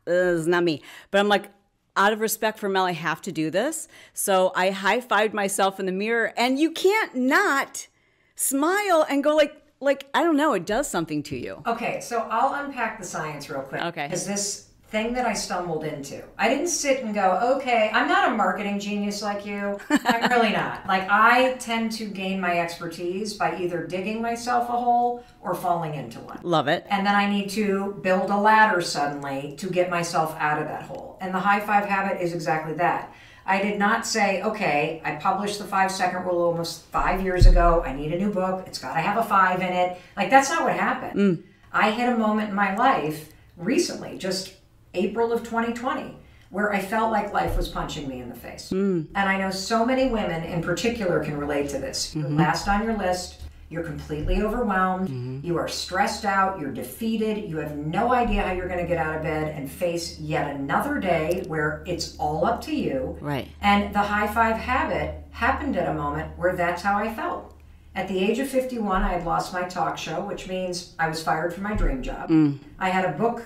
it's not me. But I'm like, out of respect for Mel, I have to do this. So I high-fived myself in the mirror, and you can't not smile and go like, I don't know, it does something to you. Okay, so I'll unpack the science real quick. Okay. Because this thing that I stumbled into, I didn't sit and go, okay, I'm not a marketing genius like you. I'm really not. Like, I tend to gain my expertise by either digging myself a hole or falling into one. Love it. And then I need to build a ladder suddenly to get myself out of that hole. And the high five habit is exactly that. I did not say, okay, I published the 5-second rule almost 5 years ago. I need a new book. It's got to have a 5 in it. Like, that's not what happened. I hit a moment in my life recently, just April of 2020, where I felt like life was punching me in the face. And I know so many women in particular can relate to this. You're last on your list. You're completely overwhelmed. You are stressed out. You're defeated. You have no idea how you're going to get out of bed and face yet another day where it's all up to you. Right. And the high five habit happened at a moment where that's how I felt. At the age of 51, I had lost my talk show, which means I was fired from my dream job. I had a book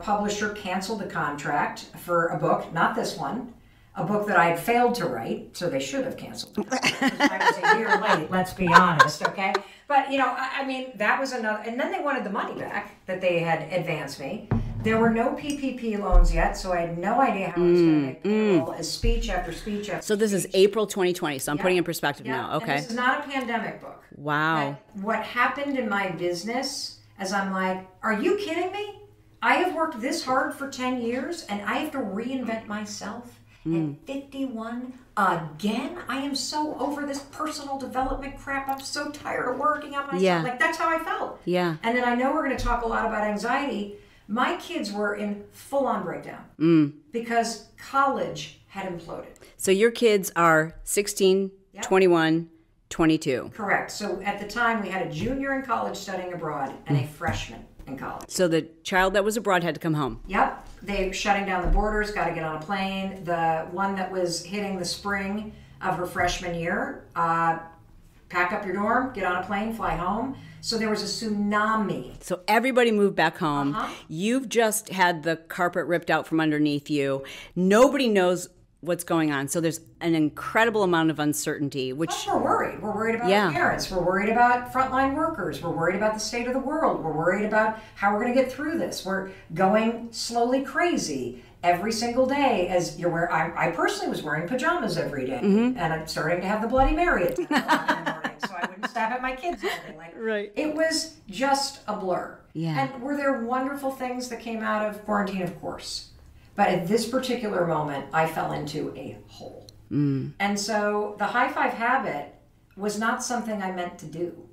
publisher cancel the contract for a book, not this one, a book that I had failed to write, so they should have canceled the contract. I was a year late, let's be honest, okay? But, I mean, that was another, and then they wanted the money back that they had advanced me. There were no PPP loans yet, so I had no idea how I was going to make payroll as speech after speech after So this is April 2020, so I'm putting in perspective now. Okay. And this is not a pandemic book. Wow. But what happened in my business is I'm like, are you kidding me? I have worked this hard for 10 years and I have to reinvent myself at 51 again? I am so over this personal development crap. I'm so tired of working on myself. Yeah. Like, that's how I felt. Yeah. And then I know we're going to talk a lot about anxiety. My kids were in full-on breakdown because college had imploded. So your kids are 16, 21, 22. Correct. So at the time, we had a junior in college studying abroad and a freshman in college. So the child that was abroad had to come home. Yep. They shutting down the borders, got to get on a plane. The one that was hitting the spring of her freshman year, pack up your dorm, get on a plane, fly home. So there was a tsunami. So everybody moved back home. You've just had the carpet ripped out from underneath you. Nobody knows what's going on. So there's an incredible amount of uncertainty, which... Plus we're worried. We're worried about our parents. We're worried about frontline workers. We're worried about the state of the world. We're worried about how we're going to get through this. We're going slowly crazy. every single day, as you're wearing, I personally was wearing pajamas every day, Mm-hmm. and I'm starting to have the Bloody Mary at 10 o'clock in the morning, so I wouldn't stab at my kids all day. Like, right. It was just a blur. Yeah. And were there wonderful things that came out of quarantine? Of course. But at this particular moment, I fell into a hole. And so the high five habit was not something I meant to do.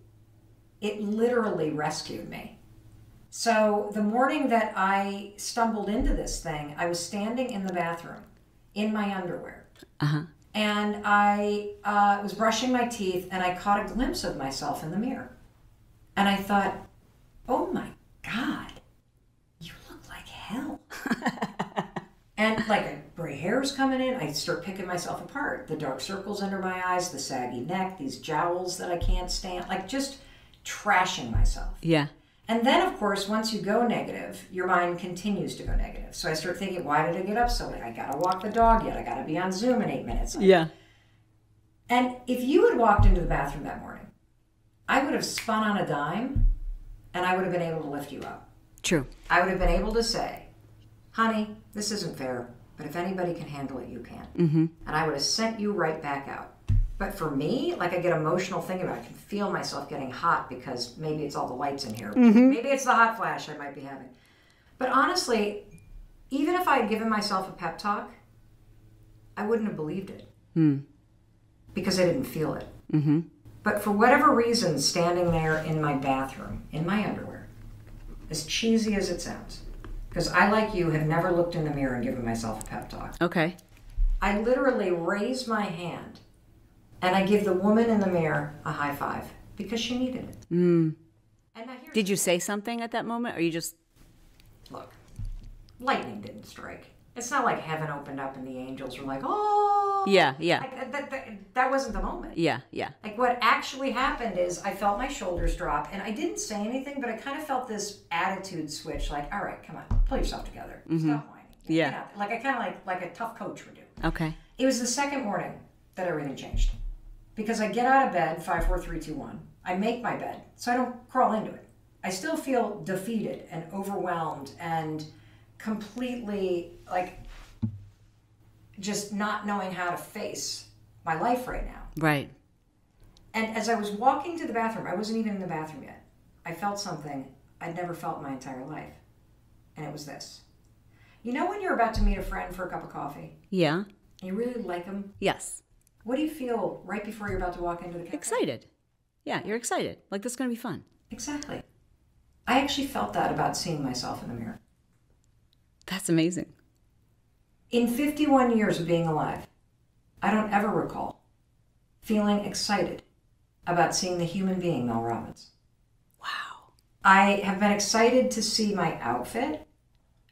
It literally rescued me. So the morning that I stumbled into this thing, I was standing in the bathroom in my underwear. And I was brushing my teeth, and I caught a glimpse of myself in the mirror. And I thought, oh my God, you look like hell. And like gray hair's coming in, I start picking myself apart. The dark circles under my eyes, the saggy neck, these jowls that I can't stand, like just trashing myself. Yeah. And then, of course, once you go negative, your mind continues to go negative. So I start thinking, why did I get up so late? I gotta walk the dog yet. I gotta be on Zoom in 8 minutes. Yeah. And if you had walked into the bathroom that morning, I would have spun on a dime and I would have been able to lift you up. True. I would have been able to say, honey, this isn't fair, but if anybody can handle it, you can. Mm-hmm. And I would have sent you right back out. But for me, like I get emotional thinking about it. I can feel myself getting hot because maybe it's all the lights in here. Mm-hmm. Maybe it's the hot flash I might be having. But honestly, even if I had given myself a pep talk, I wouldn't have believed it. Because I didn't feel it. Mm-hmm. But for whatever reason, standing there in my bathroom, in my underwear, as cheesy as it sounds, because I, like you, have never looked in the mirror and given myself a pep talk. Okay. I literally raise my hand and I give the woman in the mirror a high five because she needed it. Mm. And now here's Did you say something at that moment, or you just... Look, lightning didn't strike. It's not like heaven opened up and the angels were like, oh. Yeah, yeah. That wasn't the moment. Yeah, yeah. Like what actually happened is I felt my shoulders drop and I didn't say anything, but I kind of felt this attitude switch like, all right, come on, pull yourself together. Mm-hmm. Stop whining. Yeah. Get out. Like I kind of like a tough coach would do. Okay. It was the second morning that everything changed. Because I get out of bed, 5, 4, 3, 2, 1. I make my bed, so I don't crawl into it. I still feel defeated and overwhelmed and completely like just not knowing how to face my life right now. Right. And as I was walking to the bathroom, I wasn't even in the bathroom yet. I felt something I'd never felt in my entire life. And it was this. You know when you're about to meet a friend for a cup of coffee? Yeah. And you really like them? Yes. What do you feel right before you're about to walk into the cafe? Excited. Yeah, you're excited. Like, this is going to be fun. Exactly. I actually felt that about seeing myself in the mirror. That's amazing. In 51 years of being alive, I don't ever recall feeling excited about seeing the human being Mel Robbins. Wow. I have been excited to see my outfit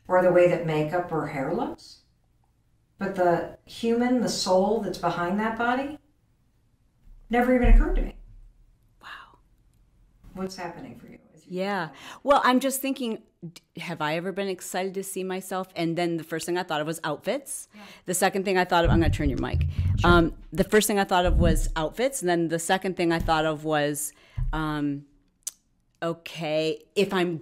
or the way that makeup or hair looks. But the human, the soul that's behind that body, never even occurred to me. Wow. What's happening for you? Yeah. Well, I'm just thinking, have I ever been excited to see myself? And then the first thing I thought of was outfits. Yeah. The second thing I thought of, I'm going to turn your mic. Sure. The first thing I thought of was outfits. And then the second thing I thought of was, okay, if I'm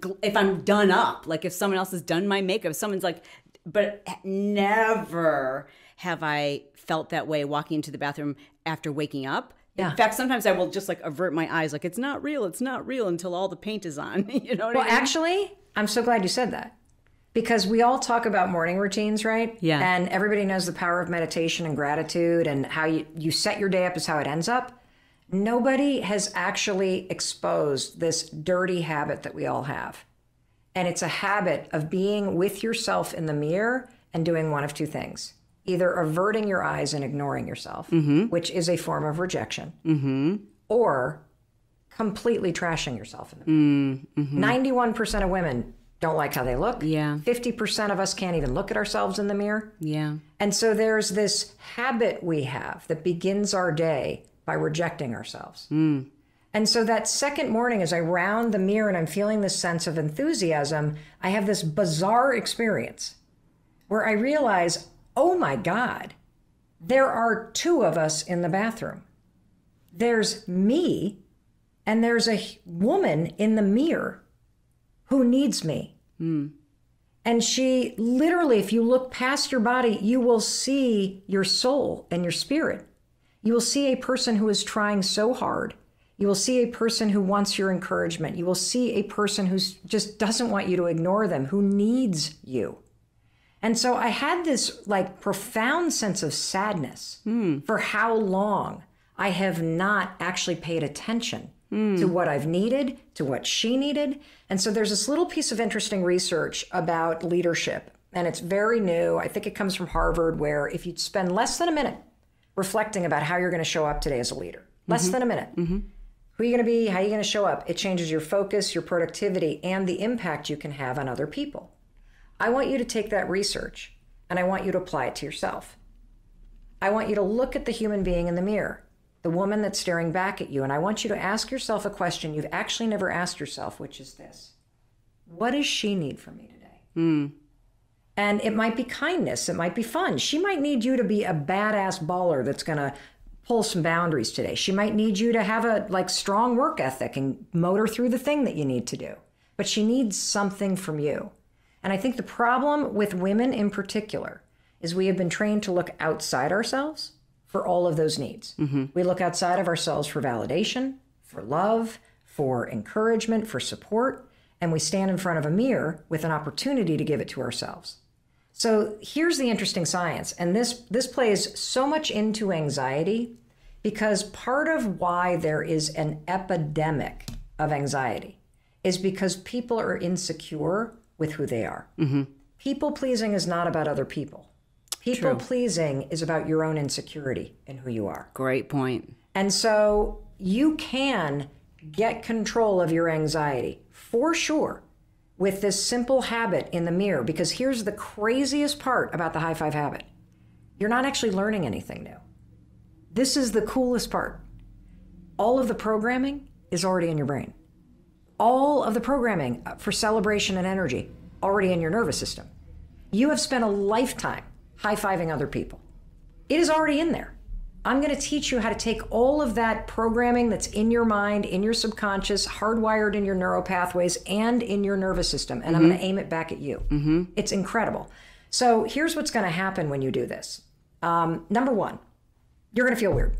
done up, like if someone else has done my makeup, someone's like, but never have I felt that way walking into the bathroom after waking up. Yeah. In fact, sometimes I will just like avert my eyes, like it's not real until all the paint is on. You know what I mean? Well, actually, I'm so glad you said that. Because we all talk about morning routines, right? Yeah. And everybody knows the power of meditation and gratitude and how you set your day up is how it ends up. Nobody has actually exposed this dirty habit that we all have. And it's a habit of being with yourself in the mirror and doing one of two things. Either averting your eyes and ignoring yourself, which is a form of rejection, or completely trashing yourself in the mirror. 91% of women don't like how they look. Yeah. 50% of us can't even look at ourselves in the mirror. Yeah. And so there's this habit we have that begins our day by rejecting ourselves. And so that second morning, as I round the mirror and I'm feeling this sense of enthusiasm, I have this bizarre experience where I realize, oh my God, there are two of us in the bathroom. There's me and there's a woman in the mirror who needs me. And she literally, if you look past your body, you will see your soul and your spirit. You will see a person who is trying so hard. You will see a person who wants your encouragement. You will see a person who just doesn't want you to ignore them, who needs you. And so I had this like profound sense of sadness for how long I have not actually paid attention to what I've needed, to what she needed. And so there's this little piece of interesting research about leadership, and it's very new. I think it comes from Harvard, where if you spend less than a minute reflecting about how you're going to show up today as a leader, less than a minute, who are you going to be, how are you going to show up, it changes your focus, your productivity, and the impact you can have on other people. I want you to take that research and I want you to apply it to yourself. I want you to look at the human being in the mirror, the woman that's staring back at you, and I want you to ask yourself a question you've actually never asked yourself, which is this: what does she need from me today? And it might be kindness, it might be fun. She might need you to be a badass baller that's gonna pull some boundaries today. She might need you to have a like strong work ethic and motor through the thing that you need to do. But she needs something from you. And I think the problem with women in particular is we have been trained to look outside ourselves for all of those needs. We look outside of ourselves for validation, for love, for encouragement, for support, and we stand in front of a mirror with an opportunity to give it to ourselves. So here's the interesting science, and this plays so much into anxiety, because part of why there is an epidemic of anxiety is because people are insecure with who they are. People pleasing is not about other people. People pleasing is about your own insecurity in who you are. Great point. And so you can get control of your anxiety for sure with this simple habit in the mirror, because here's the craziest part about the high five habit. You're not actually learning anything new. This is the coolest part. All of the programming is already in your brain. All of the programming for celebration and energy already in your nervous system. You have spent a lifetime high-fiving other people. It is already in there. I'm going to teach you how to take all of that programming that's in your mind, in your subconscious, hardwired in your neural pathways and in your nervous system, and I'm going to aim it back at you. It's incredible. So here's what's going to happen when you do this. Number one, you're going to feel weird.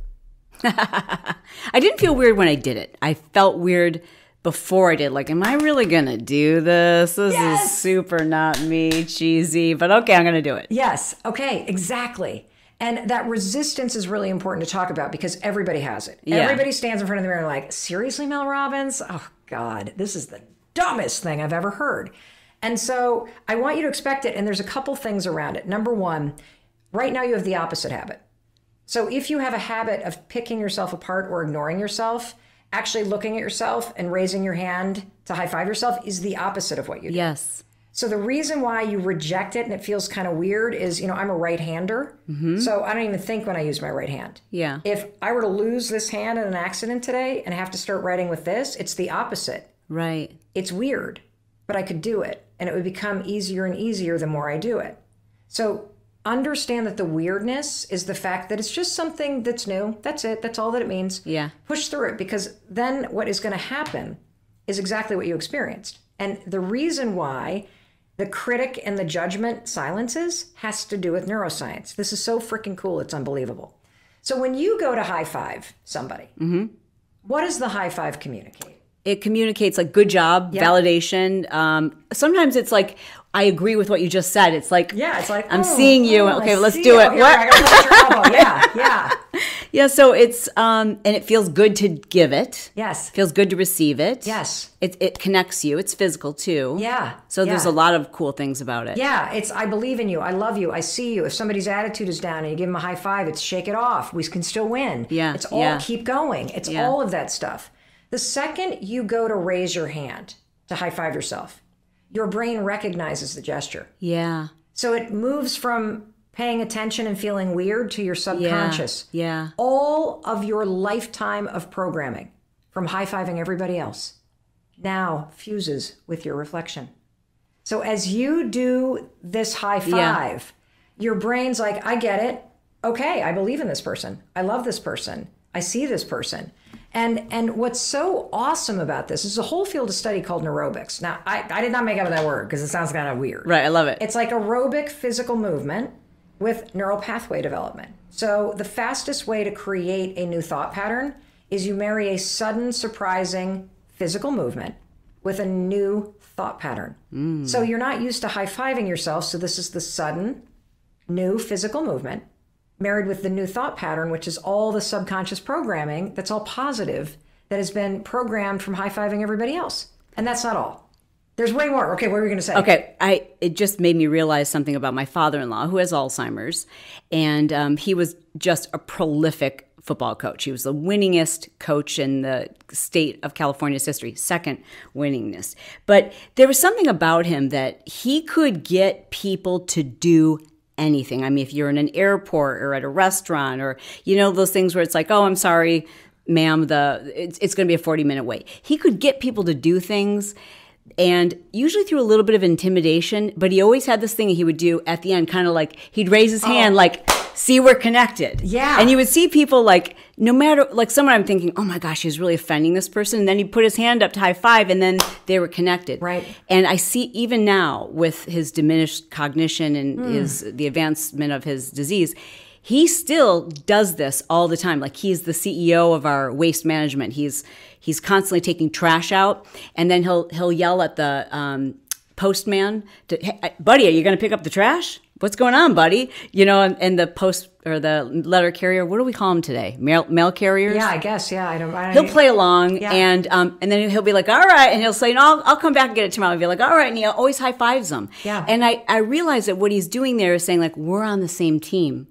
I didn't feel weird when I did it. I felt weird before I did. Like, am I really going to do this? This is super not me, cheesy, but okay, I'm going to do it. Yes. Okay, exactly. And that resistance is really important to talk about because everybody has it. Yeah. Everybody stands in front of the mirror and like, seriously, Mel Robbins? Oh, God, this is the dumbest thing I've ever heard. And so I want you to expect it. And there's a couple things around it. Number one, right now you have the opposite habit. So if you have a habit of picking yourself apart or ignoring yourself, actually looking at yourself and raising your hand to high five yourself is the opposite of what you do. Yes. So the reason why you reject it and it feels kind of weird is, you know, I'm a right-hander. So I don't even think when I use my right hand. Yeah. If I were to lose this hand in an accident today and have to start writing with this, it's the opposite. Right. It's weird, but I could do it. And it would become easier and easier the more I do it. So understand that the weirdness is the fact that it's just something that's new. That's it. That's all that it means. Yeah. Push through it, because then what is going to happen is exactly what you experienced. And the reason why the critic and the judgment silences has to do with neuroscience. This is so freaking cool. It's unbelievable. So when you go to high five somebody, what does the high five communicate? It communicates like good job, validation. Sometimes it's like, I agree with what you just said. It's like, it's like, I'm seeing you. Okay, let's do it. Here, I gotta touch your elbow. Yeah. Yeah, so it's, and it feels good to give it. Yes. It feels good to receive it. Yes. It connects you. It's physical too. Yeah. So there's a lot of cool things about it. Yeah, it's I believe in you. I love you. I see you. If somebody's attitude is down and you give them a high five, it's shake it off. We can still win. Yeah. It's all keep going. It's all of that stuff. The second you go to raise your hand to high five yourself, your brain recognizes the gesture. Yeah. So it moves from paying attention and feeling weird to your subconscious. Yeah. All of your lifetime of programming from high-fiving everybody else now fuses with your reflection. So as you do this high five, your brain's like, I get it. Okay, I believe in this person. I love this person. I see this person. And what's so awesome about this is a whole field of study called neurobics. Now, I did not make up that word because it sounds kind of weird. Right, I love it. It's like aerobic physical movement with neural pathway development. So the fastest way to create a new thought pattern is you marry a sudden, surprising physical movement with a new thought pattern. So you're not used to high-fiving yourself, so this is the sudden, new physical movement married with the new thought pattern, which is all the subconscious programming that's all positive, that has been programmed from high-fiving everybody else. And that's not all. There's way more. Okay, what were you going to say? Okay, it just made me realize something about my father-in-law who has Alzheimer's, and he was just a prolific football coach. He was the winningest coach in the state of California's history, second winningest. But there was something about him that he could get people to do anything. I mean, if you're in an airport or at a restaurant, or those things where it's like, oh, I'm sorry, ma'am, it's going to be a 40-minute wait. He could get people to do things, and usually through a little bit of intimidation, but he always had this thing he would do at the end, kind of like he'd raise his hand like, see, we're connected. Yeah. And you would see people like, no matter, like someone I'm thinking, oh my gosh, he's really offending this person. And then he'd put his hand up to high five, and then they were connected. Right. And I see even now with his diminished cognition and the advancement of his disease, he still does this all the time. Like, he's the CEO of our waste management. He's constantly taking trash out, and then he'll yell at the postman to, hey, buddy, are you going to pick up the trash? What's going on, buddy? And the post or the letter carrier, what do we call them today? Mail carriers? Yeah, I guess. Yeah, I don't. He'll play along, Yeah. and then he'll be like, all right, and he'll say, no, I'll come back and get it tomorrow. And be like, all right, and he always high fives them. Yeah. And I realize that what he's doing there is saying, like, we're on the same team.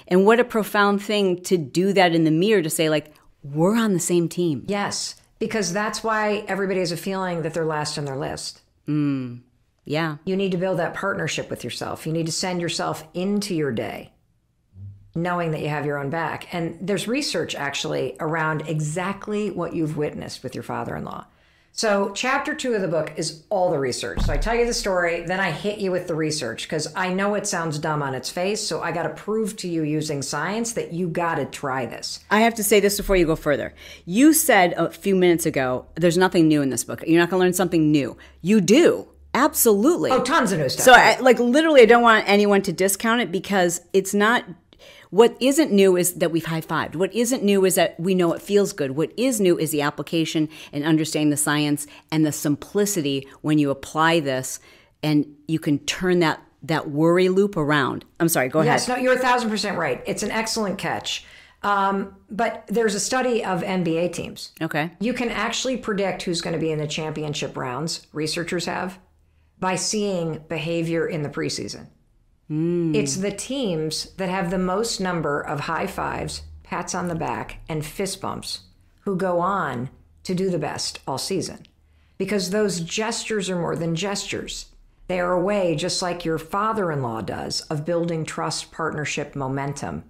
And what a profound thing to do that in the mirror, to say, like, we're on the same team. Yes, because that's why everybody has a feeling that they're last on their list. Yeah. You need to build that partnership with yourself. You need to send yourself into your day knowing that you have your own back. And there's research actually around exactly what you've witnessed with your father-in-law. So chapter 2 of the book is all the research. So I tell you the story, then I hit you with the research, because I know it sounds dumb on its face. So I got to prove to you using science that you got to try this. I have to say this before you go further. You said a few minutes ago, there's nothing new in this book. You're not going to learn something new. You do. Absolutely. Oh, tons of new stuff. So literally, I don't want anyone to discount it, because it's not, what isn't new is that we've high-fived. What isn't new is that we know it feels good. What is new is the application and understanding the science and the simplicity when you apply this, and you can turn that worry loop around. I'm sorry, go ahead. Yes, no, you're 1,000% right. It's an excellent catch. But there's a study of NBA teams. Okay. You can actually predict who's going to be in the championship rounds, researchers have, by seeing behavior in the preseason. It's the teams that have the most number of high fives, pats on the back, and fist bumps who go on to do the best all season. Because those gestures are more than gestures. They are a way, just like your father-in-law does, of building trust, partnership, momentum,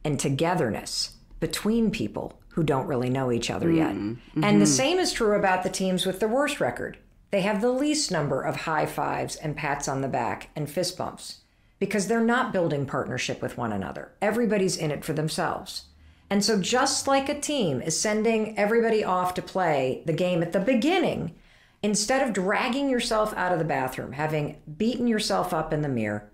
and togetherness between people who don't really know each other yet. And the same is true about the teams with the worst record. They have the least number of high fives and pats on the back and fist bumps, because they're not building partnership with one another. Everybody's in it for themselves. And so just like a team is sending everybody off to play the game at the beginning, instead of dragging yourself out of the bathroom, having beaten yourself up in the mirror,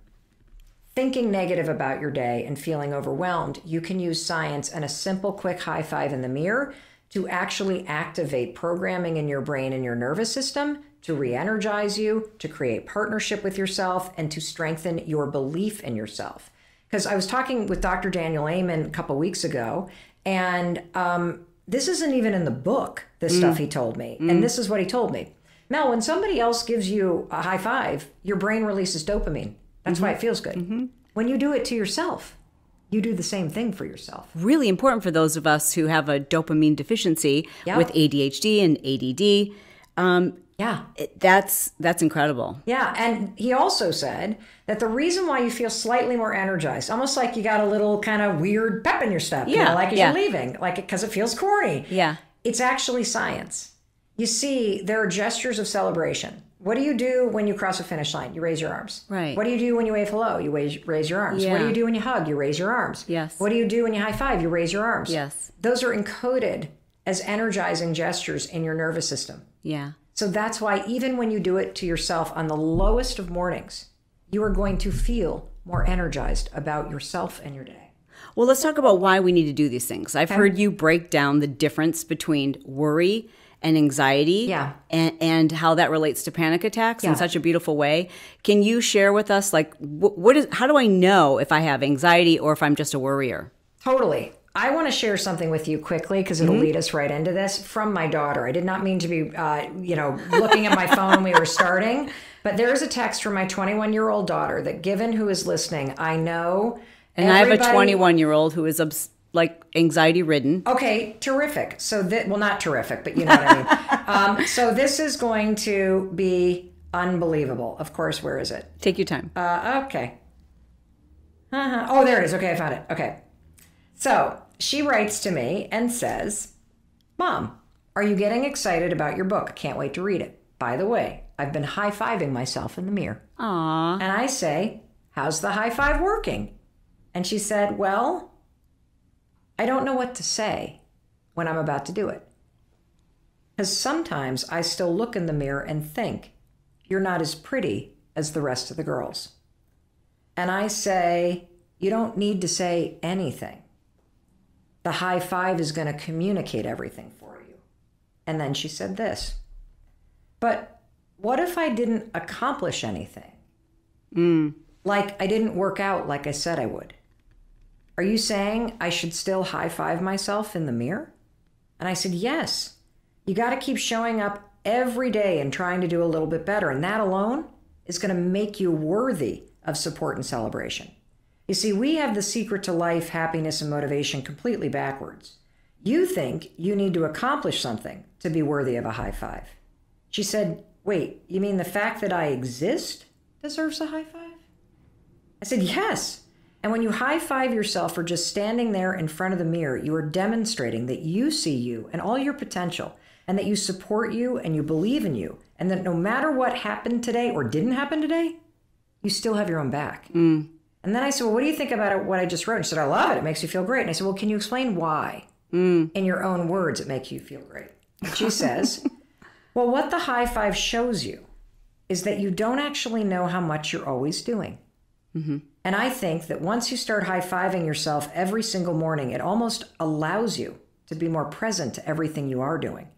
thinking negative about your day and feeling overwhelmed, you can use science and a simple, quick high five in the mirror to actually activate programming in your brain and your nervous system, to re-energize you, to create partnership with yourself, and to strengthen your belief in yourself. Because I was talking with Dr. Daniel Amen a couple weeks ago, and this isn't even in the book, this stuff he told me. And this is what he told me. Mel, when somebody else gives you a high five, your brain releases dopamine. That's why it feels good. When you do it to yourself, you do the same thing for yourself. Really important for those of us who have a dopamine deficiency with ADHD and ADD. That's incredible. Yeah, and he also said that the reason why you feel slightly more energized, almost like you got a little kind of weird pep in your step, you know, like as you're leaving, like because it feels corny. Yeah. It's actually science. You see, there are gestures of celebration. What do you do when you cross a finish line? You raise your arms. Right. What do you do when you wave hello? You raise your arms. Yeah. What do you do when you hug? You raise your arms. Yes. What do you do when you high five? You raise your arms. Yes. Those are encoded as energizing gestures in your nervous system. Yeah. So that's why even when you do it to yourself on the lowest of mornings, you are going to feel more energized about yourself and your day. Well, let's talk about why we need to do these things. I've heard you break down the difference between worry and anxiety, and how that relates to panic attacks in such a beautiful way. Can you share with us, like, how do I know if I have anxiety or if I'm just a worrier? Totally. I want to share something with you quickly because it'll lead us right into this from my daughter. I did not mean to be, looking at my phone when we were starting, but there is a text from my 21-year-old daughter that, given who is listening, I know. And I have a 21-year-old who is anxiety ridden. Okay, terrific. So well, not terrific, but you know what I mean. So this is going to be unbelievable. Of course, where is it? Take your time. Okay. Oh, there it is. Okay, I found it. Okay. So she writes to me and says, Mom, are you getting excited about your book? Can't wait to read it. By the way, I've been high-fiving myself in the mirror. Aww. And I say, how's the high five working? And she said, well, I don't know what to say when I'm about to do it. Because sometimes I still look in the mirror and think, you're not as pretty as the rest of the girls. And I say, you don't need to say anything. The high five is going to communicate everything for you. And then she said this, but what if I didn't accomplish anything? Like I didn't work out like I said I would. Are you saying I should still high five myself in the mirror? And I said, yes. You got to keep showing up every day and trying to do a little bit better. And that alone is going to make you worthy of support and celebration. You see, we have the secret to life, happiness, and motivation completely backwards. You think you need to accomplish something to be worthy of a high five. She said, wait, you mean the fact that I exist deserves a high five? I said, yes. And when you high five yourself for just standing there in front of the mirror, you are demonstrating that you see you and all your potential, and that you support you and you believe in you, and that no matter what happened today or didn't happen today, you still have your own back. And then I said, well, what do you think about what I just wrote? And she said, I love it. It makes you feel great. And I said, well, can you explain why in your own words it makes you feel great? And she says, well, what the high five shows you is that you don't actually know how much you're always doing. And I think that once you start high-fiving yourself every single morning, it almost allows you to be more present to everything you are doing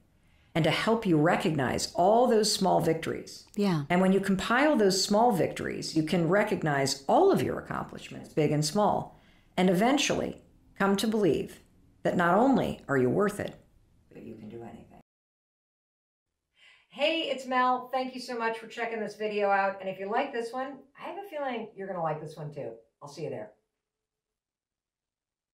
and to help you recognize all those small victories. Yeah. And when you compile those small victories, you can recognize all of your accomplishments, big and small, and eventually come to believe that not only are you worth it, but you can do anything. Hey, it's Mel. Thank you so much for checking this video out. And if you like this one, I have a feeling you're going to like this one too. I'll see you there.